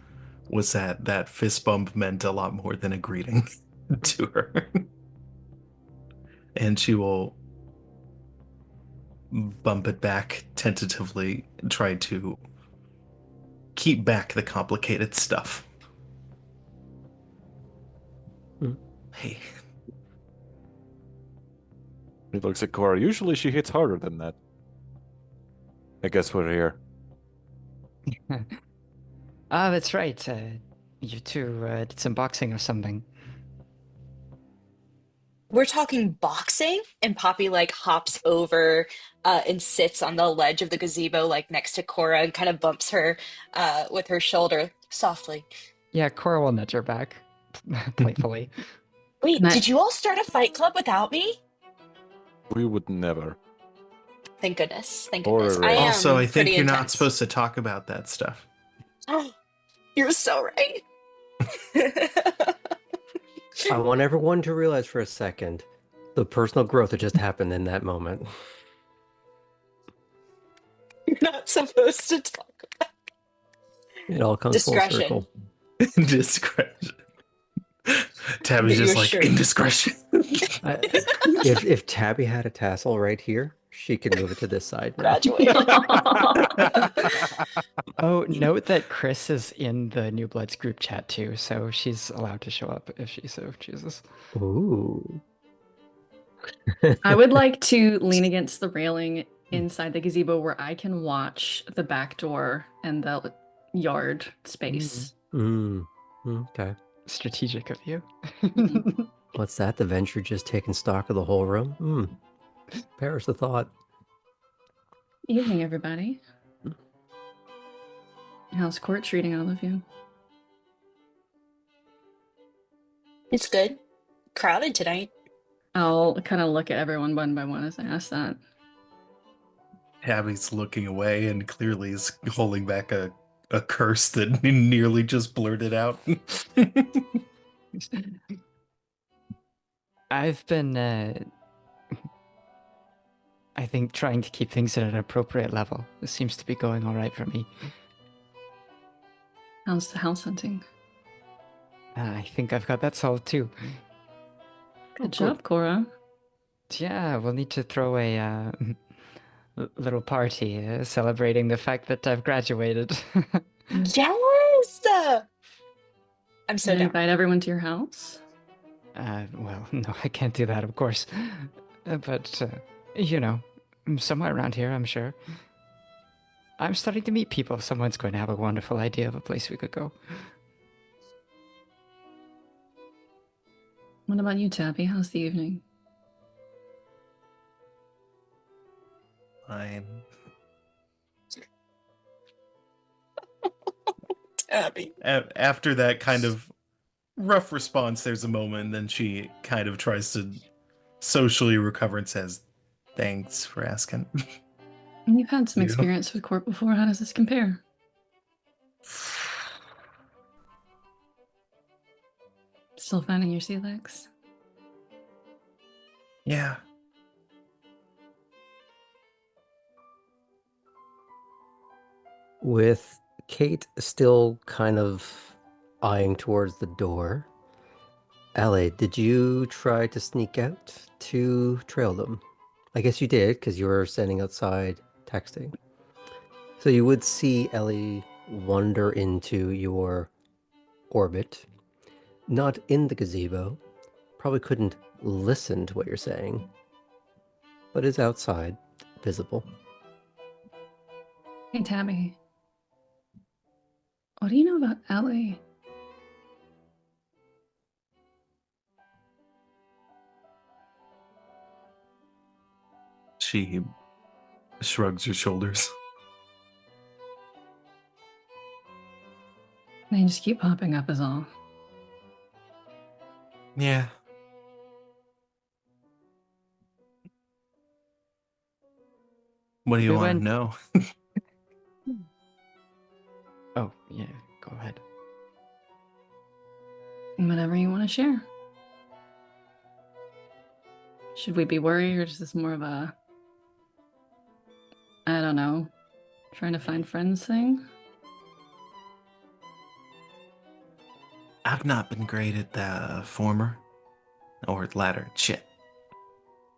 was that fist bump meant a lot more than a greeting to her. And she will bump it back tentatively, try to keep back the complicated stuff. Hey.
He looks at Cora. Usually she hits harder than that. I guess we're here.
Ah, that's right. You two did some boxing or something.
We're talking boxing, and Poppy like hops over and sits on the ledge of the gazebo, like next to Cora, and kind of bumps her with her shoulder softly.
Yeah, Cora will nudge her back playfully.
Wait,
And I,
did you all start a fight club without me?
We would never.
Thank goodness. Thank
Or
goodness. I
arrange.
Also, I
am
think
pretty
you're not
intense.
supposed to talk about that stuff.
Oh, you're so right.
I want everyone to realize for a second the personal growth that just happened in that moment.
You're not supposed to talk about
It all comes full
discretion.
circle.
Indiscretion.
Can
Tabby's
get you a
just like,
shirt.
indiscretion.
I, if Tabby had a tassel right here, she could move it to this side now.
Graduate.
Oh, note that Chris is in the New Bloods group chat too, so she's allowed to show up if she so chooses.
Ooh.
I would like to lean against the railing inside the gazebo where I can watch the back door and the yard space.
Okay.
Strategic of you.
What's that? The venture just taking stock of the whole room? Perish the thought.
Evening, everybody. How's court treating all of you?
It's good. Crowded tonight.
I'll kind of look at everyone one by one as I ask that.
Tabby's looking away and clearly is holding back a curse that nearly just blurted out.
I've been, I think, trying to keep things at an appropriate level. This seems to be going all right for me.
How's the house hunting?
I think I've got that solved too.
Good job, Cora.
Yeah, we'll need to throw a little party celebrating the fact that I've graduated.
Yes! I'm so
Can I
down.
invite everyone to your house?
Well, no, I can't do that, of course. But, you know, somewhere around here, I'm sure. I'm starting to meet people. Someone's going to have a wonderful idea of a place we could go.
What about you, Tabby? How's the evening?
Fine.
Tabby.
After that kind of rough response, there's a moment, and then she kind of tries to socially recover and says, "Thanks for asking."
You've had some
Yeah.
experience with court before. How does this compare? Still finding your sea legs?
Yeah.
With Kate still kind of eyeing towards the door, Ellie, did you try to sneak out to trail them? I guess you did, because you were standing outside texting. So you would see Ellie wander into your orbit, not in the gazebo, probably couldn't listen to what you're saying, but is outside, visible.
Hey, Tabby. What do you know about Ellie?
She shrugs her shoulders.
They just keep popping up is all.
Yeah. What do you
We
want to
went-
know?
Oh, yeah, go ahead.
Whatever you want to share. Should we be worried, or is this more of a, I don't know, trying to find friends thing?
I've not been great at the former or latter. Shit.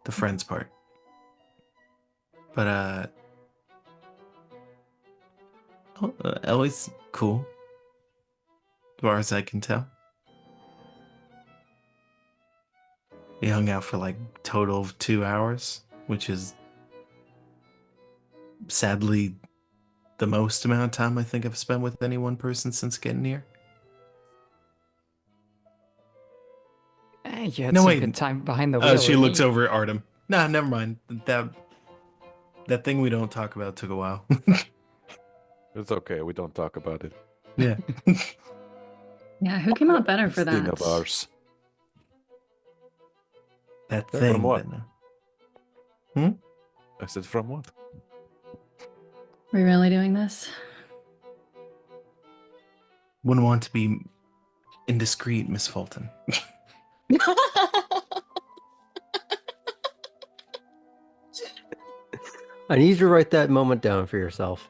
The friends part. But, Ellie's cool. As far as I can tell. We hung out for like total of 2 hours, which is sadly the most amount of time I think I've spent with any one person since getting here.
You had
No,
some
wait.
good time behind the wheel.
She
with
looks
me.
over at Artem. Nah, never mind. That thing we don't talk about took a while.
It's okay. We don't talk about it.
Yeah.
Yeah, who came out better for
It's thing
that?
of ours.
That
From
thing.
what? I said, from what?
We really doing this?
Wouldn't want to be indiscreet, Miss Fulton.
I need you to write that moment down for yourself.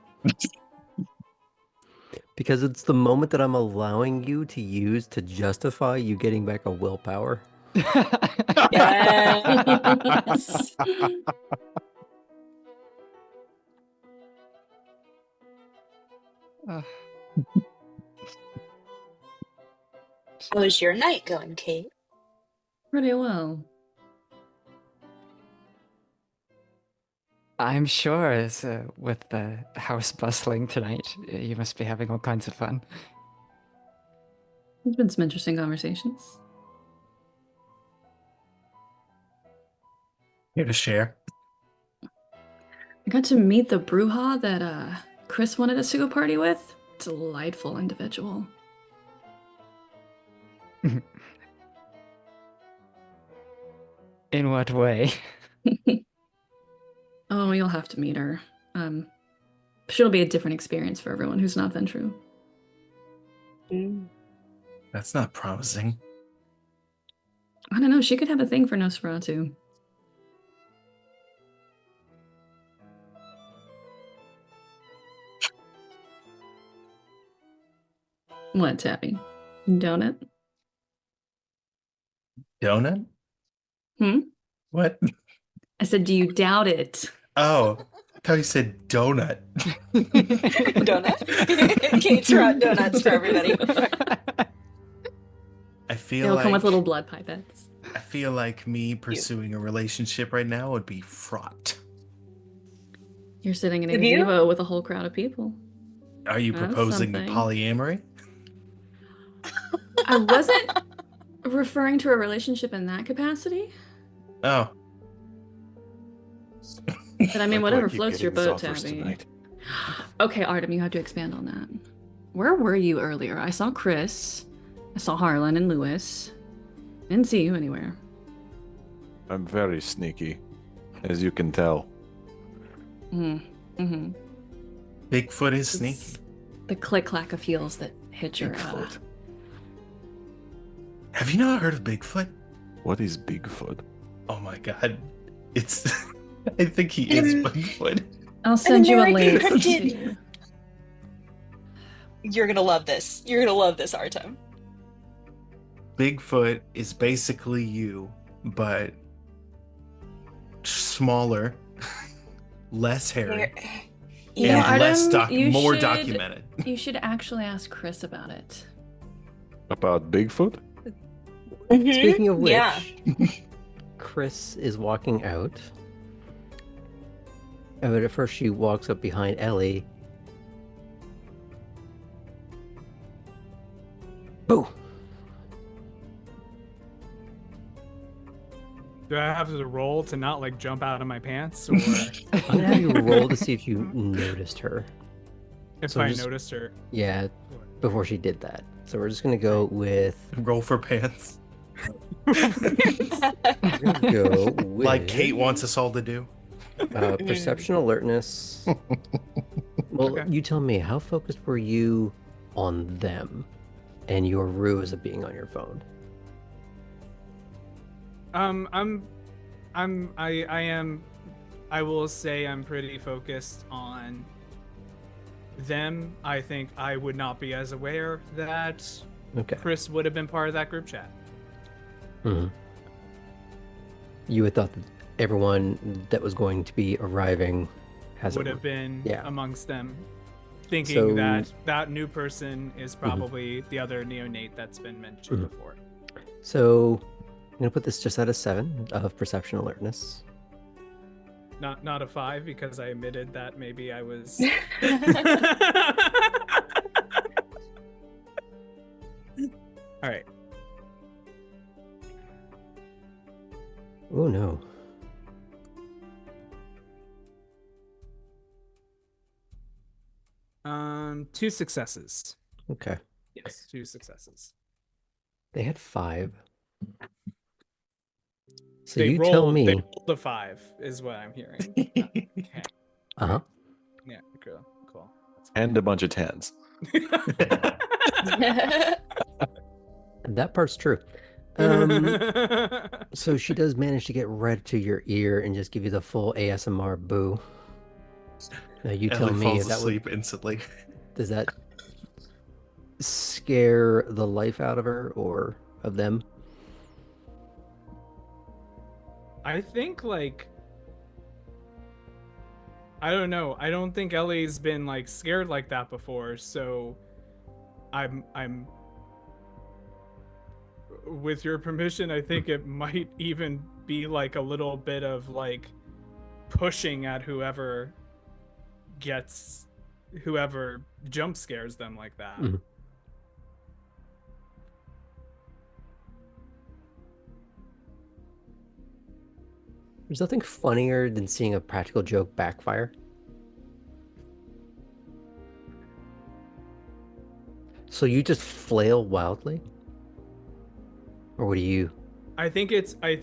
Because it's the moment that I'm allowing you to use to justify you getting back a willpower.
Yes.
Ugh.
How's your night going, Kate?
Pretty well.
I'm sure with the house bustling tonight, you must be having all kinds of fun.
There's been some interesting conversations.
Here to share.
I got to meet the Bruja that Chris wanted us to go party with. Delightful individual.
In what way?
Oh, you'll have to meet her. She'll be a different experience for everyone who's not Ventru.
That's not promising.
I don't know, she could have a thing for Nosferatu. What, Tabby? Donut?
Donut?
Hmm?
What?
I said, do you doubt it?
Oh, I thought you said donut.
Donut? Kate's brought donuts for everybody.
I feel
They'll
like
come with little blood pipettes.
I feel like me pursuing a relationship right now would be fraught.
You're sitting in a
Have you?
gazebo with a whole crowd of people.
Are you
That's
proposing
something.
polyamory?
I wasn't referring to a relationship in that capacity,
Oh,
but I mean,
Why do
whatever
keep
floats your
getting
boat,
these offers
Tabby.
tonight?
Okay, Artem, you have to expand on that. Where were you earlier? I saw Chris. I saw Harlan and Lewis. Didn't see you anywhere.
I'm very sneaky, as you can tell.
Mm-hmm.
Bigfoot is sneaky.
It's the click-clack of heels that hit your...
Bigfoot.
Have you not heard of Bigfoot?
What is Bigfoot?
Oh my god. It's I think he is Bigfoot.
I'll send you a
American
link.
cryptid. You're gonna love this. You're gonna love this, Artem.
Bigfoot is basically you, but smaller, less hairy,
You know,
and
Artem, you
more
should-
documented.
You should actually ask Chris about it.
About Bigfoot?
Speaking of which,
Yeah.
Chris is walking out. But at first she walks up behind Ellie. Boo!
Do I have to roll to not like jump out of my pants, or
I'm gonna have you roll to see if you noticed her.
if
So
I
just-
noticed her?
Yeah, before she did that. So we're just gonna go with
Roll for pants.
go with
Like Kate wants us all to do.
perception alertness. Well,
Okay.
you tell me, how focused were you on them and your ruse of being on your phone?
I will say I'm pretty focused on them. I think I would not be as aware that
Okay.
Chris would have been part of that group chat.
Mhm. You had thought that everyone that was going to be arriving has
Would have been
yeah.
amongst them, thinking
So-
that that new person is probably the other neonate that's been mentioned
Mhm.
before.
So I'm gonna put this just at a 7 of perception alertness.
Not a 5 because I admitted that maybe I was. All right.
Oh no.
Two successes.
Okay.
Yes, 2 successes.
They had 5. So
They
you tell
rolled
me.
the 5 is what I'm hearing. Okay.
Uh-huh.
Yeah, cool. That's
And a bunch of 10s.
That part's true. So she does manage to get right to your ear and just give you the full ASMR boo. Now you tell
Ellie
me
falls
if that
asleep instantly.
does that scare the life out of her or of them?
I think like I don't know. I don't think Ellie's been like scared like that before, so I'm with your permission, I think it might even be like a little bit of like pushing at whoever jump scares them like that.
Mhm. There's nothing funnier than seeing a practical joke backfire. So you just flail wildly? Or what do you?
I think it's a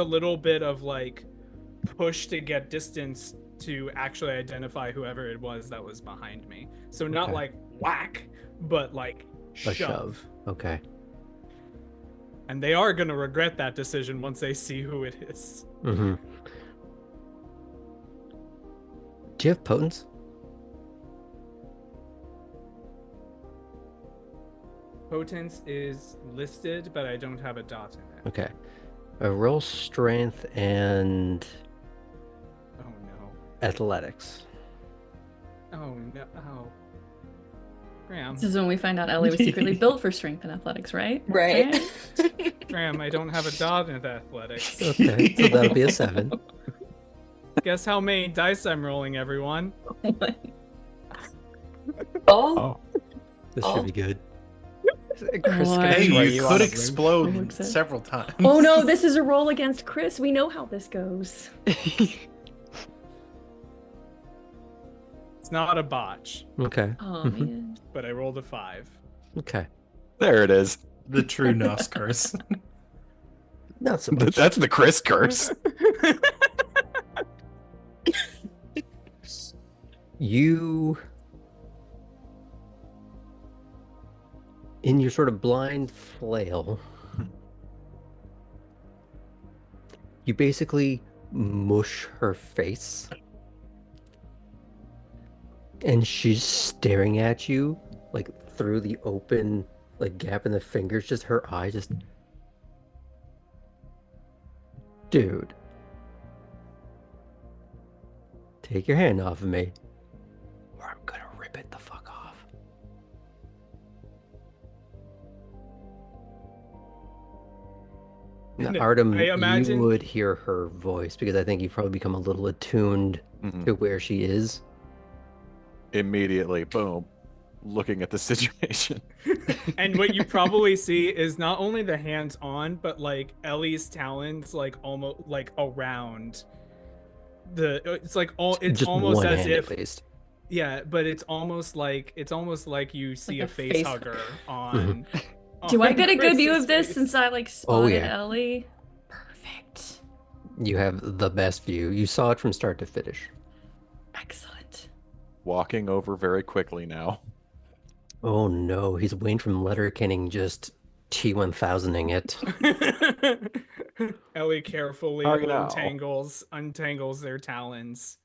little bit of like push to get distance to actually identify whoever it was that was behind me. So not
Okay.
like whack, but like
A shove. Okay.
And they are going to regret that decision once they see who it is.
Mm-hmm. Do you have potence?
Potence is listed, but I don't have a dot in it.
Okay. Roll strength and
Oh no.
athletics.
Oh no. Oh. Graham.
This is when we find out Ellie was secretly built for strength and athletics, right?
Right.
Graham, I don't have a dot in athletics.
Okay, so that'll be a 7.
Guess how many dice I'm rolling, everyone?
Oh,
This
Oh.
should be good.
Chris
Boy.
gonna
Hey,
throw
you
out
could
of the room.
explode
Looks it.
several times.
Oh no, this is a roll against Chris. We know how this goes.
It's not a botch,
Okay.
Oh
Mhm.
man.
but I rolled a 5.
Okay.
There it is.
The true Nos curse.
Not so much.
That's the Chris curse.
You, in your sort of blind flail, you basically mush her face. And she's staring at you, like through the open, like gap in the fingers, just her eye just. Dude. Take your hand off of me, or I'm gonna rip it the fuck off. Now,
And
Artem,
I imagine-
you would hear her voice because I think you've probably become a little attuned
Mhm.
to where she is.
Immediately, boom, looking at the situation.
And what you probably see is not only the hands on, but like Ellie's talons, like almost like around the. It's like it's
Just
almost
one
as
hand
if,
at least.
yeah, but it's almost like you see
Like
a
a
face
face
hugger on.
Do I
on
get a good view
Chris's
of this
face.
since I like spotted
yeah.
Ellie? Perfect.
You have the best view. You saw it from start to finish.
Excellent.
Walking over very quickly now.
Oh no, he's Wayne from Letterkenning just T1000ing it.
Ellie carefully
How are you now?
untangles their talons.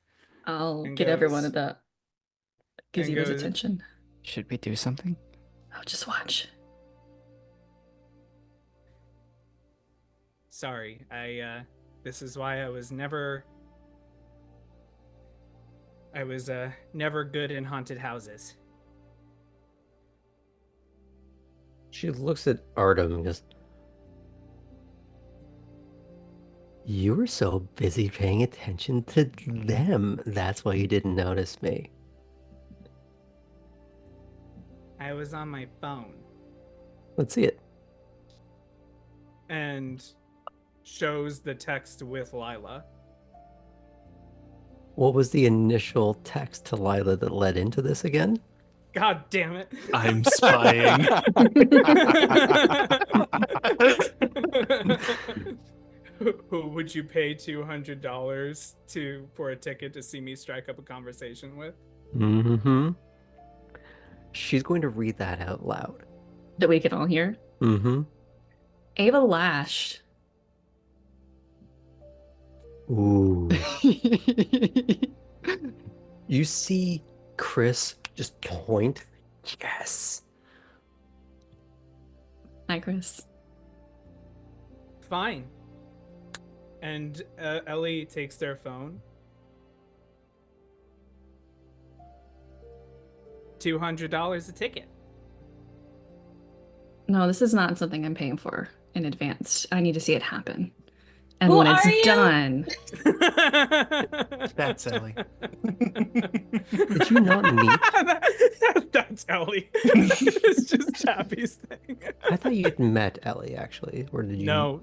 I'll
And
get everyone
goes-
at that. Gives
and
you his
goes-
attention.
Should we do something?
Oh, just watch.
Sorry, this is why I was never good in haunted houses.
She looks at Artem and goes, You were so busy paying attention to them. That's why you didn't notice me.
I was on my phone.
Let's see it.
And shows the text with Lila.
What was the initial text to Lila that led into this again?
God damn it.
I'm spying.
Who would you pay $200 for a ticket to see me strike up a conversation with?
Mm-hmm. She's going to read that out loud.
That we can all hear.
Mm-hmm.
Ava Lash.
Ooh. You see Chris just point. Yes.
Hi, Chris.
Fine. And Ellie takes their phone. $200 a ticket.
No, this is not something I'm paying for in advance. I need to see it happen. And
Who
when
are you?
it's done,
That's Ellie.
Did you not meet?
That's Ellie. It's just Chappie's thing.
I thought you'd met Ellie, actually. Or did you?
No,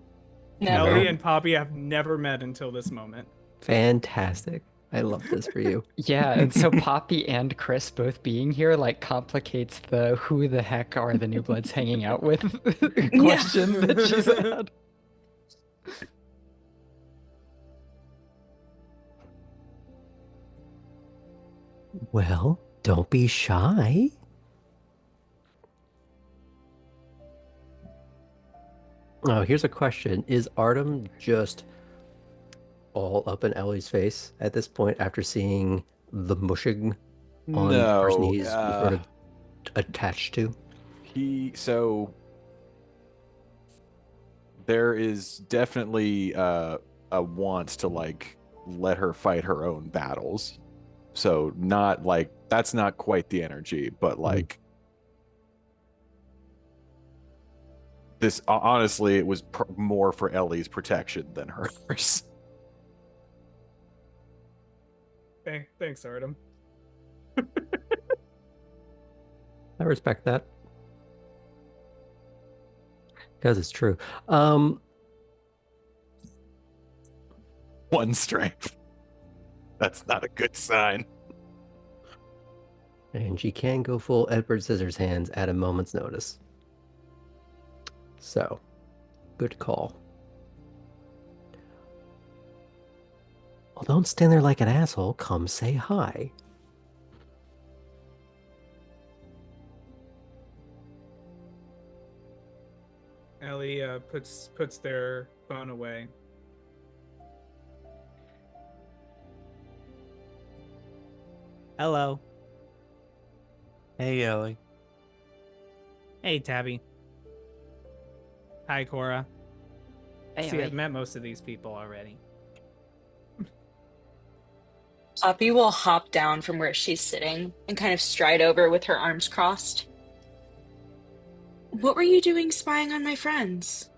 Never.
Ellie and Poppy have never met until this moment.
Fantastic. I love this for you.
Yeah, and so Poppy and Chris both being here like complicates the who the heck are the New Bloods hanging out with question that she's had.
Well, don't be shy. Oh, here's a question. Is Artem just all up in Ellie's face at this point after seeing the mushing on the person he's sort of attached to?
There is definitely a want to like let her fight her own battles. So not like that's not quite the energy, but like this honestly it was more for Ellie's protection than hers.
Thanks, Artem.
I respect that. Because it's true.
One strength. That's not a good sign.
And she can go full Edward Scissorhands at a moment's notice. So, good call. Well, don't stand there like an asshole. Come say hi.
Ellie puts their phone away. Hello.
Hey, Ellie.
Hey, Tabby. Hi, Cora.
Hey,
See,
Ellie.
I've met most of these people already.
Poppy will hop down from where she's sitting and kind of stride over with her arms crossed. What were you doing spying on my friends?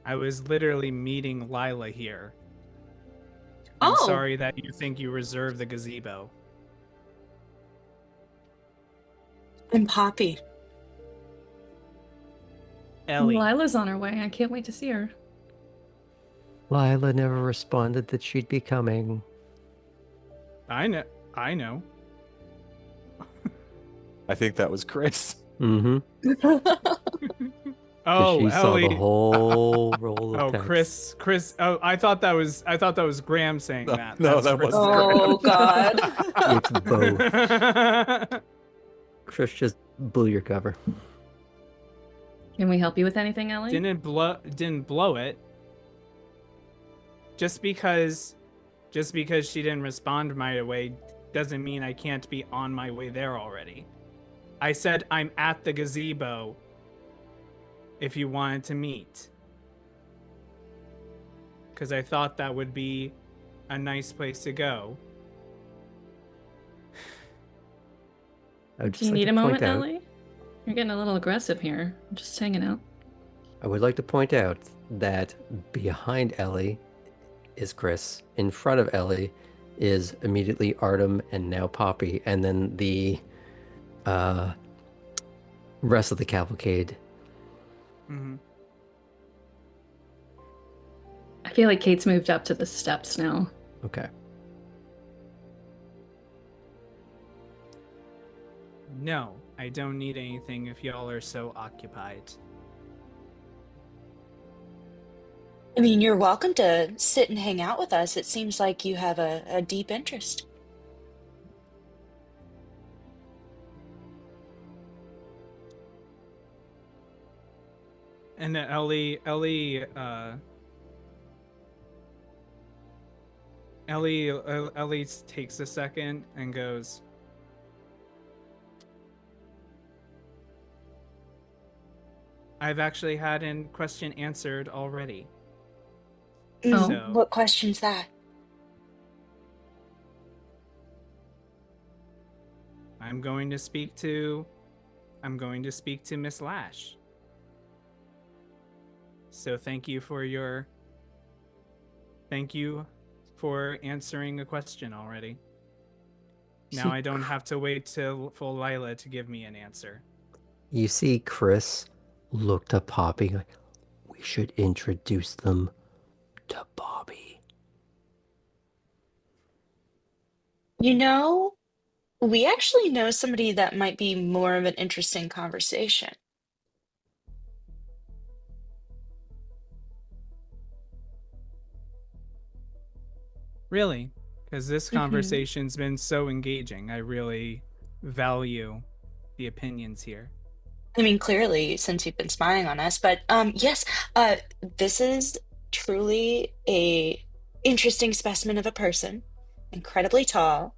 I was literally meeting Lila here. I'm
Oh,
sorry that you think you reserve the gazebo.
I'm Poppy.
Ellie.
Lila's on her way. I can't wait to see her.
Lila never responded that she'd be coming.
I know.
I think that was Chris.
Mm-hmm.
Oh,
She saw
Ellie.
the whole roll of
Oh,
text.
Chris. Oh, I thought that was Graham saying
No,
that.
no,
That's
that
Chris.
wasn't
Oh, God.
It's both. Chris just blew your cover.
Can we help you with anything, Ellie?
didn't blow it. Just because she didn't respond right away doesn't mean I can't be on my way there already. I said I'm at the gazebo if you wanted to meet. Because I thought that would be a nice place to go.
I would
Do
just
you
like
need
to
a moment,
point out,
Ellie? You're getting a little aggressive here. I'm just hanging out.
I would like to point out that behind Ellie is Chris. In front of Ellie is immediately Artem and now Poppy, and then the rest of the cavalcade.
Mm-hmm.
I feel like Kate's moved up to the steps now.
Okay.
No, I don't need anything if y'all are so occupied.
I mean, you're welcome to sit and hang out with us. It seems like you have a deep interest.
And Ellie takes a second and goes, I've actually had a question answered already.
Oh.
So,
What question's that?
I'm going to speak to Miss Lash. So thank you for answering a question already. Now I don't have to wait for Lila to give me an answer.
You see Chris look to Poppy like, we should introduce them to Bobby.
You know, we actually know somebody that might be more of an interesting conversation.
Really? Because this conversation's been so engaging. I really value the opinions here.
I mean, clearly, since you've been spying on us, but yes, this is truly a interesting specimen of a person, incredibly tall.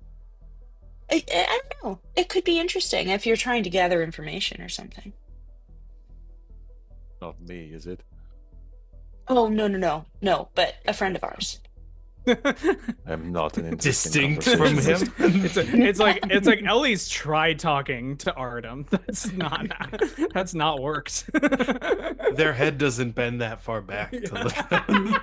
I don't know. It could be interesting if you're trying to gather information or something.
Not me, is it?
Oh, no, but a friend of ours.
I'm not an interesting
Distinct from him.
It's like Ellie's tried talking to Artem. That's not worked.
Their head doesn't bend that far back to look at him.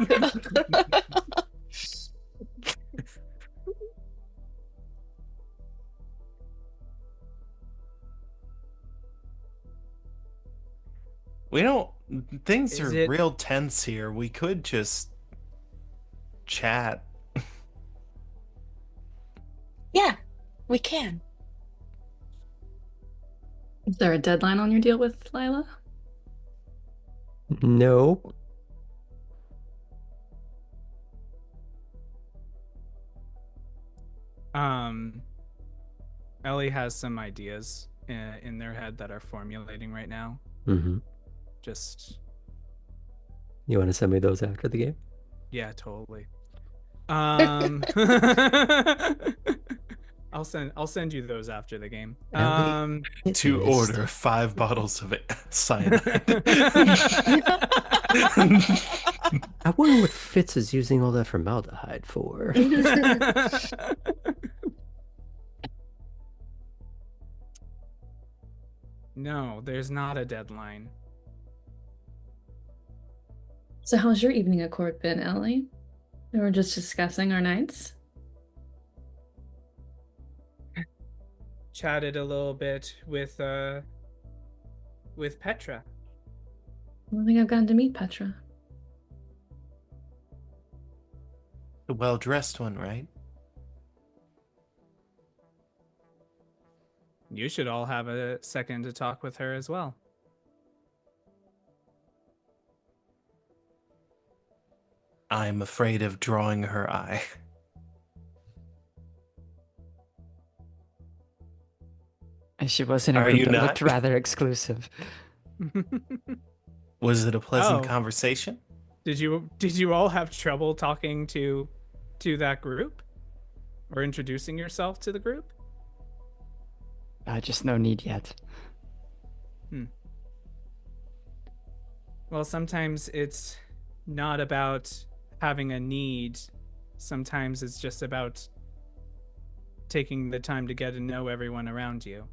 We don't. Things
Is
are
it-
real tense here. We could just chat.
Yeah, we can.
Is there a deadline on your deal with Lila?
No.
Ellie has some ideas in their head that are formulating right now.
Mm-hmm.
Just
You want to send me those after the game?
yeah, totally. I'll send you those after the game.
Ellie,
To order 5 bottles of cyanide.
I wonder what Fitz is using all that formaldehyde for.
No, there's not a deadline.
So how's your evening at court been, Ellie? We were just discussing our nights.
Chatted a little bit with Petra.
I don't think I've gotten to meet Petra.
The well-dressed one, right?
You should all have a second to talk with her as well.
I'm afraid of drawing her eye.
She was in a
Are
group
you
that
not?
looked rather exclusive.
Was it a pleasant
Oh.
conversation?
Did you all have trouble talking to that group? Or introducing yourself to the group?
Just no need yet.
Well, sometimes it's not about having a need. Sometimes it's just about taking the time to get to know everyone around you.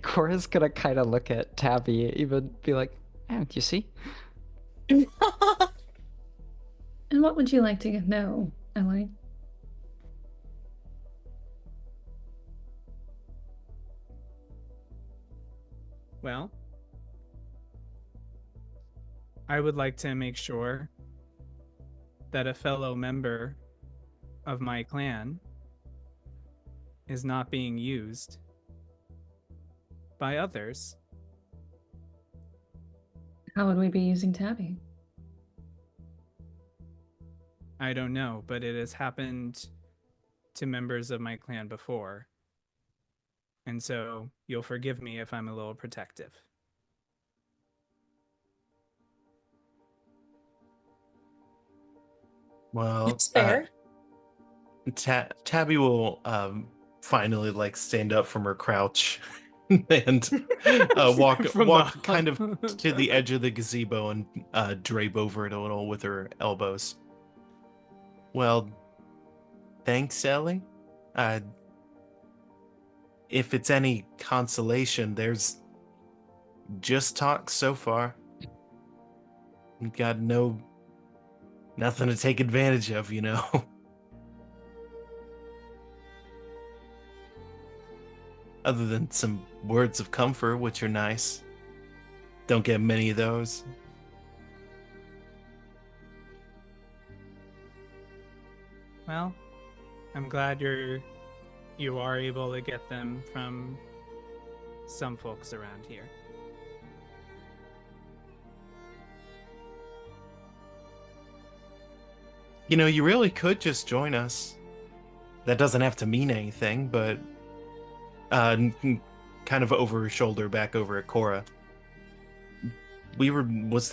Cora's gonna kind of look at Tabby, even be like, And you see?
And what would you like to know, Ellie?
Well, I would like to make sure that a fellow member of my clan is not being used by others.
How would we be using Tabby?
I don't know, but it has happened to members of my clan before. And so you'll forgive me if I'm a little protective.
Well,
It's fair.
Tabby will finally like stand up from her crouch and walk
From
walk
the-
kind of to the edge of the gazebo and drape over it a little with her elbows. Well, thanks, Ellie. If it's any consolation, there's just talk so far. We've got nothing to take advantage of, you know. Other than some words of comfort, which are nice. Don't get many of those.
Well, I'm glad you are able to get them from some folks around here.
You know, you really could just join us. That doesn't have to mean anything, but kind of over her shoulder, back over at Cora. Was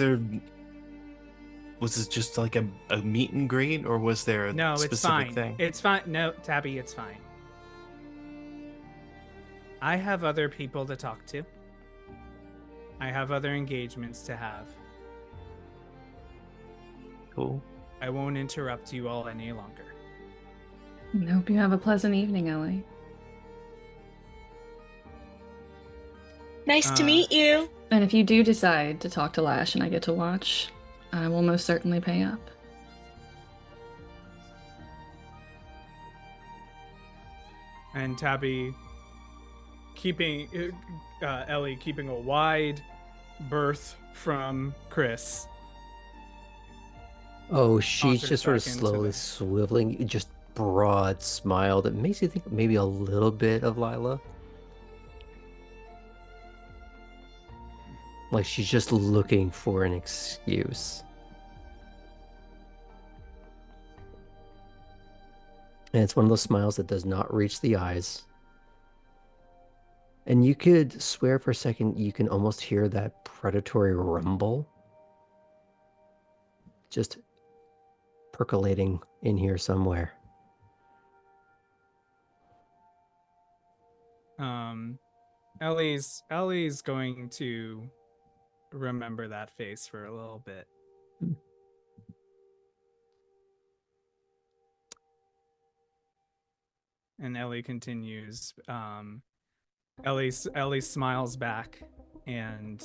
this just like a meet and greet, or was there a
No, it's
specific
fine.
thing?
It's fine. No, Tabby, it's fine. I have other people to talk to. I have other engagements to have.
Cool.
I won't interrupt you all any longer.
I hope you have a pleasant evening, Ellie.
Nice to meet you.
And if you do decide to talk to Lash and I get to watch, I will most certainly pay up.
And Tabby, Ellie keeping a wide berth from Chris.
Oh, she's
Saunters
just sort of
back into
slowly
the-
swiveling, just broad smile that makes you think maybe a little bit of Lila. Like she's just looking for an excuse. And it's one of those smiles that does not reach the eyes. And you could swear for a second you can almost hear that predatory rumble just percolating in here somewhere.
Ellie's going to remember that face for a little bit. And Ellie continues. Ellie smiles back and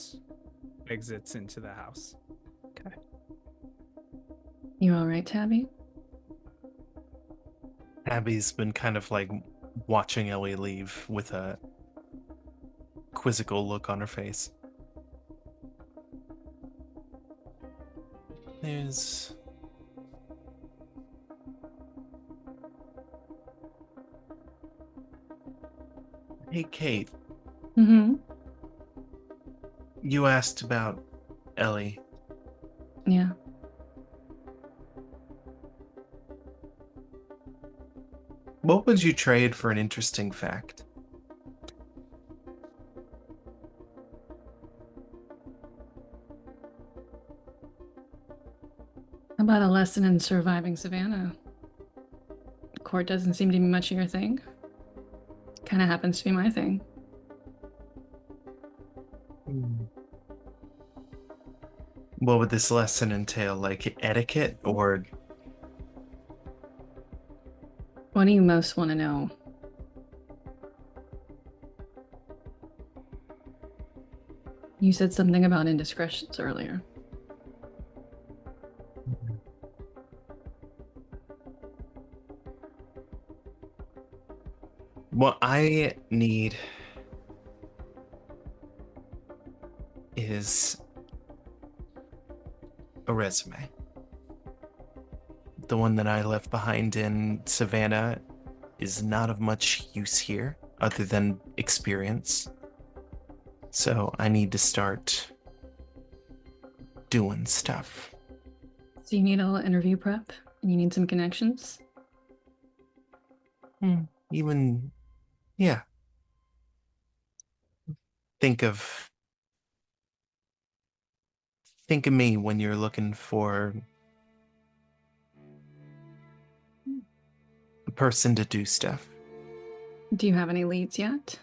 exits into the house.
Okay.
You all right, Tabby?
Abby's been kind of like watching Ellie leave with a quizzical look on her face. There's... Hey, Kate.
Mm-hmm.
You asked about Ellie.
Yeah.
What would you trade for an interesting fact?
How about a lesson in surviving Savannah? Court doesn't seem to be much of your thing. Kind of happens to be my thing.
What would this lesson entail? Like etiquette or...
What do you most want to know? You said something about indiscretions earlier.
What I need is a resume. The one that I left behind in Savannah is not of much use here, other than experience. So I need to start doing stuff.
So you need a little interview prep, and you need some connections.
Even, yeah. Think of me when you're looking for a person to do stuff.
Do you have any leads yet?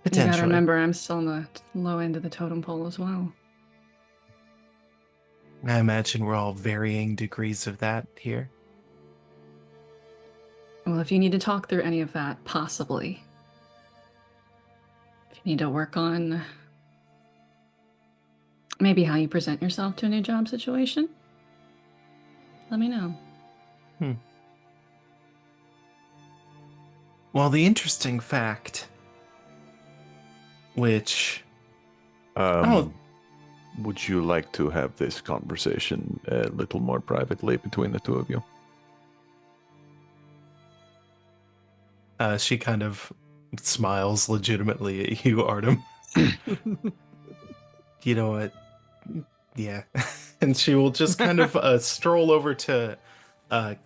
You
Potentially.
gotta remember, I'm still on the low end of the totem pole as well.
I imagine we're all varying degrees of that here.
Well, if you need to talk through any of that, possibly. If you need to work on maybe how you present yourself to a new job situation, let me know.
Well, the interesting fact, which
Would you like to have this conversation a little more privately between the two of you?
she kind of smiles legitimately at you, Artem. You know what? Yeah. And she will just kind of stroll over to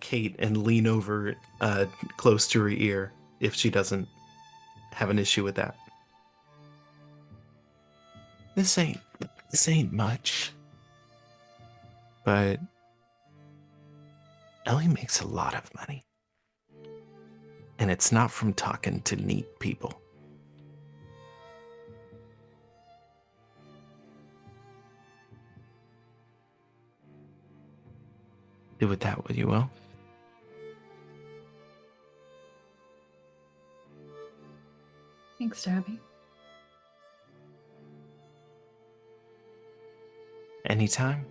Kate and lean over close to her ear if she doesn't have an issue with that. This ain't much. But Ellie makes a lot of money. And it's not from talking to neat people. Do with that what you will.
Thanks, Tabby.
Anytime.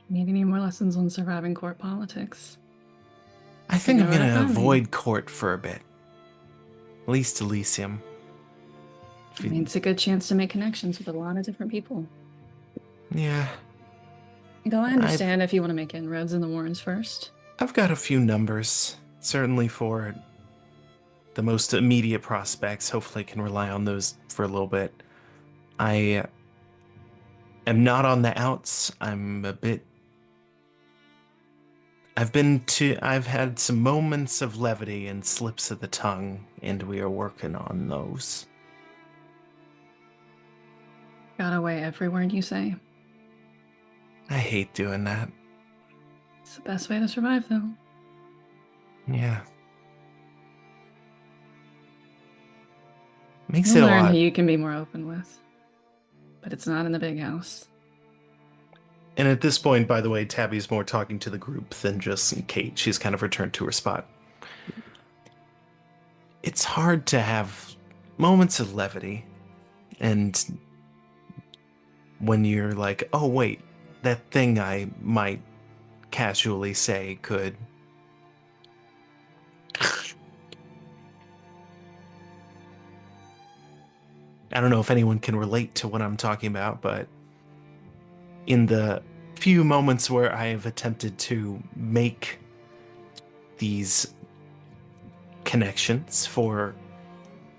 Need any more lessons on surviving court politics?
I think
You
I'm
know where to
gonna
find me.
avoid court for a bit. At least Elysium.
I mean, it's a good chance to make connections with a lot of different people.
Yeah.
Though I understand if you want to make inroads in the Warrens first.
I've got a few numbers, certainly for the most immediate prospects. Hopefully I can rely on those for a little bit. I am not on the outs. I'm a bit... I've had some moments of levity and slips of the tongue, and we are working on those.
Gotta weigh every word you say.
I hate doing that.
It's the best way to survive, though.
Yeah. Makes
You'll
it a
learn
lot.
who you can be more open with. But it's not in the big house.
And at this point, by the way, Tabby's more talking to the group than just Kate. She's kind of returned to her spot. It's hard to have moments of levity, and when you're like, oh wait, that thing I might casually say could... I don't know if anyone can relate to what I'm talking about, but in the few moments where I have attempted to make these connections for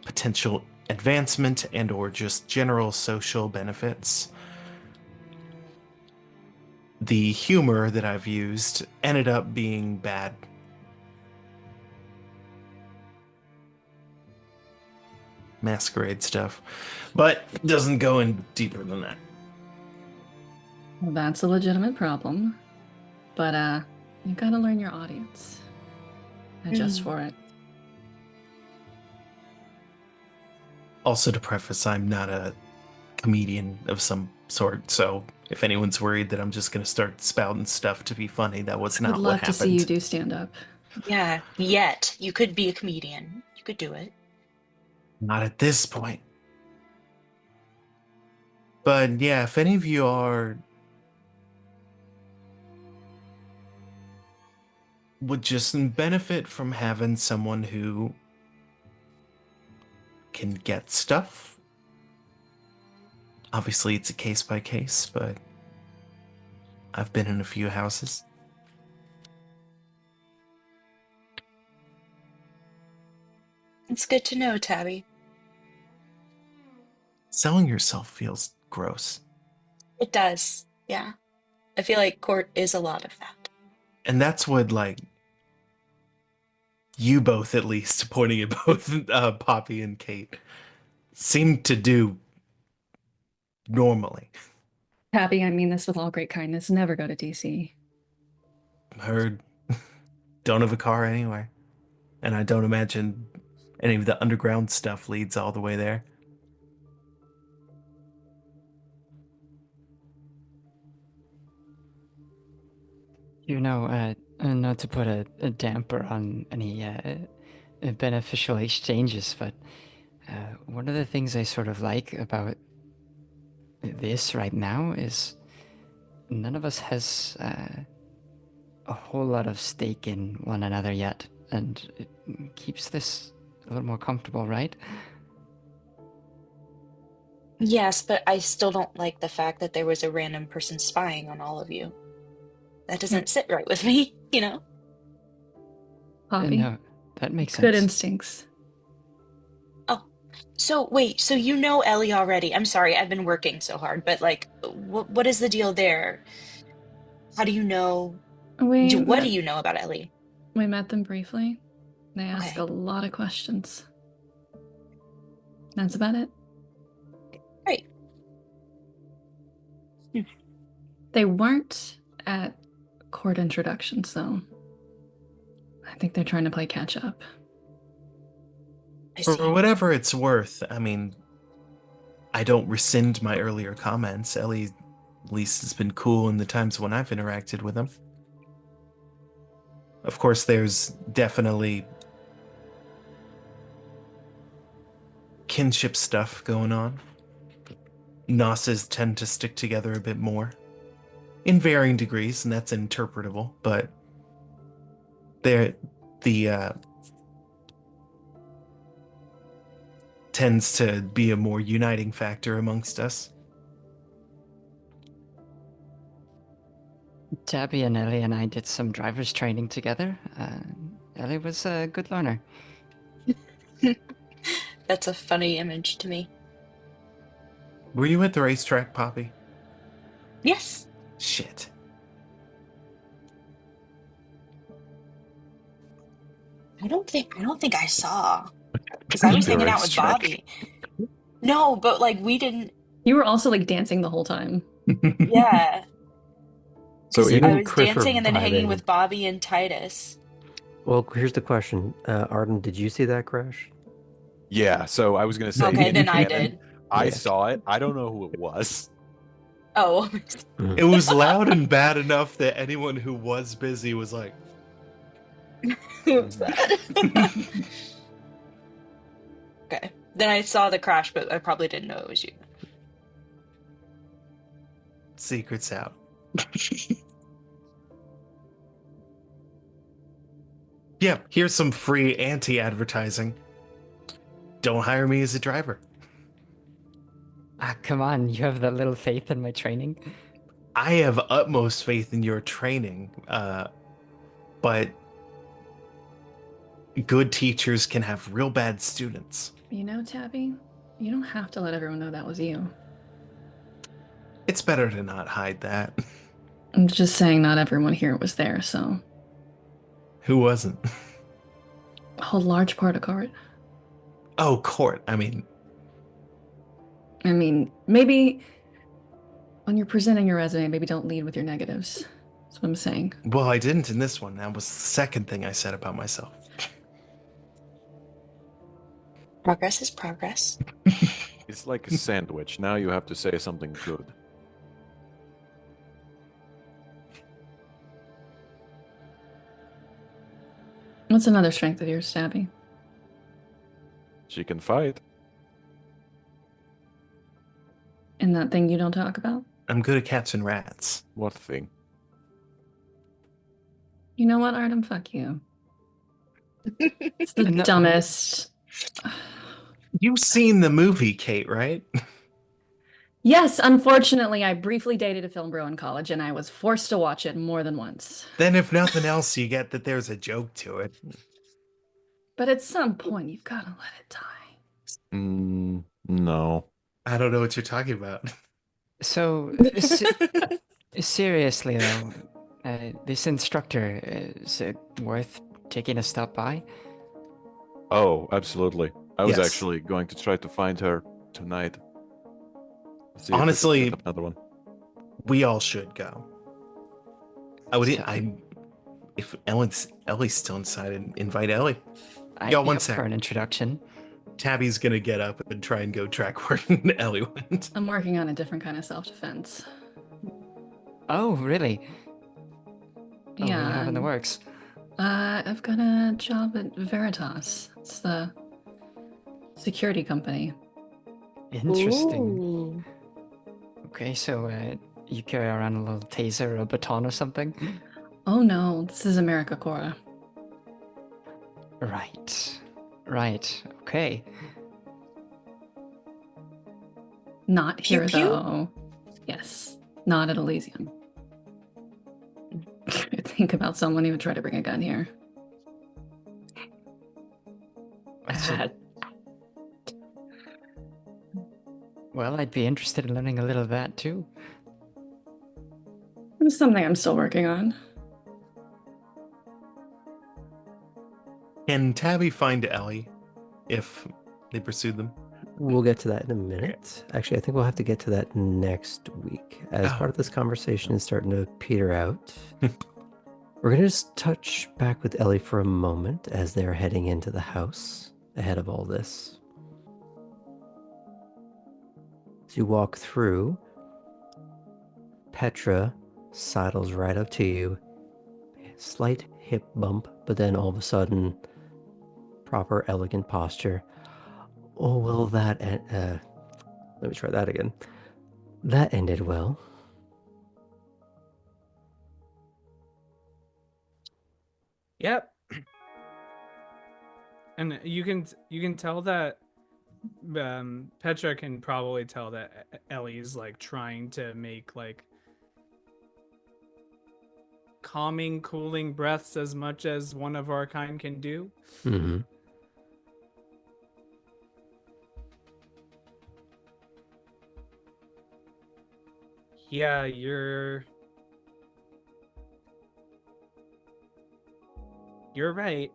potential advancement and or just general social benefits, the humor that I've used ended up being bad. Masquerade stuff, but doesn't go in deeper than that.
Well, that's a legitimate problem. But you gotta learn your audience. Adjust for it.
Also, to preface, I'm not a comedian of some sort, so if anyone's worried that I'm just going to start spouting stuff to be funny, that was
I'd
not what
love to
happened.
see you do stand up.
Yeah, yet you could be a comedian. You could do it.
Not at this point. But yeah, if any of you would just benefit from having someone who can get stuff. Obviously, it's a case by case, but I've been in a few houses.
It's good to know, Tabby.
Selling yourself feels gross.
It does. Yeah. I feel like court is a lot of that.
And that's what, like, you both, at least, pointing at both Poppy and Kate, seem to do normally.
Tabby, I mean this with all great kindness. Never go to DC.
Heard. Don't have a car anyway. And I don't imagine any of the underground stuff leads all the way there.
Not to put a damper on any beneficial exchanges, but one of the things I sort of like about this right now is none of us has a whole lot of stake in one another yet, and it keeps this a little more comfortable, right?
Yes, but I still don't like the fact that there was a random person spying on all of you. That doesn't sit right with me, you know?
Poppy,
No, that makes
good
sense.
instincts.
Oh, so wait, so you know Ellie already. I'm sorry, I've been working so hard, but like, what is the deal there? How do you know?
We
What do
met,
you know about Ellie?
we met them briefly. They ask
Okay,
a lot of questions. That's about it.
great. Hmm,
They weren't at court introductions, though. I think they're trying to play catch up.
I
For
see.
whatever it's worth, I mean, I don't rescind my earlier comments. Ellie, at least, has been cool in the times when I've interacted with him. Of course, there's definitely kinship stuff going on. Nosses tend to stick together a bit more, in varying degrees, and that's interpretable, but they're, the tends to be a more uniting factor amongst us.
Tabby and Ellie and I did some driver's training together. Ellie was a good learner.
That's a funny image to me.
Were you at the racetrack, Poppy?
Yes.
Shit.
I don't think I saw because I was
The
hanging out with
racetrack.
Bobby. No, but like we didn't.
You were also like dancing the whole time.
Yeah,
So
because
You
in
I
and
was
Chris were
dancing and then hanging
vibing.
with Bobby and Titus.
Well, here's the question. Arden, did you see that crash?
yeah, so I was gonna say
Okay,
in
then I
canon,
did.
I
Yeah.
saw it. I don't know who it was.
Oh,
It was loud and bad enough that anyone who was busy was like,
who was that? Okay, then I saw the crash, but I probably didn't know it was you.
secrets out. Yeah, here's some free anti-advertising. Don't hire me as a driver.
Ah, come on, you have that little faith in my training.
I have utmost faith in your training, but good teachers can have real bad students.
You know, Tabby, you don't have to let everyone know that was you.
It's better to not hide that.
I'm just saying not everyone here was there, so
Who wasn't?
a whole large part of court.
Oh, court. I mean,
Maybe when you're presenting your resume, maybe don't lead with your negatives. That's what I'm saying.
well, I didn't in this one. That was the second thing I said about myself.
Progress is progress.
It's like a sandwich. Now you have to say something good.
What's another strength of yours, Tabby?
She can fight.
And that thing you don't talk about?
I'm good at cats and rats.
What thing?
You know what, Artem? Fuck you. It's the
No.
dumbest.
You've seen the movie, Kate, right?
Yes, unfortunately, I briefly dated a film bro in college and I was forced to watch it more than once.
Then, if nothing else, you get that there's a joke to it.
But at some point, you've got to let it die.
No.
I don't know what you're talking about.
So, seriously though, this instructor, is it worth taking a stop by?
Oh, absolutely. I was
Yes.
actually going to try to find her tonight. See if we can
Honestly,
set up another one.
We all should go. If Ellie's still inside, invite Ellie.
I'd
Yo,
be
one
up for
sec.
an introduction.
Tabby's gonna get up and try and go track where Ellie went.
I'm working on a different kind of self-defense.
Oh, really? Oh, what do you
Yeah,
have in the works?
I've got a job at Veritas. It's the security company.
Interesting.
Ooh.
Okay, so you carry around a little taser or a baton or something?
Oh no, this is America Cora.
Right. Okay.
Not
Pew
here
pew?
though. Yes, not at Elysium. Think about someone who would try to bring a gun here.
Well, I'd be interested in learning a little of that too.
It's something I'm still working on.
Can Tabby find Ellie if they pursued them?
We'll get to that in a minute. Actually, I think we'll have to get to that next week. As
Oh.
part of this conversation is starting to peter out. We're going to just touch back with Ellie for a moment as they're heading into the house ahead of all this. As you walk through, Petra sidles right up to you. Slight hip bump, but then all of a sudden, proper elegant posture. Oh, well, let me try that again. That ended well.
Yep. And you can tell that Petra can probably tell that Ellie's like trying to make like calming, cooling breaths as much as one of our kind can do.
Mm-hmm.
Yeah, you're right.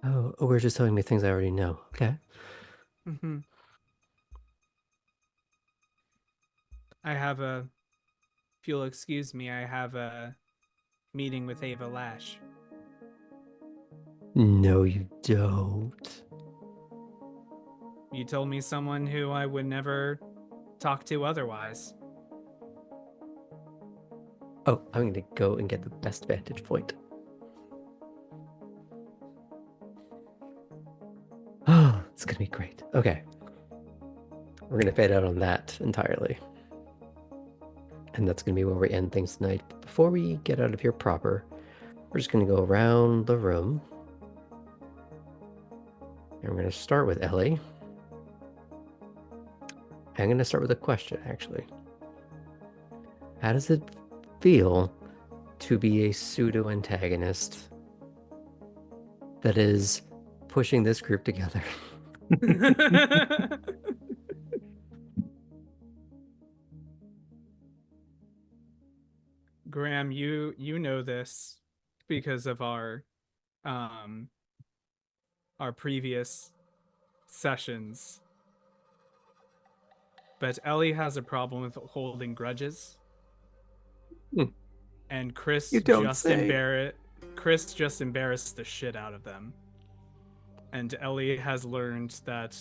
Oh, we're just telling me things I already know. Okay.
Mm-hmm. If you'll excuse me, I have a meeting with Ava Lash.
No, you don't.
You told me someone who I would never talk to otherwise.
Oh, I'm going to go and get the best vantage point. Oh, it's going to be great. Okay. We're going to fade out on that entirely. And that's going to be where we end things tonight. But before we get out of here proper, we're just going to go around the room. And we're going to start with Ellie. I'm going to start with a question, actually. How does it feel to be a pseudo-antagonist that is pushing this group together?
Graham, you know this because of our previous sessions. But Ellie has a problem with holding grudges. And Chris just embarrassed the shit out of them. And Ellie has learned that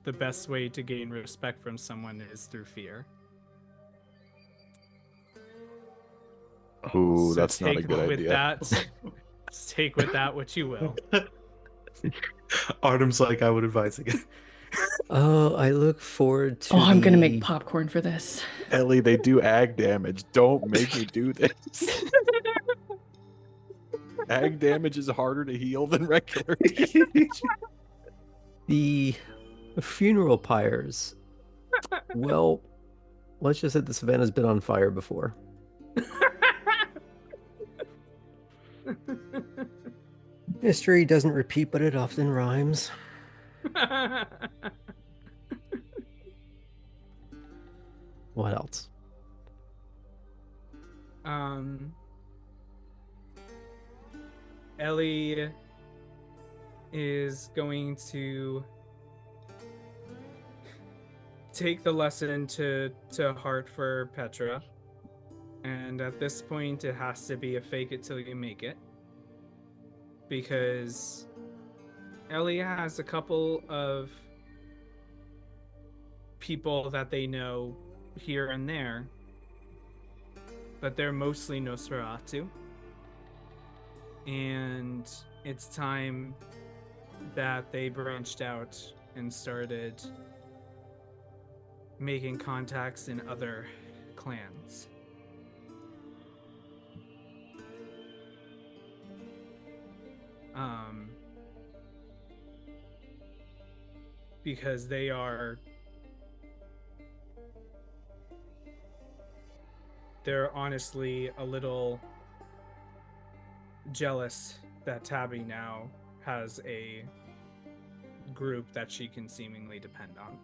the best way to gain respect from someone is through fear.
Ooh,
So
that's not a
take
good
with
idea.
that, take with that what you will.
Artem's like, I would advise again.
Oh, I look forward to
Oh, I'm gonna make
the
popcorn for this.
Ellie, they do ag damage. Don't make me do this. Ag damage is harder to heal than regular damage.
the funeral pyres. Well, let's just say the Savannah's been on fire before. History doesn't repeat, but it often rhymes. What else?
Ellie is going to take the lesson to heart for Petra. And at this point, it has to be a fake it till you make it. Because Ellie has a couple of people that they know here and there, but they're mostly Nosferatu. And it's time that they branched out and started making contacts in other clans. Because they're honestly a little jealous that Tabby now has a group that she can seemingly depend on.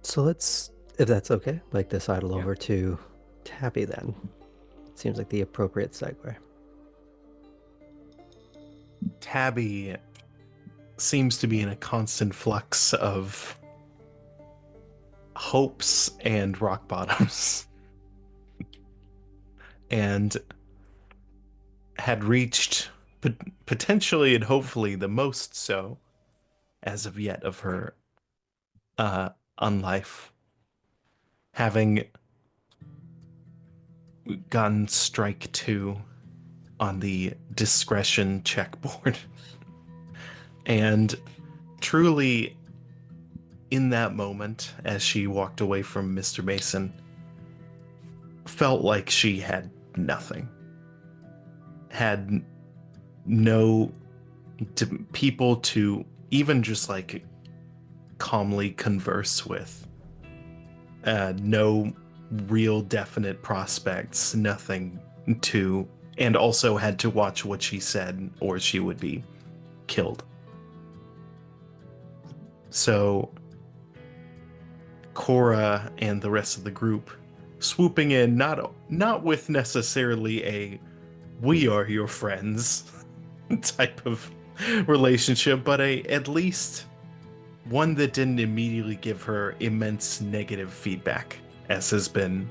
So let's, if that's okay, like to sidle
Yeah.
over to Tabby then. It seems like the appropriate segue.
Tabby seems to be in a constant flux of hopes and rock bottoms. And had reached potentially and hopefully the most so as of yet of her unlife, having gotten strike 2 on the discretion checkboard. And truly, in that moment, as she walked away from Mr. Mason, felt like she had nothing. Had no people to even just like calmly converse with. No real definite prospects, nothing to, and also had to watch what she said or she would be killed. So Cora and the rest of the group swooping in, not with necessarily a "we are your friends" type of relationship, but at least one that didn't immediately give her immense negative feedback, as has been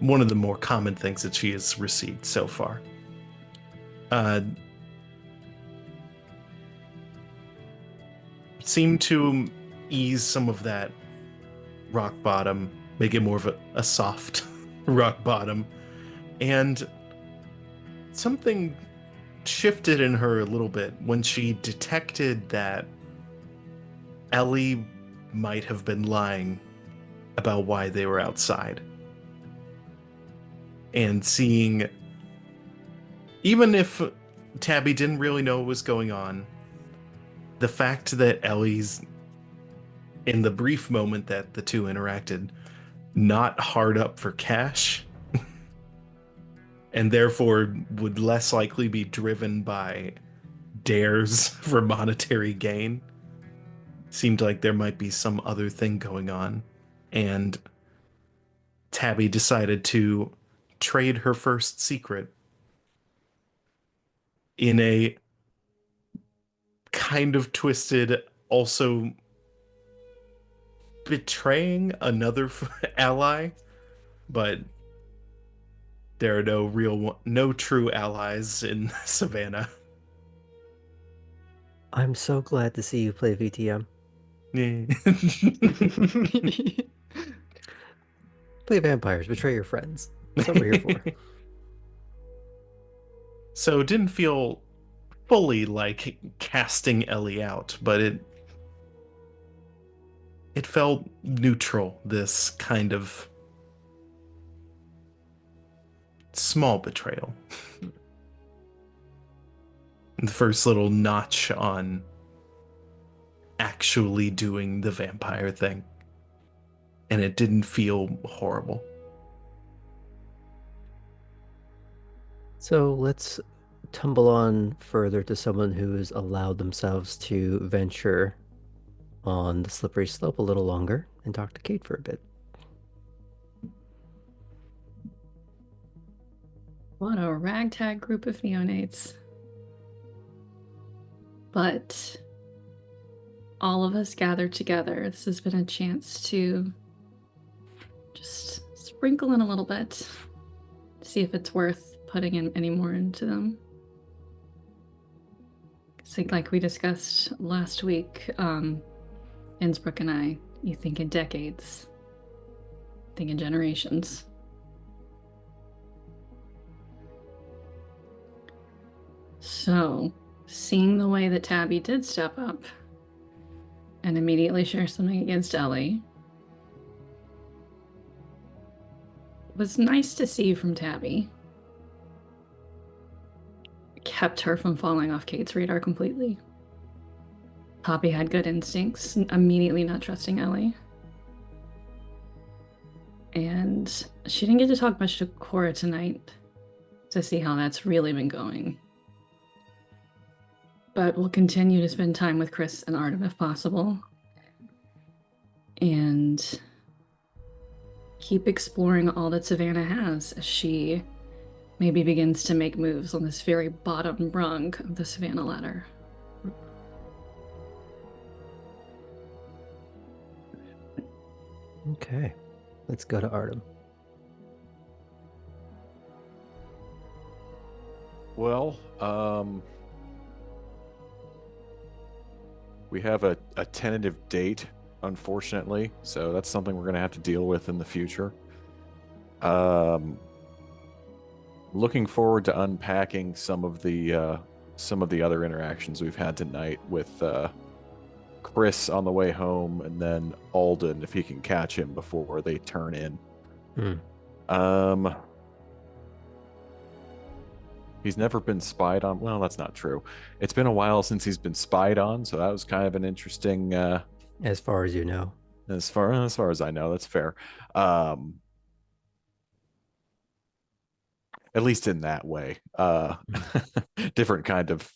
one of the more common things that she has received so far. Seemed to ease some of that rock bottom, make it more of a soft rock bottom, and something shifted in her a little bit when she detected that Ellie might have been lying about why they were outside. And seeing, even if Tabby didn't really know what was going on, the fact that Ellie's, in the brief moment that the two interacted, not hard up for cash, and therefore would less likely be driven by dares for monetary gain, seemed like there might be some other thing going on. And Tabby decided to trade her first secret in a kind of twisted, also betraying another ally, but there are no true allies in Savannah.
I'm so glad to see you play VTM.
Yeah.
Play vampires, betray your friends. That's what we're here for.
So it didn't feel fully like casting Ellie out, but it felt neutral, this kind of small betrayal. The first little notch on actually doing the vampire thing. And it didn't feel horrible.
So let's tumble on further to someone who has allowed themselves to venture on the slippery slope a little longer and talk to Kate for a bit.
What a ragtag group of neonates. But all of us gathered together. This has been a chance to just sprinkle in a little bit, see if it's worth putting in any more into them. So, like we discussed last week, Innsbruck and I, you think in decades, think in generations. So, seeing the way that Tabby did step up and immediately share something against Ellie was nice to see from Tabby. Kept her from falling off Kate's radar completely. Poppy had good instincts, immediately not trusting Ellie. And she didn't get to talk much to Cora tonight to see how that's really been going. But we'll continue to spend time with Chris and Artem if possible. And keep exploring all that Savannah has as she maybe begins to make moves on this very bottom rung of the Savannah ladder.
Okay, let's go to Artem.
Well, we have a tentative date, unfortunately, so that's something we're going to have to deal with in the future. Looking forward to unpacking some of the other interactions we've had tonight with Chris on the way home, and then Alden if he can catch him before they turn in. He's never been spied on. Well, that's not true. It's been a while since he's been spied on, so that was kind of an interesting.
As far as you know.
As far as I know, that's fair. At least in that way. Different kind of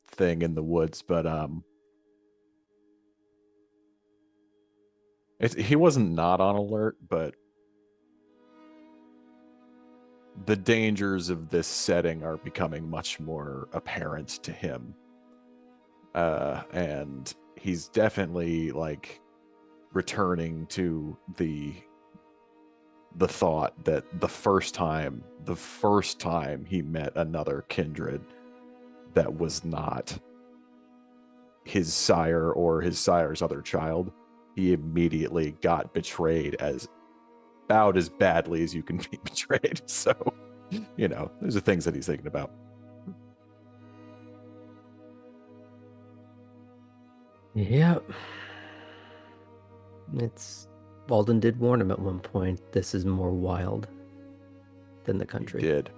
thing in the woods, but he wasn't not on alert, but the dangers of this setting are becoming much more apparent to him. And he's definitely like returning to the thought that the first time he met another kindred that was not his sire or his sire's other child, he immediately got betrayed as about as badly as you can be betrayed. So, those are things that he's thinking about.
Yep. Walden did warn him at one point, this is more wild than the country.
He did.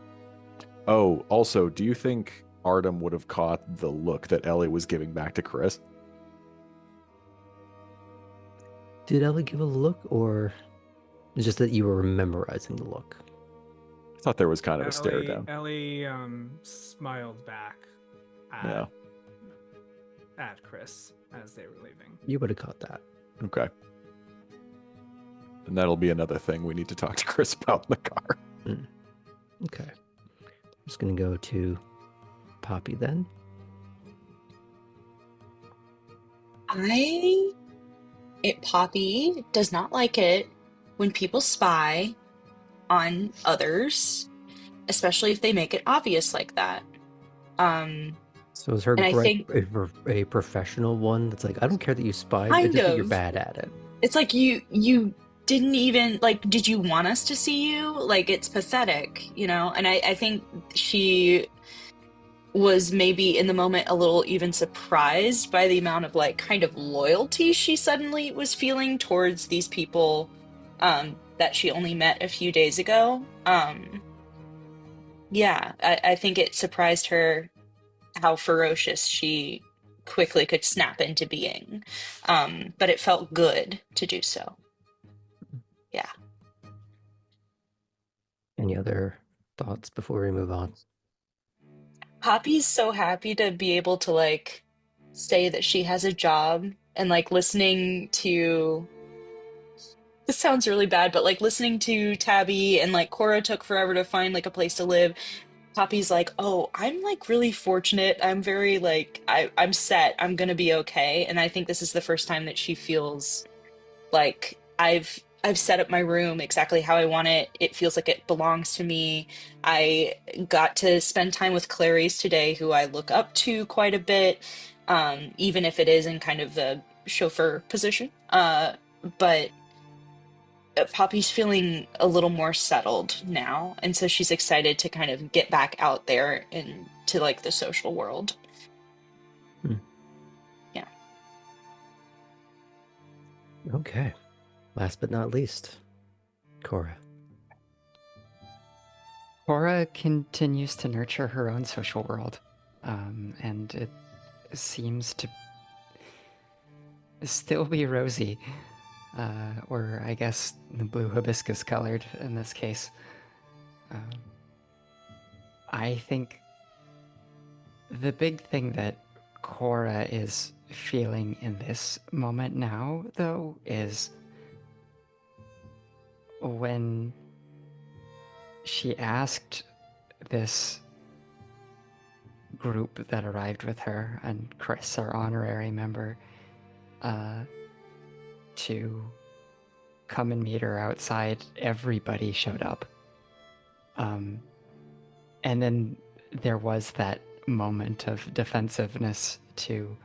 Oh, also, do you think Artem would have caught the look that Ellie was giving back to Chris?
Did Ellie give a look, or it's just that you were memorizing the look?
I thought there was kind of a stare down.
Ellie smiled back at Chris as they were leaving.
You would have caught that.
Okay. And that'll be another thing we need to talk to Chris about in the car.
Okay. I'm just going to go to Poppy then.
Poppy does not like it when people spy on others, especially if they make it obvious like that.
So is her
and I
gripe a professional one that's like, I don't care that you spy, I
Kind
just think you're
of.
bad at it.
It's like you didn't even like, did you want us to see you? Like, it's pathetic, you know? And I think she was maybe in the moment a little even surprised by the amount of like kind of loyalty she suddenly was feeling towards these people that she only met a few days ago. Yeah, I think it surprised her how ferocious she quickly could snap into being. But it felt good to do so. Yeah.
Any other thoughts before we move on?
Poppy's so happy to be able to like say that she has a job and like listening to this sounds really bad, but like listening to Tabby and like Cora took forever to find like a place to live. Poppy's like, "Oh, I'm like really fortunate. I'm very like I'm set. I'm gonna be okay." And I think this is the first time that she feels like I've set up my room exactly how I want it. It feels like it belongs to me. I got to spend time with Clarice today, who I look up to quite a bit, even if it is in kind of the chauffeur position. But Poppy's feeling a little more settled now, and so she's excited to kind of get back out there into like the social world. Yeah.
Okay. Last but not least, Cora.
Cora continues to nurture her own social world, and it seems to still be rosy, or I guess the blue hibiscus colored in this case. I think the big thing that Cora is feeling in this moment now, though, is when she asked this group that arrived with her and Chris, our honorary member, to come and meet her outside. Everybody showed up. And then there was that moment of defensiveness too.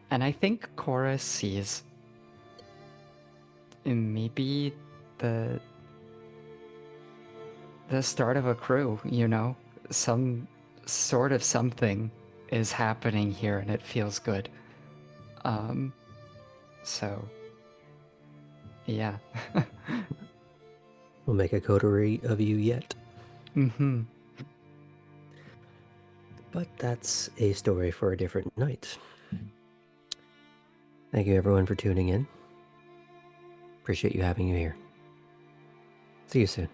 And I think Cora sees maybe the start of a crew, you know? Some sort of something is happening here and it feels good. So yeah.
We'll make a coterie of you yet.
Mm-hmm.
But that's a story for a different night. Thank you everyone for tuning in. Appreciate you having you here. See you soon.